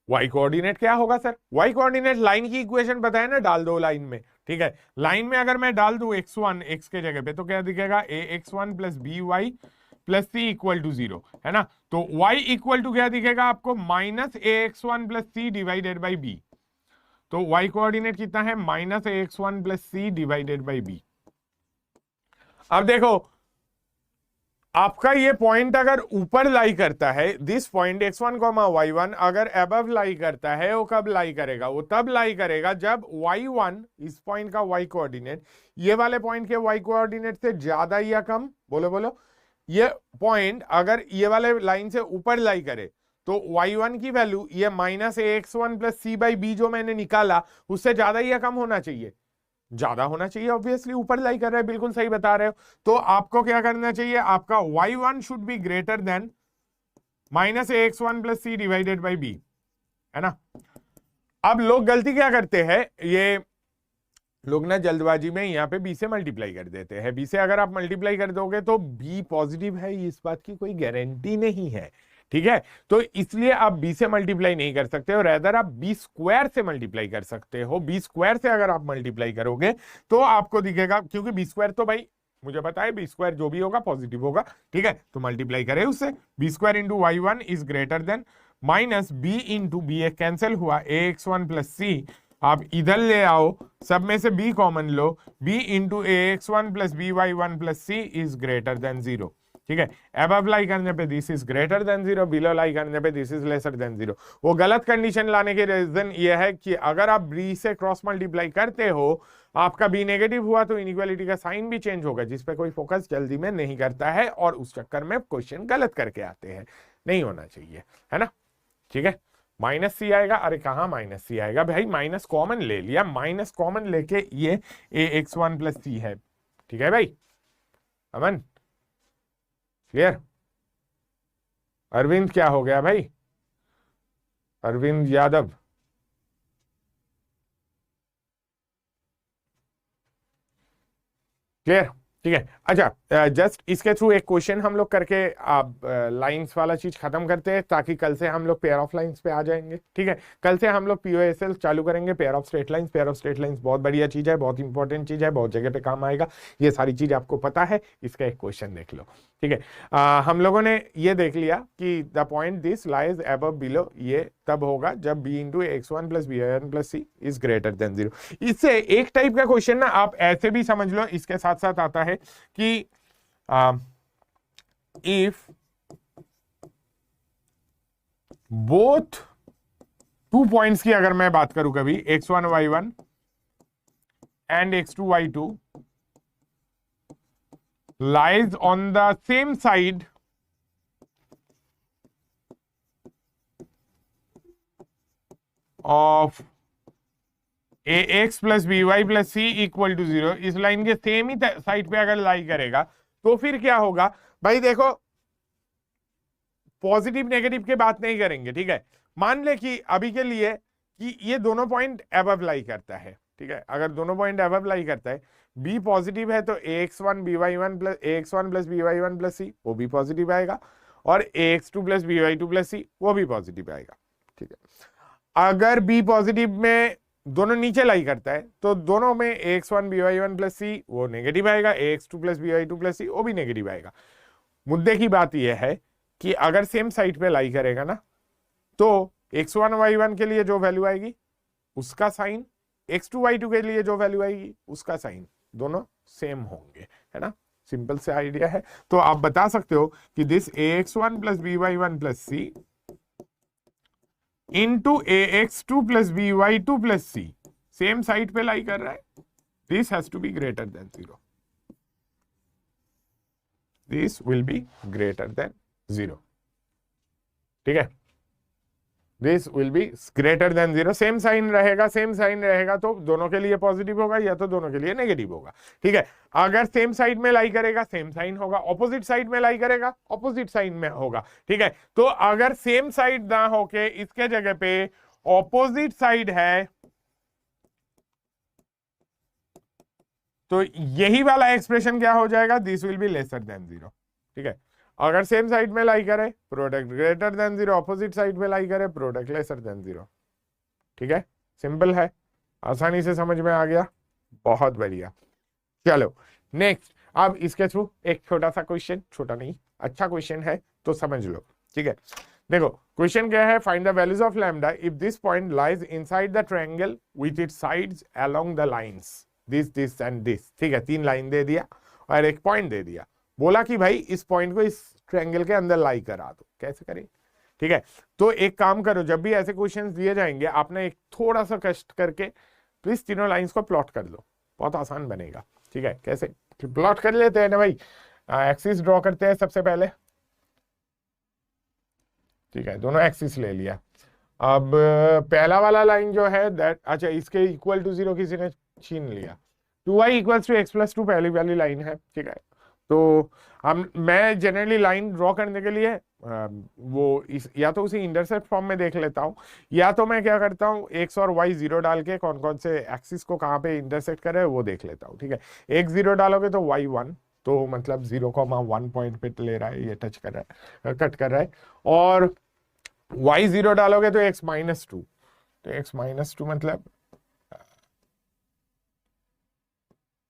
Y coordinate क्या होगा सर? वाई कोऑर्डिनेट लाइन की इक्वेशन पता है ना, डाल दो लाइन में, ठीक है। लाइन में अगर मैं डाल दूं x1 x के जगह पे तो क्या दिखेगा? ax1 plus by plus C equal to 0, है ना। तो y इक्वल टू क्या दिखेगा आपको? -ax1 plus C divided by B. तो y कोऑर्डिनेट कितना है? -ax1 plus C divided by B. अब देखो, आपका ये पॉइंट अगर ऊपर लाई करता है, दिस पॉइंट x1, y1 अगर अबव लाई करता है, वो कब लाई करेगा? वो तब लाई करेगा जब y1, इस पॉइंट का y कोऑर्डिनेट ये वाले पॉइंट के y कोऑर्डिनेट से ज्यादा या कम, बोलो बोलो, ये पॉइंट अगर ये वाले लाइन से ऊपर लाई करे तो y1 की वैल्यू ये -ax1 plus c by B जो मैंने निकाला उससे ज्यादा या कम होना चाहिए? ज्यादा होना चाहिए, ऑब्वियसली ऊपर लाई कर रहे हैं, बिल्कुल सही बता रहे हो। तो आपको क्या करना चाहिए? आपका y1 should be greater than -ax1 plus C divided by B, है ना। अब लोग गलती क्या करते हैं, ये लोग ना जल्दबाजी में यहाँ पे b से मल्टीप्लाई कर देते हैं। b से अगर आप मल्टीप्लाई कर दोगे तो b पॉजिटिव है, इस बात की कोई गारंटी नहीं है, ठीक है। तो इसलिए आप b से मल्टीप्लाई नहीं कर सकते हो, रेदर आप b स्क्वायर से मल्टीप्लाई कर सकते हो। b स्क्वायर से अगर आप मल्टीप्लाई करोगे तो आपको दिखेगा, क्योंकि b स्क्वायर तो भाई मुझे पता है बी स्क्वायर जो भी होगा पॉजिटिव होगा, ठीक है, तो मल्टीप्लाई करें उससे, b square into y one is greater than minus b into b, एक कैंसिल हुआ, a x one plus c, आप इधर ले आओ, सब में से b कॉमन लो, b into a x one plus B y one plus C is greater than zero, ठीक है, अब लाई करने पे this is greater than zero, below lie करने पे this is lesser than zero. वो गलत कंडीशन लाने के रीजन ये है कि अगर आप b से क्रॉस मल्टीप्लाई करते हो, आपका b नेगेटिव हुआ तो इनइक्वालिटी का साइन भी चेंज होगा, जिसपे कोई फोकस जल्दी में नहीं करता है और उस चक्कर में क्वेश्चन गलत करके आते हैं, नहीं होना चाहिए, है ना, ठीक है। माइनस सी आएगा, अरे कहां माइनस सी आएगा भाई, माइनस कॉमन ले लिया, माइनस कॉमन लेके ये ए एक्स वन प्लस सी है, ठीक है भाई, अमन क्लियर। अरविंद क्या हो गया भाई, अरविंद यादव, क्लियर, ठीक है। अच्छा, जस्ट इसके थ्रू एक क्वेश्चन हम लोग करके आप लाइंस वाला चीज खत्म करते हैं, ताकि कल से हम लोग पेयर ऑफ लाइंस पे आ जाएंगे, ठीक है। कल से हम लोग पीओएसएल चालू करेंगे, pair of straight lines. Pair of straight lines बहुत बढ़िया चीज है, बहुत इंपॉर्टेंट चीज है, बहुत जगह पे काम आएगा, ये सारी चीज आपको पता है, इसका एक क्वेश्चन देख लो, ठीक है। हम लोगों ने ये देख लिया कि the point this lies above below, ये तब होगा जब b into X one plus B one plus C is greater than zero. इससे एक टाइप का क्वेश्चन ना आप ऐसे भी समझ लो, इसके साथ साथ आता है कि इफ बोथ टू पॉइंट्स की अगर मैं बात करूं कभी, x1 y1 and x2 y2 lies on the same side of ax plus by plus c equal to zero, इस लाइन के सेम ही साइड पे अगर लाई करेगा तो फिर क्या होगा भाई, देखो पॉजिटिव नेगेटिव की बात नहीं करेंगे, ठीक है। मान ले कि अभी के लिए कि ये दोनों पॉइंट अबव लाई करता है, ठीक है, अगर दोनों पॉइंट अबव लाई करता है, b पॉजिटिव है तो ax1 by1 plus ax1 plus by1 plus c वो भी पॉजिटिव आएगा, और ax2 plus by2 plus c वो भी पॉजिटिव आएगा, ठीक है। अगर b पॉजिटिव में दोनों नीचे लाई करता है तो दोनों में ax1 by1 प्लस c वो नेगेटिव आएगा, ax2 plus by2 plus c वो भी नेगेटिव आएगा। मुद्दे की बात यह है कि अगर सेम साइड पे लाई करेगा ना, तो x1 y1 के लिए जो वैल्यू आएगी उसका साइन, x2 y2 के लिए जो वैल्यू आएगी उसका साइन, दोनों सेम होंगे, है ना, सिंपल से आइडिया है। तो आप बता सकते हो कि this ax1 plus by1 plus C into ax2 plus by2 plus C same side पे लाई कर रहा है, this has to be greater than zero, this will be greater than zero, ठीक है, this will be greater than zero. Same sign रहेगा, same sign रहेगा तो दोनों के लिए पॉजिटिव होगा या तो दोनों के लिए नेगेटिव होगा, ठीक है। अगर सेम साइड में लाई करेगा सेम साइन होगा, ऑपोजिट साइड में लाई करेगा ऑपोजिट साइन में होगा, ठीक है। तो अगर सेम साइड ना होके इसके जगह पे ऑपोजिट साइड है तो यही वाला एक्सप्रेशन क्या हो जाएगा, this will be lesser than zero, ठीक है। अगर सेम साइड में लाई करे product greater than zero, opposite side में लाई करे प्रोडक्ट लेसर देन जीरो, ठीक है, सिंपल है, आसानी से समझ में आ गया, बहुत बढ़िया। चलो नेक्स्ट, अब इसके थ्रू एक छोटा सा क्वेश्चन, छोटा नहीं अच्छा क्वेश्चन है तो समझ लो, ठीक है। देखो क्वेश्चन क्या है, find the values of lambda if this point lies inside the triangle with its sides along the lines this and this, ठीक है, 3 लाइन दे दिया और एक पॉइंट दे दिया, बोला कि भाई इस पॉइंट को इस ट्रायंगल के अंदर लाई करा दो, कैसे करें, ठीक है। तो एक काम करो, जब भी ऐसे क्वेश्चंस दिए जाएंगे आपने एक थोड़ा सा कष्ट करके प्लीज तीनों लाइंस को प्लॉट कर लो, बहुत आसान बनेगा, ठीक है। कैसे प्लॉट कर लेते हैं ना भाई, एक्सिस ड्रॉ करते हैं सबसे पहले, ठीक है, दोनों एक्सिस ले लिया। अब पहला वाला लाइन जो है दैट, अच्छा इसके इक्वल टू जीरो किसी ने छीन लिया, 2y equals to x plus 2 पहली वाली लाइन है, ठीक है। तो मैं जनरली लाइन ड्रॉ करने के लिए वो या तो उसी इंटरसेप्ट फॉर्म में देख लेता हूँ, या तो मैं क्या करता हूँ x और y जीरो डाल के कौन कौन से एक्सिस को कहाँ पे इंटरसेक्ट करे वो देख लेता हूँ, ठीक है। x जीरो डालोगे तो y 1, तो मतलब 0,1 पॉइंट पे ले रहा है, ये टच कर रहा है, कट कर रहा है, और y जीरो डालोगे तो x माइनस 2, तो x माइनस 2 मतलब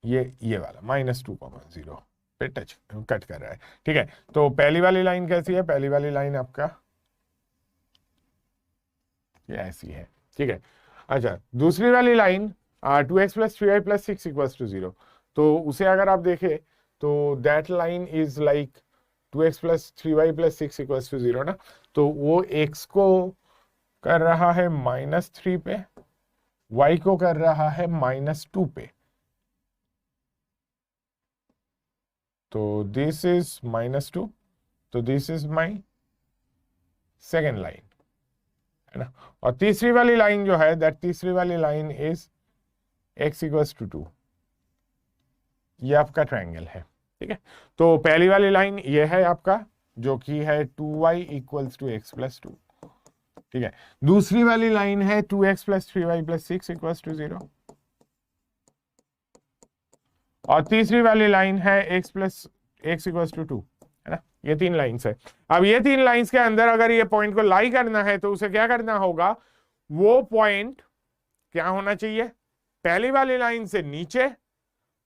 ये वाला -2,0 पे टच कट कर रहा है। ठीक है, तो पहली वाली लाइन कैसी है? पहली वाली लाइन आपका ये ऐसी है। ठीक है, अच्छा दूसरी वाली लाइन 2x + 3y + 6 = 0, तो उसे अगर आप देखें तो that line is like 2x + 3y + 6 = 0 ना, तो वो x को कर रहा है -3 पे, y को कर रहा है -2 पे, तो दिस इज -2, तो this is my second line, है ना। और तीसरी वाली लाइन जो है, दैट तीसरी वाली लाइन इज x = 2, ये आपका ट्रायंगल है। ठीक है, तो पहली वाली लाइन ये है आपका, जो कि है 2y = x + 2। ठीक है, दूसरी वाली लाइन है 2x + 3y + 6 = 0, और तीसरी वाली लाइन है x = 2, है ना। ये 3 लाइंस है। अब ये 3 लाइंस के अंदर अगर ये पॉइंट को लाई करना है तो उसे क्या करना होगा? वो पॉइंट क्या होना चाहिए? पहली वाली लाइन से नीचे,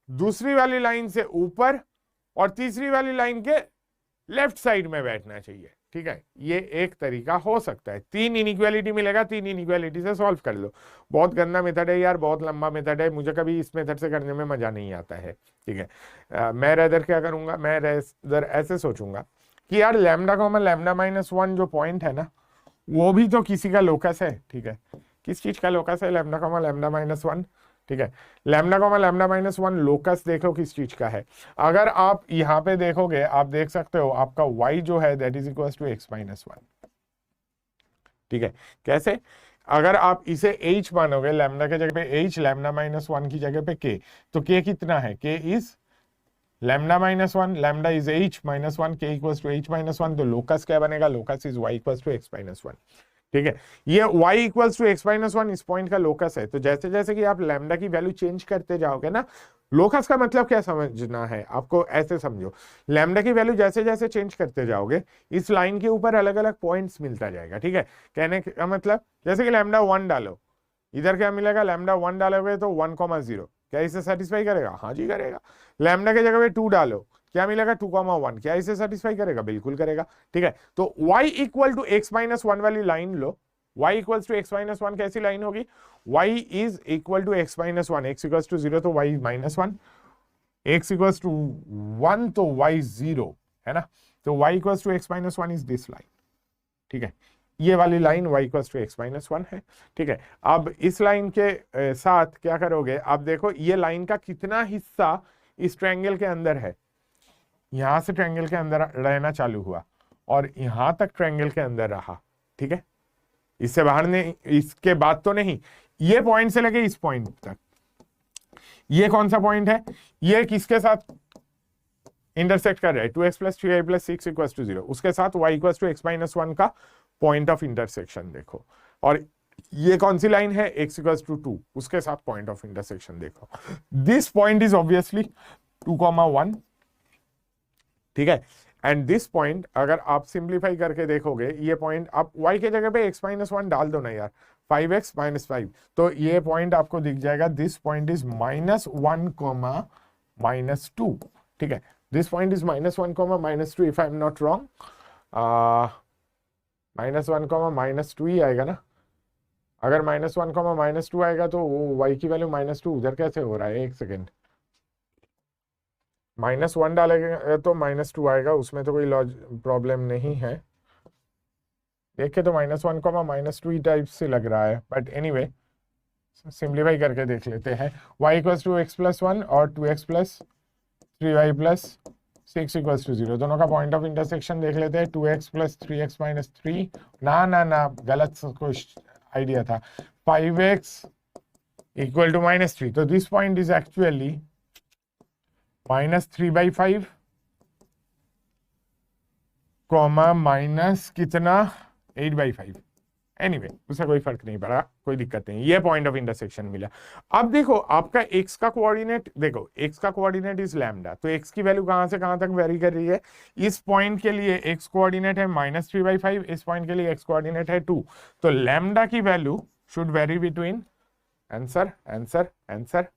दूसरी वाली लाइन से ऊपर, और तीसरी वाली लाइन के लेफ्ट साइड में बैठना चाहिए। ठीक है, ये एक तरीका हो सकता है। 3 इनइक्वालिटी मिलेगा, 3 इनइक्वालिटी से सॉल्व कर लो। बहुत गंदा मेथड है यार, बहुत लंबा मेथड है, मुझे कभी इस मेथड से करने में मजा नहीं आता है। ठीक है, मैं रेदर क्या करूंगा, मैं रेदर ऐसे सोचूंगा कि यार लैम्डा -1 जो पॉइंट है ना, वो भी तो किसी का लोकस है। ठीक है, किस चीज का लोकस है? लैम्डा -1। ठीक है, लैम्डा -1 लोकस देखो किस चीज का है। अगर आप यहां पे देखोगे, आप देख सकते हो आपका y जो है that is equal to x - 1। ठीक है, कैसे? अगर आप इसे h मानोगे, लैम्डा के जगह पे h, लैम्डा -1 की जगह पे k, तो k कितना है? k is lambda -1, lambda is h - 1, k = h - 1, तो लोकस क्या बनेगा? Locus is y = x - 1। ठीक है, ये y = x - 1 इस पॉइंट का लोकस है। तो जैसे जैसे कि आप लैम्डा की वैल्यू चेंज करते जाओगे ना, लोकस का मतलब क्या समझना है आपको, ऐसे समझो, लैम्डा की वैल्यू जैसे जैसे चेंज करते जाओगे, इस लाइन के ऊपर अलग अलग पॉइंट्स मिलता जाएगा। ठीक है, कहने का मतलब जैसे कि लैम्डा 1 डालो, इधर क्या मिलेगा? लैम्डा 1 डालोगे तो 1,0, क्या इसे सेटिस्फाई करेगा? हाँ जी करेगा। लैम्डा के जगह पे 2 डालो, क्या मिलेगा? 2,1, क्या इसे सेटिस्फाई करेगा? बिल्कुल करेगा। ठीक है, तो y = x - 1 वाली लाइन लो। y = x - 1 कैसी लाइन होगी? y is equal to x - 1, x = 0 तो y -1, x = 1 तो y 0, है ना। तो y = x - 1 is this line. ठीक है, ये वाली लाइन y = x - 1 है। ठीक है, अब इस लाइन के साथ क्या करोगे? आप देखो ये लाइन का कितना हिस्सा इस ट्रायंगल के अंदर है। यहां से ट्रायंगल के अंदर रहना चालू हुआ और यहां तक ट्रायंगल के अंदर रहा। ठीक है, इससे बाहर नहीं, इसके बाद तो नहीं। ये पॉइंट से लेके इस पॉइंट तक, ये कौन सा पॉइंट है? ये किसके साथ इंटरसेक्ट कर रहा है? 2x + 3y + 6 = 0, उसके साथ y = x - 1 का पॉइंट ऑफ इंटरसेक्शन देखो। और ये कौन सी लाइन है? x = 2, उसके साथ पॉइंट ऑफ इंटरसेक्शन देखो। This point is obviously 2,1। ठीक है, एंड दिस पॉइंट अगर आप सिंप्लीफाई करके देखोगे, ये पॉइंट आप y के जगह पे x - 1 डाल दो ना यार, 5x - 5, तो ये पॉइंट आपको दिख जाएगा। This point is -1, -2। ठीक है, this point is -1, -2 if I am not wrong, -1, -2 ही आएगा ना। अगर -1, -2 आएगा तो y की वैल्यू -2 उधर कैसे हो रहा है? एक सेकेंड, -1 डालेंगे तो -2 आएगा, उसमें तो कोई प्रॉब्लम नहीं है। देखे तो -1, -2 ही टाइप से लग रहा है, बट एनीवे सिंप्लीफाई करके देख लेते हैं। y = x + 1 और 2x + 3y + 6 = 0, दोनों का पॉइंट ऑफ इंटरसेक्शन देख लेते हैं। 2x + 3x - 3, ना गलत कुछ आइडिया था। 5x = -3, तो this point is actually -3/5 minus कितना? 8/5। एनीवे उससे कोई फर्क नहीं पड़ा, कोई दिक्कत नहीं, ये पॉइंट ऑफ इंटरसेक्शन मिला। अब देखो आपका x का कोऑर्डिनेट, देखो x का कोऑर्डिनेट इज लैम्डा, तो x की वैल्यू कहां से कहां तक वेरी कर रही है? इस पॉइंट के लिए x कोऑर्डिनेट है -3/5, इस पॉइंट के लिए x कोऑर्डिनेट है 2, तो लैम्डा की value should very between, answer answer answer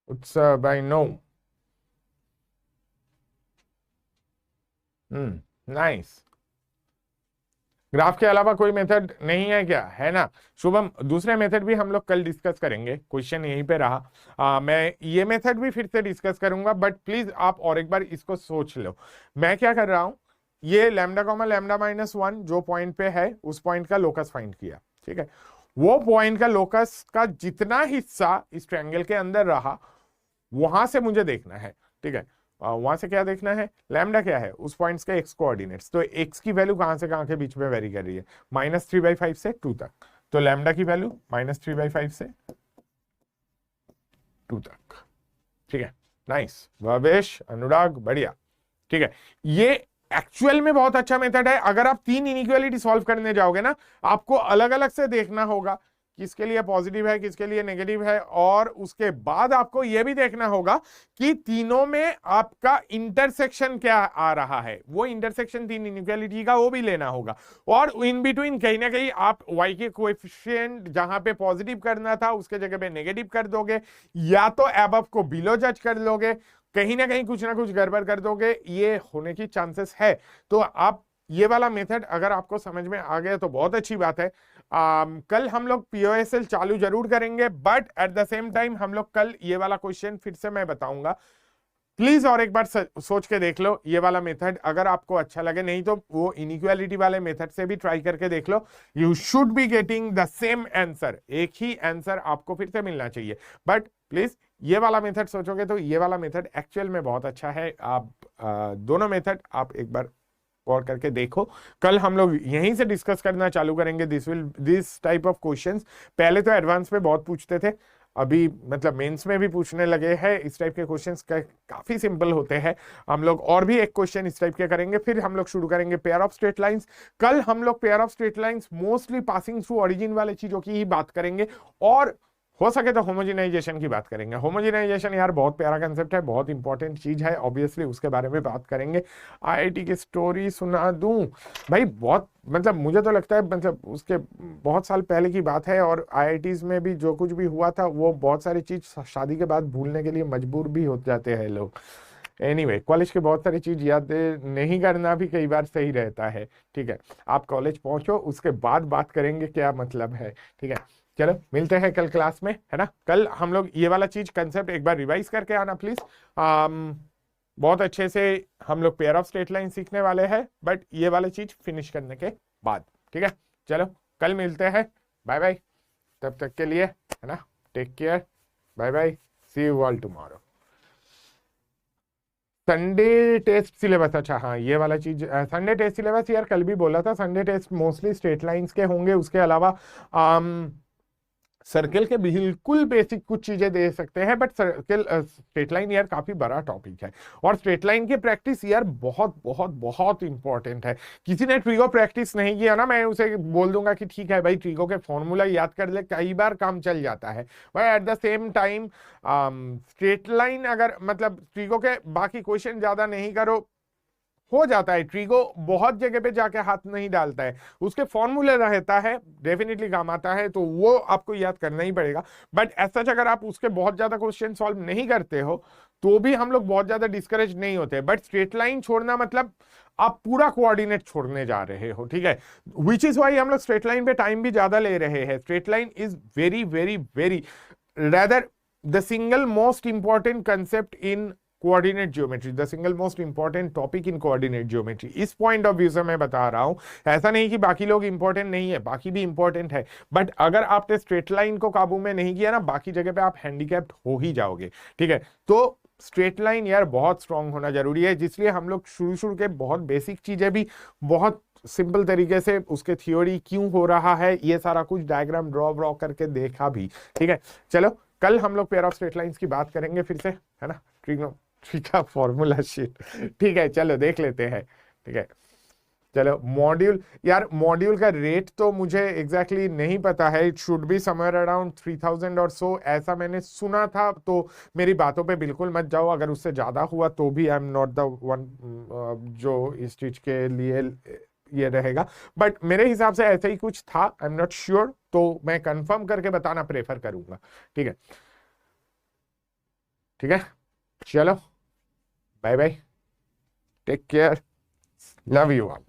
उत्सव भाई नो। नाइस। ग्राफ के अलावा कोई मेथड नहीं है क्या, है ना शुभम? दूसरे मेथड भी हम लोग कल डिस्कस करेंगे, क्वेश्चन यहीं पे रहा। मैं ये मेथड भी फिर से डिस्कस करूंगा, बट प्लीज आप और एक बार इसको सोच लो। मैं क्या कर रहा हूं, ये lambda comma lambda minus one जो पॉइंट पे है उस पॉइंट का लोकस फाइंड किया, ठीक है। वो पॉइंट का लोकस का जितना हिस्सा इस ट्रायंगल के अंदर रहा वहां से मुझे देखना है, ठीक है। वहां से क्या देखना है, लैम्डा क्या है उस पॉइंट्स के एक्स कोऑर्डिनेट्स। तो एक्स की वैल्यू कहां से कहां के बीच में वेरी कर रही है, -3/5 से 2 तक। तो लैम्डा की वैल्यू -3/5 से 2 तक, ठीक है। नाइस भवेश, अनुराग, बढ़िया, ठीक है। ये एक्चुअल में बहुत अच्छा मेथड है। अगर आप 3 इनइक्वालिटी सॉल्व करने जाओगे ना, आपको अलग अलग से देखना होगा किसके लिए पॉजिटिव है किसके लिए नेगेटिव है, और उसके बाद आपको यह भी देखना होगा कि तीनों में आपका इंटरसेक्शन क्या आ रहा है। वो इंटरसेक्शन 3 इनइक्वालिटी का वो भी लेना होगा, और इन बिटवीन कहीं ना कहीं आप y के कोएफिशिएंट जहां पे पॉजिटिव करना था उसके जगह पे नेगेटिव कर दोगे, या तो अबव को बिलो जज कर लोगे, कहीं ना कुछ गड़बड़ कर दोगे, ये होने की चांसेस है। तो आप ये वाला मेथड अगर आपको समझ में आ गया तो बहुत अच्छी बात है। कल हम लोग पीओएसएल चालू जरूर करेंगे, but at the same time हम लोग कल ये वाला क्वेश्चन फिर से मैं बताऊंगा, प्लीज और एक बार सोच के देख लो ये वाला मेथड। अगर आपको अच्छा लगे, नहीं तो वो इनइक्वालिटी वाले मेथड से भी ट्राई करके देख लो। You should be getting the same answer, एक ही आंसर आपको फिर से मिलना चाहिए। बट प्लीज ये वाला मेथड सोचोगे तो ये वाला मेथड एक्चुअल में बहुत अच्छा है। आप दोनों मेथड आप एक बार और करके देखो। कल हम लोग यहीं से डिस्कस करना चालू करेंगे दिस टाइप ऑफ क्वेश्चंस। पहले तो एडवांस में बहुत पूछते थे, अभी मतलब मेंस में भी पूछने लगे हैं इस टाइप के क्वेश्चंस। काफी सिंपल होते हैं। हम लोग और भी एक क्वेश्चन इस टाइप के करेंगे, फिर हम लोग शुरू करेंगे पेयर ऑफ स्ट्रेट लाइंस। कल हम लोग pair of straight lines mostly passing through origin वाले चीजों की ही बात करेंगे, और हो सके तो होमोजिनाइजेशन की बात करेंगे। होमोजिनाइजेशन यार बहुत प्यारा कंसेप्ट है, बहुत इंपॉर्टेंट चीज है, ऑब्वियसली उसके बारे में बात करेंगे। आईआईटी की स्टोरी सुना दूं भाई? बहुत मतलब मुझे तो लगता है मतलब उसके बहुत साल पहले की बात है, और आईआईटीज में भी जो कुछ भी हुआ था वो बहुत सारी चीज शादी के बाद भूलने के लिए मजबूर भी हो जाते हैं लोग। एनीवे कॉलेज के बहुत सारी चीज याद नहीं करना भी कई बार सही रहता है, ठीक है। आप कॉलेज पहुंचो उसके बाद बात करेंगे क्या मतलब है, ठीक है। चलो मिलते हैं कल क्लास में, है ना। कल हम लोग ये वाला चीज कंसेप्ट एक बार रिवाइज करके आना प्लीज। बहुत अच्छे से हम लोग पेयर ऑफ स्ट्रेट लाइन सीखने वाले हैं, बट ये वाला चीज फिनिश करने के बाद, ठीक है। चलो कल मिलते हैं, बाय बाय, तब तक के लिए, है ना। Take care, bye bye, see you all tomorrow. Sunday test syllabus, अच्छा हाँ ये वाला चीज, संडे टेस्ट सिलेबस यार कल भी बोला था। Sunday test mostly straight lines के होंगे, उसके अलावा सर्किल के बिल्कुल बेसिक कुछ चीजें दे सकते हैं, बट सर्किल स्ट्रेट लाइन यार काफी बड़ा टॉपिक है, और स्ट्रेट लाइन की प्रैक्टिस यार बहुत बहुत बहुत इंपॉर्टेंट है। किसी ने ट्रिगो प्रैक्टिस नहीं किया ना, मैं उसे बोल दूंगा कि ठीक है भाई ट्रिगो के फॉर्मूला याद कर ले, कई बार काम चल जाता है। भाई at the same time straight line अगर मतलब ट्रिगो के बाकी क्वेश्चन ज्यादा नहीं करो हो जाता है। ट्रिगो बहुत जगह पे जाके हाथ नहीं डालता है, उसके फॉर्मूले रहता है, डेफिनेटली काम आता है, तो वो आपको याद करना ही पड़ेगा। बट ऐसा अगर आप उसके बहुत ज्यादा क्वेश्चन सॉल्व नहीं करते हो तो भी हम लोग बहुत ज्यादा डिस्करेज नहीं होते। बट स्ट्रेट लाइन छोड़ना मतलब आप पूरा कोऑर्डिनेट छोड़ने जा रहे हो, ठीक है। विच इज वाई हम लोग स्ट्रेट लाइन पे टाइम भी ज्यादा ले रहे हैं। Straight line is very very very rather the single most important concept in coordinate geometry, the single most important topic in coordinate geometry. इस पॉइंट ऑफ व्यू से मैं बता रहा हूं, ऐसा नहीं कि बाकी लोग इंपॉर्टेंट नहीं है, बाकी भी इंपॉर्टेंट है, बट अगर आपने स्ट्रेट लाइन को काबू में नहीं किया ना, बाकी जगह पे आप हैंडीकैप्ड हो ही जाओगे, ठीक है। तो स्ट्रेट लाइन यार बहुत स्ट्रांग होना जरूरी है, जिसलिए हम लोग शुरू के बहुत बेसिक चीजें भी बहुत सिंपल तरीके से उसके थ्योरी क्यों हो रहा है ये सारा कुछ डायग्राम ड्रॉ करके देखा भी, ठीक है। चलो कल हम लोग पेयर ऑफ स्ट्रेट लाइंस की बात करेंगे फिर से, है ना। ठीक है, फॉर्मूला शीट, ठीक है। चलो देख लेते हैं, ठीक है। चलो मॉड्यूल, यार मॉड्यूल का रेट तो मुझे एग्जैक्टली नहीं पता है, it should be somewhere around 3000 और सो, ऐसा मैंने सुना था। तो मेरी बातों पे बिल्कुल मत जाओ, अगर उससे ज्यादा हुआ तो भी I am not the one जो इस चीज के लिए ये रहेगा, बट मेरे हिसाब से ऐसा ही कुछ था, आई एम नॉट श्योर, तो मैं कंफर्म करके बताना प्रेफर करूंगा। ठीक है, ठीक है, चलो, bye bye, take care, love you all.